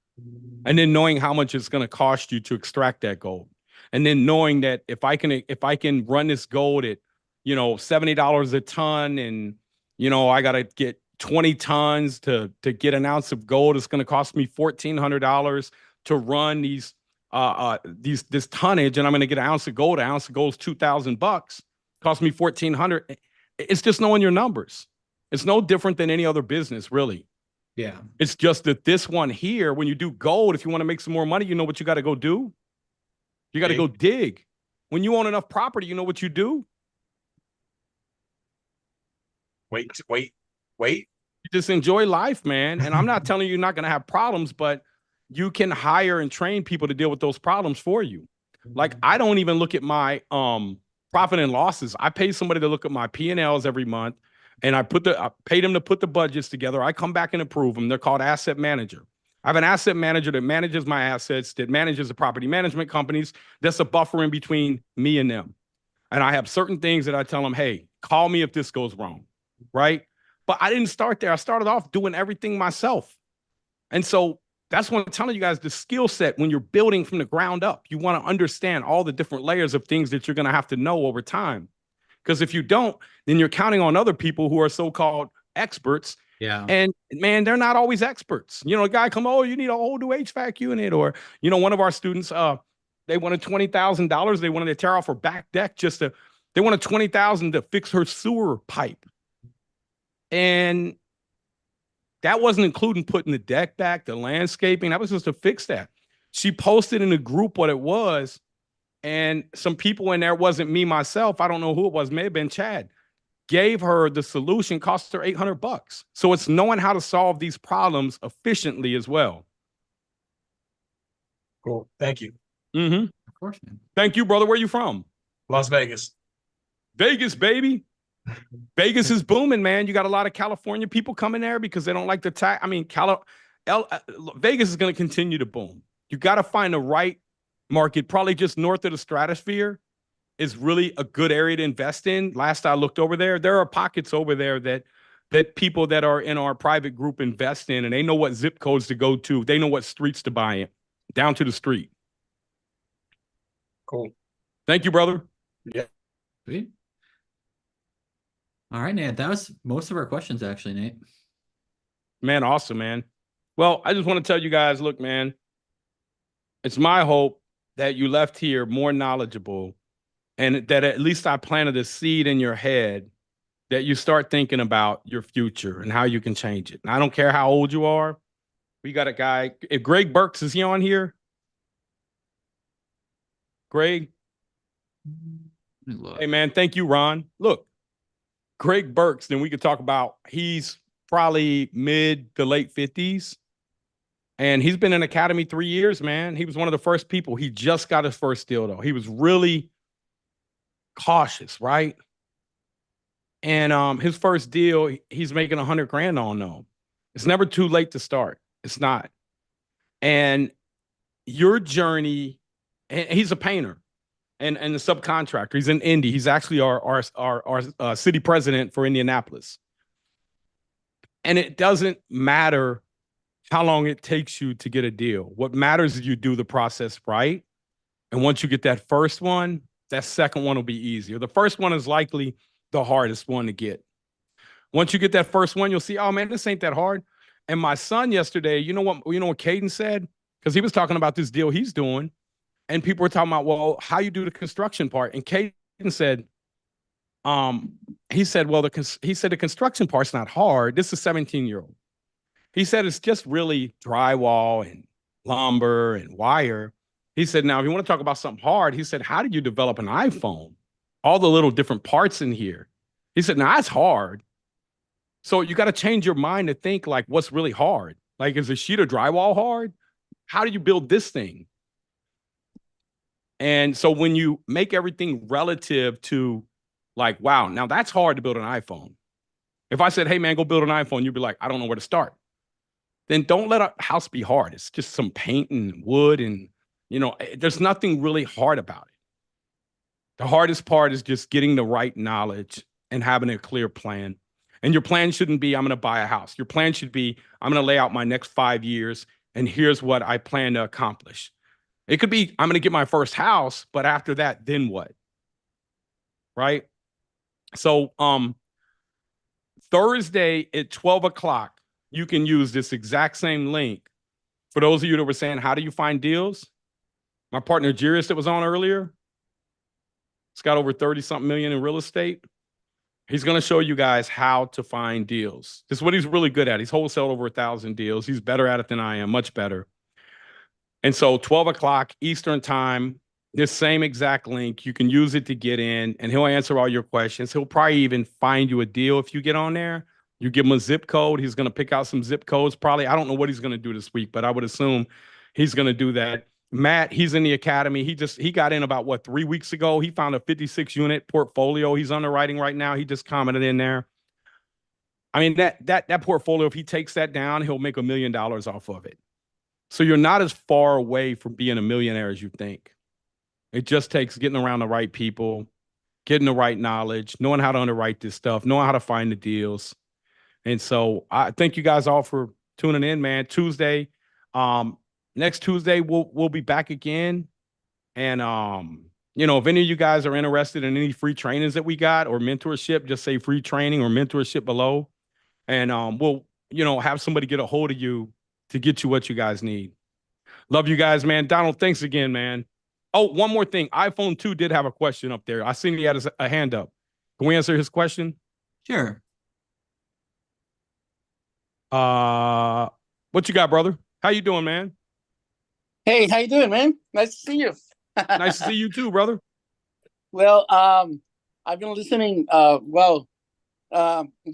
And then knowing how much it's going to cost you to extract that gold. And then knowing that if I can run this gold at, $70 a ton, and I got to get 20 tons to get an ounce of gold, it's going to cost me $1,400 to run this tonnage, and I'm going to get an ounce of gold. An ounce of gold is $2,000, cost me $1,400. It's just knowing your numbers. It's no different than any other business, really. Yeah. It's just that this one here, when you do gold, if you want to make some more money, you know what you got to go do? You got to go dig. When you own enough property, you know what you do? Wait. You just enjoy life, man. And I'm not telling you you're not going to have problems, but you can hire and train people to deal with those problems for you. Like, I don't even look at my profit and losses. I pay somebody to look at my P&Ls every month, and I pay them to put the budgets together. I come back and approve them. They're called asset manager. I have an asset manager that manages my assets, that manages the property management companies. That's a buffer in between me and them. And I have certain things that I tell them, hey, call me if this goes wrong, right? But I didn't start there. I started off doing everything myself. And so that's what I'm telling you guys, the skill set when you're building from the ground up. You want to understand all the different layers of things that you're going to have to know over time. Because if you don't, then you're counting on other people who are so-called experts. Yeah. And man, they're not always experts. A guy come, oh, you need a whole new HVAC unit. Or, one of our students, they wanted $20,000. They wanted to tear off her back deck they wanted $20,000 to fix her sewer pipe. And that wasn't including putting the deck back, the landscaping. That was just to fix that. She posted in the group what it was. And some people in there, wasn't me, myself, I don't know who it was, may have been Chad, gave her the solution, cost her $800. So it's knowing how to solve these problems efficiently as well. Cool. Thank you. Mm-hmm. Of course, man. Thank you, brother. Where you from? Las Vegas. Vegas, baby. Vegas is booming, man. You got a lot of California people coming there because they don't like the tax. I mean, Vegas is going to continue to boom. You got to find the right market, probably just north of the stratosphere is really a good area to invest in. Last I looked over there, there are pockets over there that people that are in our private group invest in, and they know what zip codes to go to. They know what streets to buy in, down to the street. Cool. Thank you, brother. Yeah. Sweet. All right, Nate. That was most of our questions, actually, Nate. Man, awesome, man. Well, I just want to tell you guys, look, man, it's my hope that you left here more knowledgeable, and that at least I planted a seed in your head that you start thinking about your future and how you can change it. And I don't care how old you are. We got a guy, if Greg Burks, is he on here? Greg? Hey, man, thank you, Ron. Look, Greg Burks, then we could talk about, he's probably mid to late 50s. And he's been in Academy 3 years, man. He was one of the first people. He just got his first deal, though. He was really cautious, right? And his first deal, he's making $100,000 on, though. It's never too late to start. It's not. And your journey, and he's a painter and a subcontractor. He's in Indy. He's actually our city president for Indianapolis. And it doesn't matter how long it takes you to get a deal. What matters is you do the process right. And once you get that first one, that second one will be easier. The first one is likely the hardest one to get. Once you get that first one, you'll see, oh man, this ain't that hard. And my son yesterday, you know what Caden said? Because he was talking about this deal he's doing. And people were talking about, well, how you do the construction part. And Caden said, he said the construction part's not hard. This is a 17-year-old. He said it's just really drywall and lumber and wire. He said, now, if you want to talk about something hard, he said, how did you develop an iPhone? All the little different parts in here. He said, now, that's hard. So you got to change your mind to think like, what's really hard? Like, is a sheet of drywall hard? How do you build this thing? And so when you make everything relative to like, wow, now that's hard to build an iPhone. If I said, hey, man, go build an iPhone, you'd be like, I don't know where to start. then don't let a house be hard. It's just some paint and wood and, there's nothing really hard about it. The hardest part is just getting the right knowledge and having a clear plan. And your plan shouldn't be, I'm going to buy a house. Your plan should be, I'm going to lay out my next 5 years, and here's what I plan to accomplish. It could be, I'm going to get my first house, but after that, then what? Right? So Thursday at 12 o'clock, you can use this exact same link. For those of you that were saying, how do you find deals? My partner, Jirius, that was on earlier, it's got over 30-something million in real estate. He's going to show you guys how to find deals. This is what he's really good at. He's wholesaled over 1,000 deals. He's better at it than I am, much better. And so 12 o'clock Eastern time, this same exact link, you can use it to get in, and he'll answer all your questions. He'll probably even find you a deal if you get on there. You give him a zip code. He's going to pick out some zip codes. Probably, I don't know what he's going to do this week, but I would assume he's going to do that. Matt, he's in the academy. He got in about 3 weeks ago. He found a 56 unit portfolio he's underwriting right now. He just commented in there. I mean, that portfolio, if he takes that down, he'll make $1 million off of it. So you're not as far away from being a millionaire as you think. It just takes getting around the right people, getting the right knowledge, knowing how to underwrite this stuff, knowing how to find the deals. And so I thank you guys all for tuning in, man. Tuesday, next Tuesday, we'll be back again. And, if any of you guys are interested in any free trainings that we got or mentorship, just say free training or mentorship below. And we'll, have somebody get a hold of you to get you what you guys need. Love you guys, man. Donald, thanks again, man. Oh, one more thing. iPhone 2 did have a question up there. I seen he had a hand up. Can we answer his question? Sure. What you got, brother? How you doing, man? Hey, how you doing, man? Nice to see you. Nice to see you too, brother. Well, I've been listening. You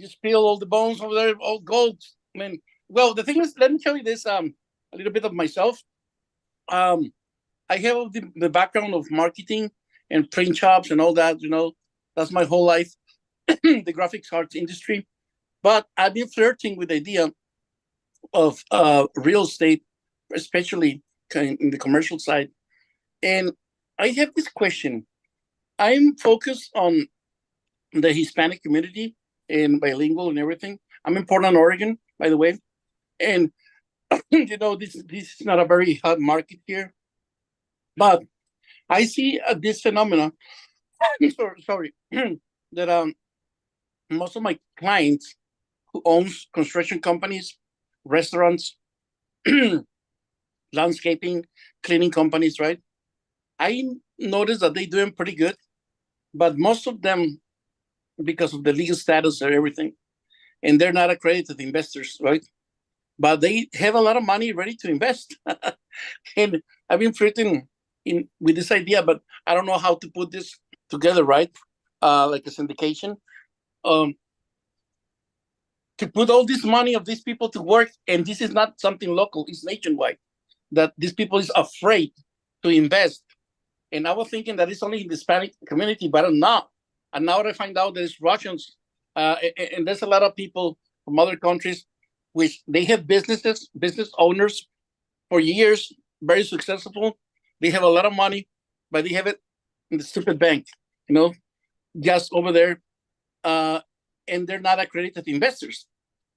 just peel all the bones over there, all gold. I mean, well, the thing is, let me tell you this. A little bit of myself. I have the background of marketing and print shops and all that. That's my whole life. The graphics arts industry. But I've been flirting with the idea of real estate, especially in the commercial side. And I have this question. I'm focused on the Hispanic community and bilingual and everything. I'm in Portland, Oregon, by the way. And, this is not a very hot market here. But I see this phenomena, that most of my clients who owns construction companies, restaurants, landscaping, cleaning companies, right? I noticed that they're doing pretty good, but most of them, because of the legal status and everything, and they're not accredited investors, right? But they have a lot of money ready to invest. And I've been flirting with this idea, but I don't know how to put this together, right? Like a syndication. To put all this money of these people to work, and this is not something local, it's nationwide, that these people is afraid to invest. And I was thinking that it's only in the Hispanic community, but I'm not. And now I find out there's Russians, and there's a lot of people from other countries, which they have business owners for years, very successful. They have a lot of money, but they have it in the stupid bank, just over there. And they're not accredited investors.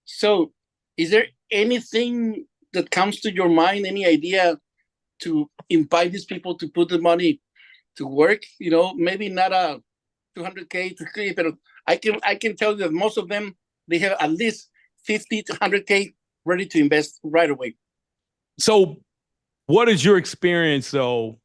So is there anything that comes to your mind, any idea to invite these people to put the money to work? Maybe not a 200K to 3, but I can tell you that most of them, they have at least 50 to 100K ready to invest right away. So what is your experience though?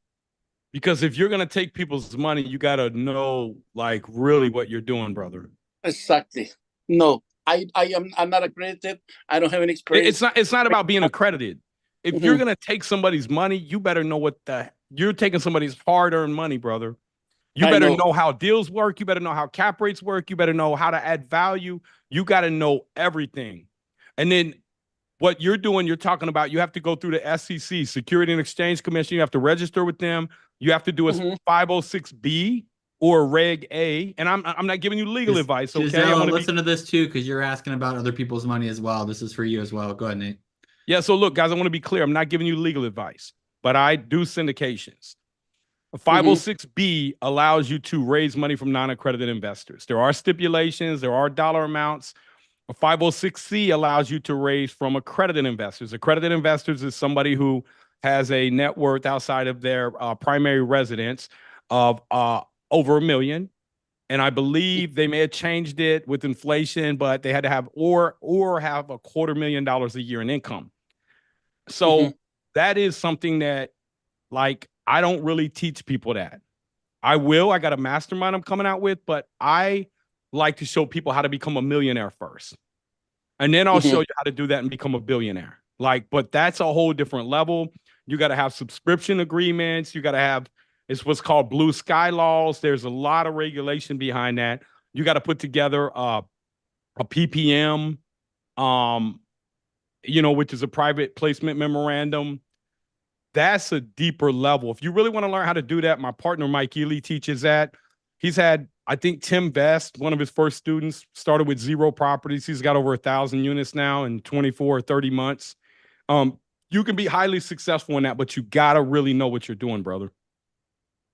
Because if you're going to take people's money, you got to know really what you're doing, brother. Exactly. No, I'm not accredited. I don't have any experience. It's not about being accredited. If you're going to take somebody's money, you better know you're taking somebody's hard-earned money, brother. You better know how deals work. You better know how cap rates work. You better know how to add value. You got to know everything. And then what you're doing, you're talking about, you have to go through the SEC, Security and Exchange Commission. You have to register with them. You have to do a 506B or a Reg A. And I'm not giving you legal advice, okay? Giselle, listen to this too, because you're asking about other people's money as well. This is for you as well. Go ahead, Nate. Yeah. So look, guys, I want to be clear. I'm not giving you legal advice, but I do syndications. A 506B allows you to raise money from non-accredited investors. There are stipulations, there are dollar amounts. A 506C allows you to raise from accredited investors. Accredited investors is somebody who has a net worth outside of their primary residence of over $1 million. And I believe they may have changed it with inflation, but they had to have or have $250,000 a year in income. So that is something that, like, I don't really teach people that. I got a mastermind I'm coming out with, but I like to show people how to become a millionaire first. And then I'll show you how to do that and become a billionaire. Like, but that's a whole different level. You got to have subscription agreements. You got to have, it's what's called blue sky laws. There's a lot of regulation behind that. You got to put together a PPM, which is a private placement memorandum. That's a deeper level. If you really want to learn how to do that, my partner, Mike Ely, teaches that. He's had, I think Tim Vest, one of his first students, started with 0 properties. He's got over 1,000 units now in 24 or 30 months. You can be highly successful in that, but you got to really know what you're doing, brother.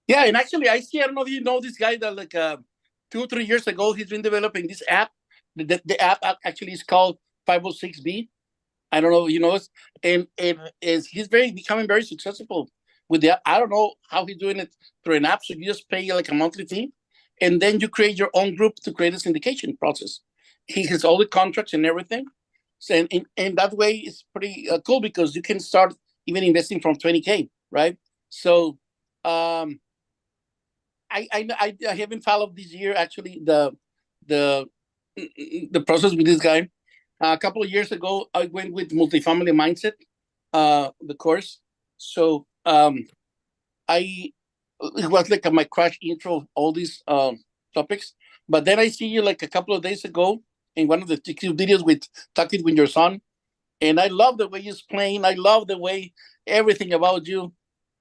Yeah, and actually, I don't know if you know this guy that like 2 or 3 years ago, he's been developing this app. The app actually is called 506B. I don't know, and he's becoming very successful with the app. I don't know how he's doing it through an app. So you just pay like a monthly fee, and then you create your own group to create a syndication process. He has all the contracts and everything. So, and that way it's pretty cool because you can start even investing from 20K, right? So I haven't followed this year actually the process with this guy. A couple of years ago, I went with Multifamily Mindset, the course. So it was like my crash intro, all these topics. But then I see you like a couple of days ago in one of the TikTok videos with talking with your son. And I love the way you explain. I love the way everything about you.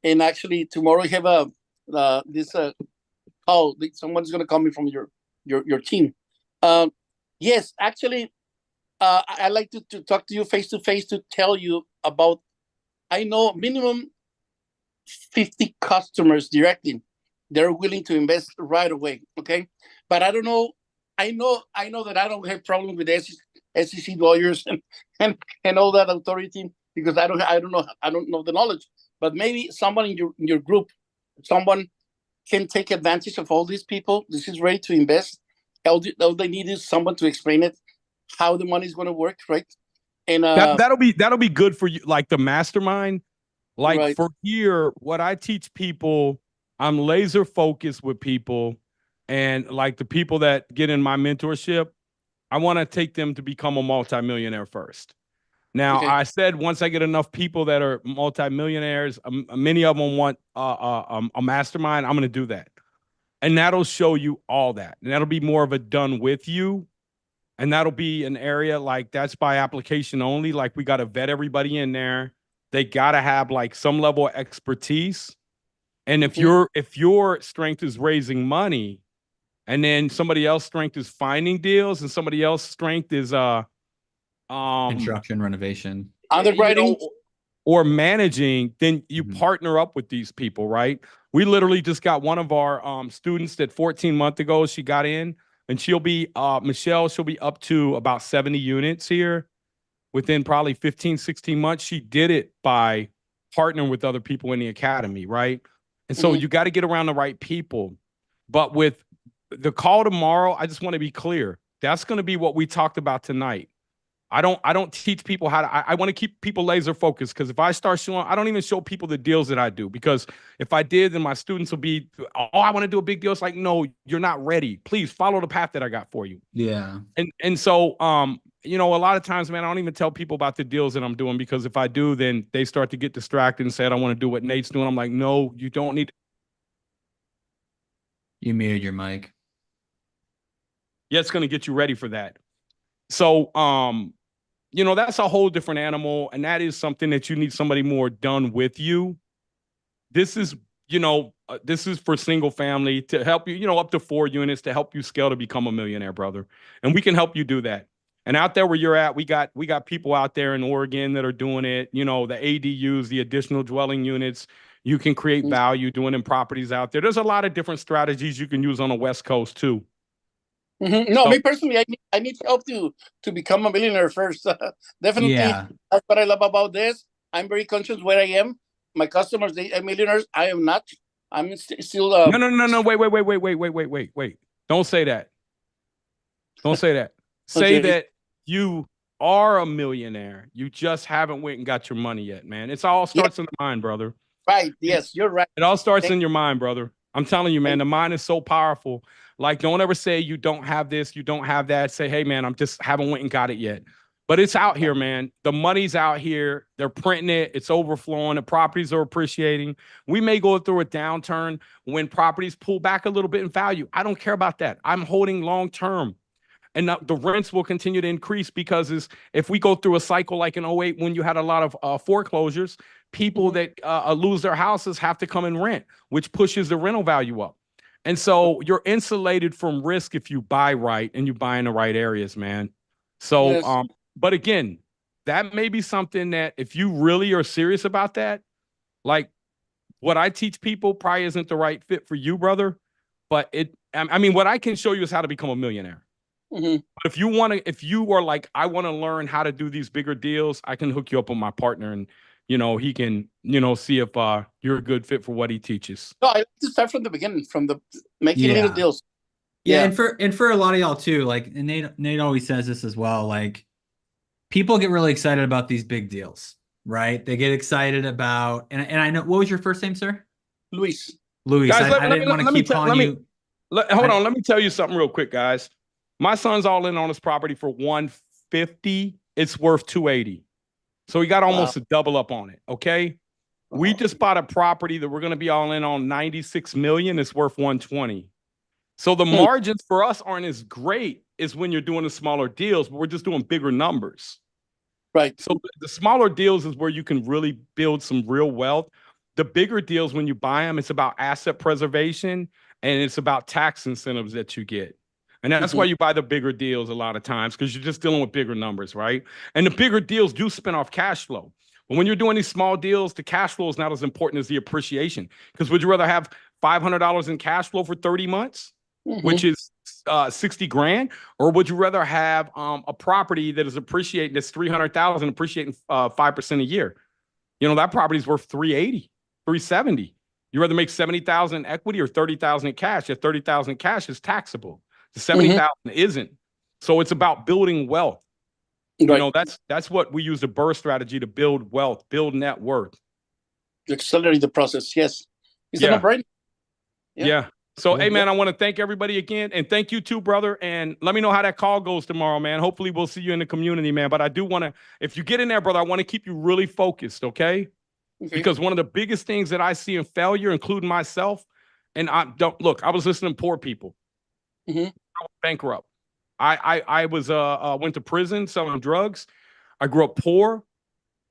And actually tomorrow we have this call. Someone's going to call me from your team. Yes, actually, I like to talk to you face to face to tell you about, I know minimum 50 customers directly. They're willing to invest right away. Okay. But I don't know. I know that I don't have problems with SEC lawyers and all that authority because I don't know the knowledge, but maybe someone in your group, someone can take advantage of all these people. This is ready to invest. All they need is someone to explain it, how the money is going to work, right? And that'll be good for you, like the mastermind. Like right. For here, what I teach people, I'm laser focused with people, and like the people that get in my mentorship, I want to take them to become a multimillionaire first. Now, Okay. I said once I get enough people that are multimillionaires, many of them want a mastermind. I'm going to do that, and that'll show you all that, and that'll be more of a done with you. And that'll be an area like that's by application only. Like we got to vet everybody in there. They got to have like some level of expertise. And if your strength is raising money, and then somebody else's strength is finding deals, and somebody else's strength is Construction, renovation. Underwriting. Or managing, then you partner up with these people, right? We literally just got one of our students that 14 months ago, she got in. And she'll be, Michelle, she'll be up to about 70 units here within probably 15, 16 months. She did it by partnering with other people in the academy, right? And so you got to get around the right people. But with the call tomorrow, I just want to be clear. That's going to be what we talked about tonight. I don't teach people how to, I want to keep people laser focused, because if I start showing, I don't even show people the deals that I do, because if I did, then my students will be, oh, I want to do a big deal. It's like, no, you're not ready. Please follow the path that I got for you. Yeah. And so, a lot of times, man, I don't even tell people about the deals that I'm doing, because if I do, then they start to get distracted and say, I don't want to do what Nate's doing. I'm like, no, you don't need. You muted your mic. Yeah, it's going to get you ready for that. So, that's a whole different animal, and that is something that you need somebody more done with you. This is, this is for single family to help you, up to 4 units to help you scale to become a millionaire, brother. And we can help you do that. And out there where you're at, we got people out there in Oregon that are doing it. You know, the ADUs, the additional dwelling units. You can create value doing in properties out there. There's a lot of different strategies you can use on the West Coast too. No, me personally, I need help to become a millionaire first. Definitely, Yeah. that's what I love about this. I'm very conscious where I am. My customers, they are millionaires. I am not. I'm still. No. Wait. Don't say that. Don't say that. Say Okay. that you are a millionaire. You just haven't went and got your money yet, man. It's all starts in the mind, brother. Right. Yes, you're right. It all starts in your mind, brother. I'm telling you, man, the mind is so powerful. Like, don't ever say you don't have this, you don't have that. Say, hey, man, I'm just haven't went and got it yet. But it's out here, man. The money's out here. They're printing it. It's overflowing. The properties are appreciating. We may go through a downturn when properties pull back a little bit in value. I don't care about that. I'm holding long term. And the rents will continue to increase because if we go through a cycle like in 08 when you had a lot of foreclosures, people that lose their houses have to come and rent, which pushes the rental value up. And so you're insulated from risk if you buy right and you buy in the right areas, man. So, Yes. But again, that may be something that if you really are serious about that, like what I teach people probably isn't the right fit for you, brother. But I mean, what I can show you is how to become a millionaire. But if you are like, I want to learn how to do these bigger deals, I can hook you up with my partner and, he can, see if you're a good fit for what he teaches. No, I like to start from the beginning, from the making Yeah. little deals. Yeah, Yeah. and for a lot of y'all too, like, and Nate always says this as well, like, people get really excited about these big deals, right? They get excited about, and I know, what was your first name, sir? Luis. Luis. Guys, I didn't want to keep calling you. Hold on, let me tell you something real quick, guys. My son's all in on his property for 150. It's worth 280. So he got almost a double up on it. Okay. We just bought a property that we're going to be all in on 96 million. It's worth 120. So the margins for us aren't as great as when you're doing the smaller deals, but we're just doing bigger numbers. Right. So the smaller deals is where you can really build some real wealth. The bigger deals, when you buy them, it's about asset preservation and it's about tax incentives that you get. And that's why you buy the bigger deals a lot of times, because you're just dealing with bigger numbers, right? And the bigger deals do spin off cash flow. But when you're doing these small deals, the cash flow is not as important as the appreciation. Because would you rather have $500 in cash flow for 30 months, which is 60 grand, or would you rather have a property that is appreciating, that's 300,000 appreciating 5% a year? That property is worth 380, 370. You rather make 70,000 in equity or 30,000 in cash? If 30,000 cash is taxable. The 70,000 isn't. So it's about building wealth. Right. That's what we use the BRRRR strategy to build wealth, build net worth. Accelerate the process. Yes. It's a no-brainer. Yeah. So, hey, man, I want to thank everybody again. And thank you too, brother. And let me know how that call goes tomorrow, man. Hopefully we'll see you in the community, man. But I do want to, if you get in there, brother, I want to keep you really focused, okay? Because one of the biggest things that I see in failure, including myself, and I was listening to poor people. I was bankrupt. I was went to prison selling drugs. I grew up poor,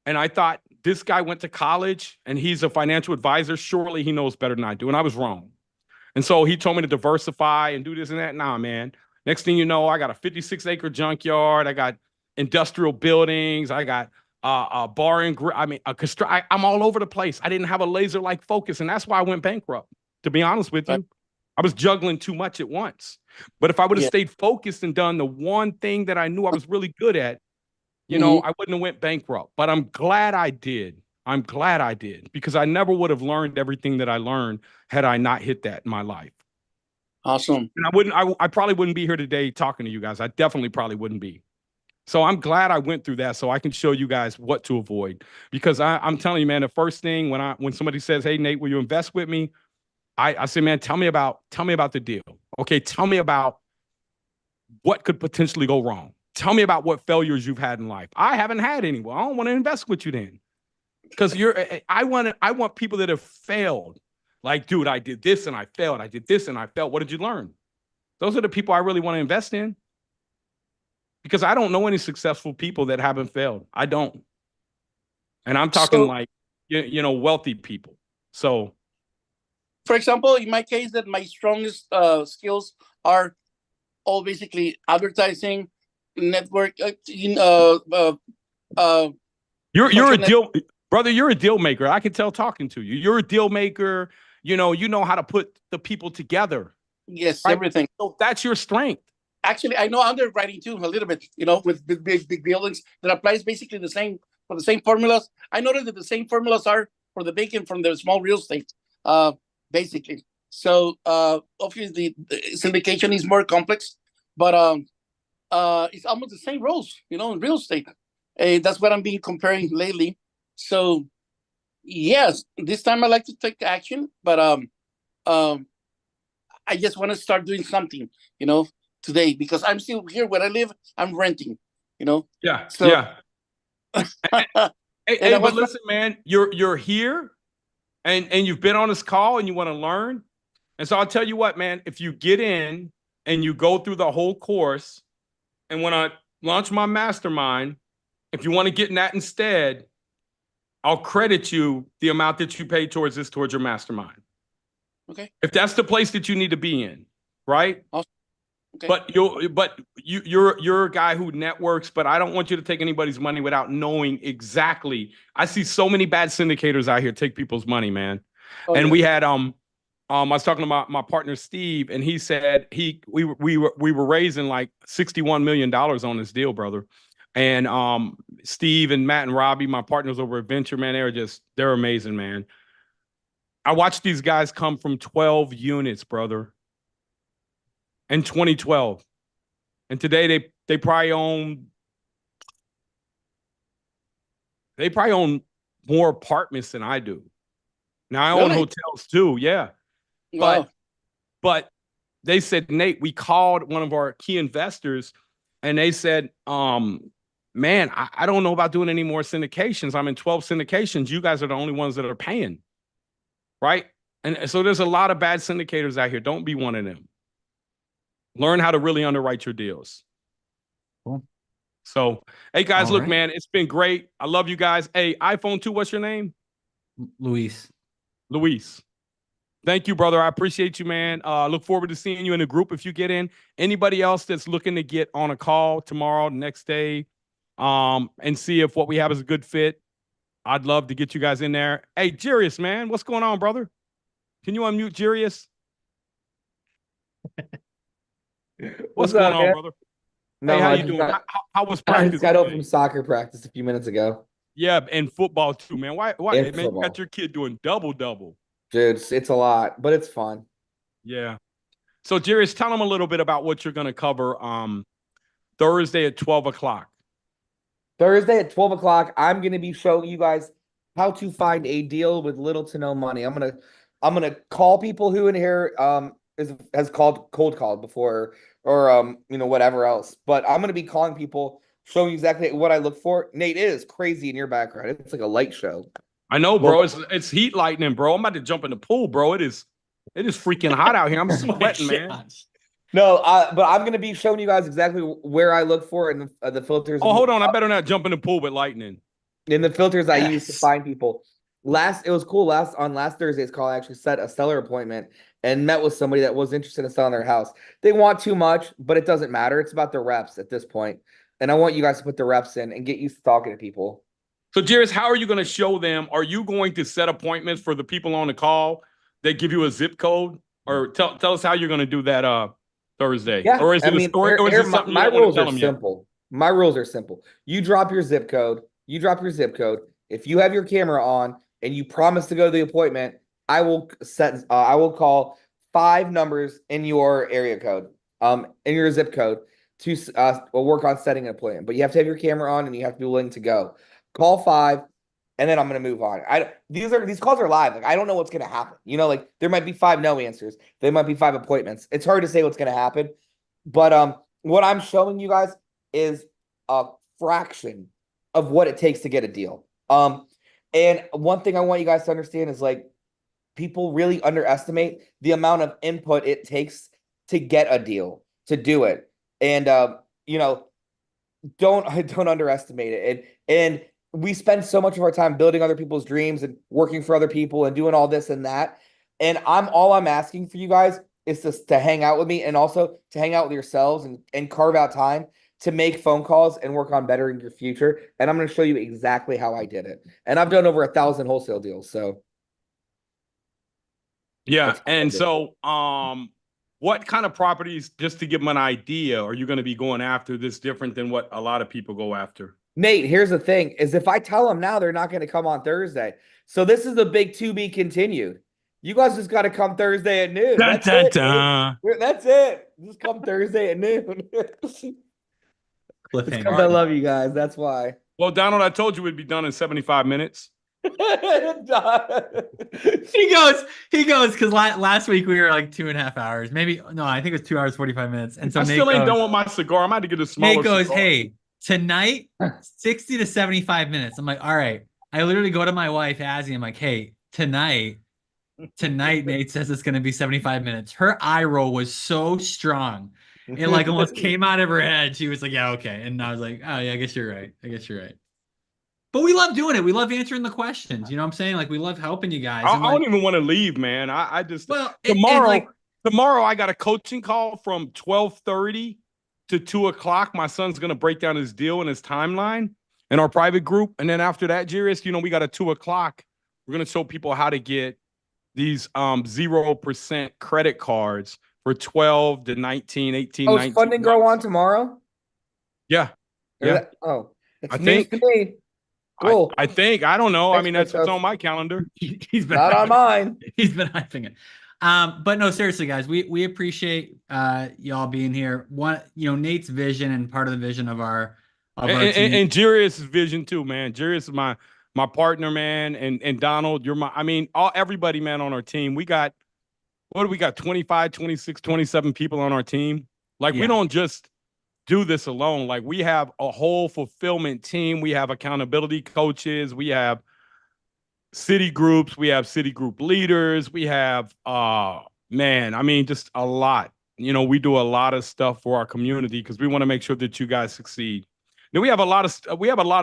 and I thought this guy went to college and he's a financial advisor. Surely he knows better than I do, and I was wrong. And so he told me to diversify and do this and that. Nah, man. Next thing you know, I got a 56-acre junkyard. I got industrial buildings. I got a bar and grill. I mean, I'm all over the place. I didn't have a laser-like focus, and that's why I went bankrupt. To be honest with you, I was juggling too much at once. But if I would have stayed focused and done the one thing that I knew I was really good at, I wouldn't have went bankrupt. But I'm glad I did. I'm glad I did, because I never would have learned everything that I learned had I not hit that in my life. Awesome. And I probably wouldn't be here today talking to you guys. I definitely probably wouldn't be. So I'm glad I went through that so I can show you guys what to avoid. Because I'm telling you, man, the first thing when somebody says, hey, Nate, will you invest with me? I say, man, tell me about the deal. Okay, tell me about what could potentially go wrong. Tell me about what failures you've had in life. I haven't had any. Well, I don't want to invest with you then. Because I want people that have failed. Like, dude, I did this and I failed. I did this and I failed. What did you learn? Those are the people I really want to invest in. Because I don't know any successful people that haven't failed. I don't. And I'm talking wealthy people. So, for example, in my case, that my strongest skills are all basically advertising, network. You're a social net- deal, brother. You're a deal maker. I can tell talking to you. You're a deal maker. You know how to put the people together. Yes, Right? everything. So that's your strength. Actually, I know underwriting too a little bit. With big buildings that applies basically the same for the same formulas. I noticed that the same formulas are for the big and from the small real estate. Basically. So obviously the syndication is more complex, but it's almost the same rules, in real estate. That's what I'm being comparing lately. So yes, this time I like to take action, but I just want to start doing something, today, because I'm still here where I live. I'm renting, Yeah. So- yeah. And Hey, I but was- listen, man, you're here and you've been on this call and you want to learn. And so I'll tell you what, man, if you get in and you go through the whole course, and when I launch my mastermind, if you want to get in that instead, I'll credit you the amount that you pay towards your mastermind. Okay. If that's the place that you need to be in, right? Okay. But you're a guy who networks, but I don't want you to take anybody's money without knowing exactly. I see so many bad syndicators out here take people's money, man. Oh, And yeah. we had I was talking to my partner Steve, and he said we were raising like $61 million on this deal, brother. And Steve and Matt and Robbie, my partners over at Venture, man, they're amazing, man. I watched these guys come from 12 units, brother, in 2012. And today they probably own more apartments than I do. Now I own Really? hotels too, yeah. Wow. But they said, Nate, we called one of our key investors and they said, man, I don't know about doing any more syndications. I'm in 12 syndications. You guys are the only ones that are paying. Right? And so there's a lot of bad syndicators out here. Don't be one of them. Learn how to really underwrite your deals. Cool. So, hey guys, All look, right. man, it's been great. I love you guys. Hey, iPhone 2, what's your name? Luis. Luis. Thank you, brother. I appreciate you, man. Look forward to seeing you in the group if you get in. Anybody else that's looking to get on a call tomorrow, next day, and see if what we have is a good fit, I'd love to get you guys in there. Hey, Jarius, man, what's going on, brother? Can you unmute Jarius? What's going on, man? brother? No, hey, how I you just doing? got- How was I practice? just got home today? from soccer practice a few minutes ago. Yeah, and football too, man. Why, And man, you football. got your kid doing double. Dude, it's a lot, but it's fun. Yeah. So, Jarius, tell them a little bit about what you're going to cover Thursday at 12 o'clock. Thursday at 12 o'clock, I'm going to be showing you guys how to find a deal with little to no money. I'm gonna call people who in here has cold called before or whatever else. But I'm gonna be calling people, showing you exactly what I look for. Nate, it is crazy in your background. It's like a light show. I know, bro. It's heat lightning, bro. I'm about to jump in the pool, bro. It is freaking hot out here. I'm sweating, man. No, but I'm gonna be showing you guys exactly where I look for in the filters. Oh, hold on. I better not jump in the pool with lightning. In the filters I use to Yes. find people. It was cool. Last Thursday's call, I actually set a seller appointment and met with somebody that was interested in selling their house. They want too much, but it doesn't matter. It's about the reps at this point. And I want you guys to put the reps in and get used to talking to people. So, Jarius, how are you going to show them? Are you going to set appointments for the people on the call that give you a zip code? Or tell us how you're going to do that Thursday. Yeah. Or is it, or is it something my you don't want rules to are tell them yet? simple. My rules are simple. You drop your zip code. If you have your camera on and you promise to go to the appointment, I will call 5 numbers in your area code, in your zip code to we'll work on setting an appointment. But you have to have your camera on and you have to be willing to go. Call 5, and then I'm gonna move on. These calls are live. Like I don't know what's gonna happen. Like there might be 5 no answers. There might be 5 appointments. It's hard to say what's gonna happen. But what I'm showing you guys is a fraction of what it takes to get a deal. And one thing I want you guys to understand is like people really underestimate the amount of input it takes to get a deal, to do it. And don't underestimate it. And we spend so much of our time building other people's dreams and working for other people and doing all this and that. And all I'm asking for you guys is to hang out with me and also to hang out with yourselves and carve out time to make phone calls and work on bettering your future. And I'm going to show you exactly how I did it. And I've done over 1,000 wholesale deals. So Yeah. That's how I And did it. so, what kind of properties, just to give them an idea, are you going to be going after that's different than what a lot of people go after? Nate, here's the thing is if I tell them now, they're not going to come on Thursday. So this is the big to be continued. You guys just got to come Thursday at noon. Dun, That's dun, it. dun. That's it. Just come Thursday at noon. It's Cliffhanger. because I love you guys. That's why. Well, Donald, I told you we'd be done in 75 minutes. He goes, because last week we were like 2.5 hours. Maybe, no, I think it was 2 hours, 45 minutes. And so I Nate still ain't goes, done with my cigar. I'm about to get a smaller Nate goes, cigar. hey, tonight, 60 to 75 minutes. I'm like, all right. I literally go to my wife, Azzy. I'm like, hey, tonight, Nate says it's going to be 75 minutes. Her eye roll was so strong. It like almost came out of her head. She was like, yeah, okay. And I was like, oh, yeah, I guess you're right. But we love doing it. We love answering the questions. You know what I'm saying? Like, we love helping you guys. I And, like, don't even want to leave, man. I just well, tomorrow I got a coaching call from 12:30 to 2 o'clock. My son's gonna break down his deal and his timeline in our private group, and then after that, Jarius, we got a 2 o'clock. We're gonna show people how to get these 0% credit cards for 12 to 19, 18, Oh, 19. is Funding Grow on tomorrow? Yeah. Or Yeah. Oh, it's I news think- to me. Cool. I think. I don't know. I Thanks, mean, that's what's Christoph. on my calendar. he's been Not on mine. He's been hyping it. But no, seriously, guys, we appreciate y'all being here. Nate's vision and part of the vision of our team. And Jarius' vision too, man. Jarius is my partner, man. And Donald, you're everybody, man, on our team. We got 25, 26, 27 people on our team. Like, we don't just do this alone. Like, we have a whole fulfillment team. We have accountability coaches. We have city groups. We have city group leaders. We have, just a lot. We do a lot of stuff for our community because we want to make sure that you guys succeed. Then we have a lot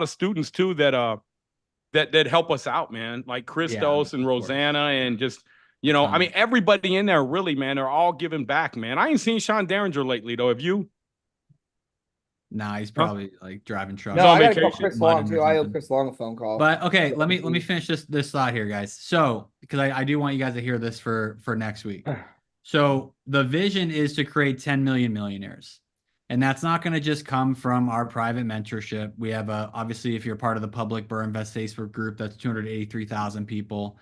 of students too that help us out, man. Like Christos and Rosanna and just, everybody in there really, man, they're all giving back, man. I ain't seen Sean Derringer lately though. Have you? Nah, he's probably like driving trucks. No, on I gotta call vacation. Chris Long too. I owe Chris Long a phone call. But okay, let me finish this thought here, guys. So, because I do want you guys to hear this for next week. So the vision is to create 10 million millionaires. And that's not going to just come from our private mentorship. We have obviously, if you're part of the public Burr Invest Facebook group, that's 283,000 people.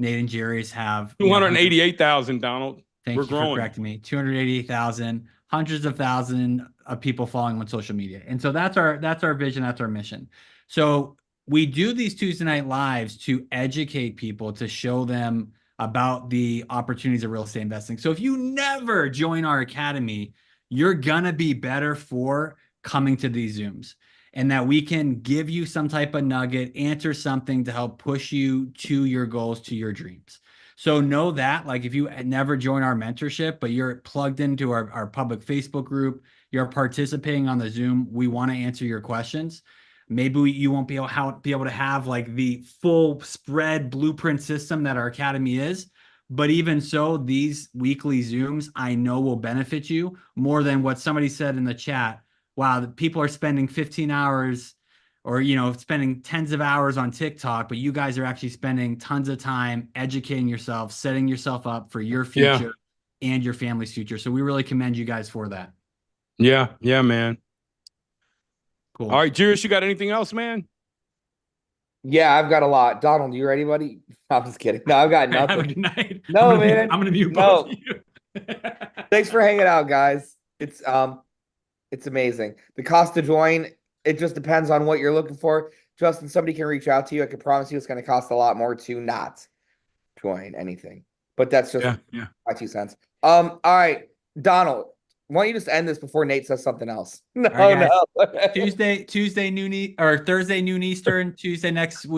Nate and Jarius have 288,000, Donald. Thank We're you growing. for correcting me. 288,000, hundreds of thousands of people following on social media. And so that's our vision, that's our mission. So we do these Tuesday night lives to educate people, to show them about the opportunities of real estate investing. So if you never join our academy, you're gonna be better for coming to these Zooms, and that we can give you some type of nugget, answer something to help push you to your goals, to your dreams. So know that, like, if you never join our mentorship, but you're plugged into our public Facebook group, you're participating on the Zoom, we want to answer your questions. Maybe you won't be able to have like the full spread blueprint system that our academy is. But even so, these weekly Zooms, I know, will benefit you more than what somebody said in the chat. Wow, people are spending 15 hours or, spending tens of hours on TikTok, but you guys are actually spending tons of time educating yourself, setting yourself up for your future and your family's future. So we really commend you guys for that. Yeah, man. Cool. All right, Jarius, you got anything else, man? Yeah, I've got a lot. Donald, you ready, buddy? I'm just kidding. No, I've got Have a nothing. good night. No, man. I'm gonna mute No. both of you. Thanks for hanging out, guys. It's amazing. The cost to join, it just depends on what you're looking for. Justin, somebody can reach out to you. I can promise you it's going to cost a lot more to not join anything. But that's just my 2 cents. All right, Donald, why don't you just end this before Nate says something else? No, All right, no. Tuesday noon or Thursday noon Eastern, Tuesday next week.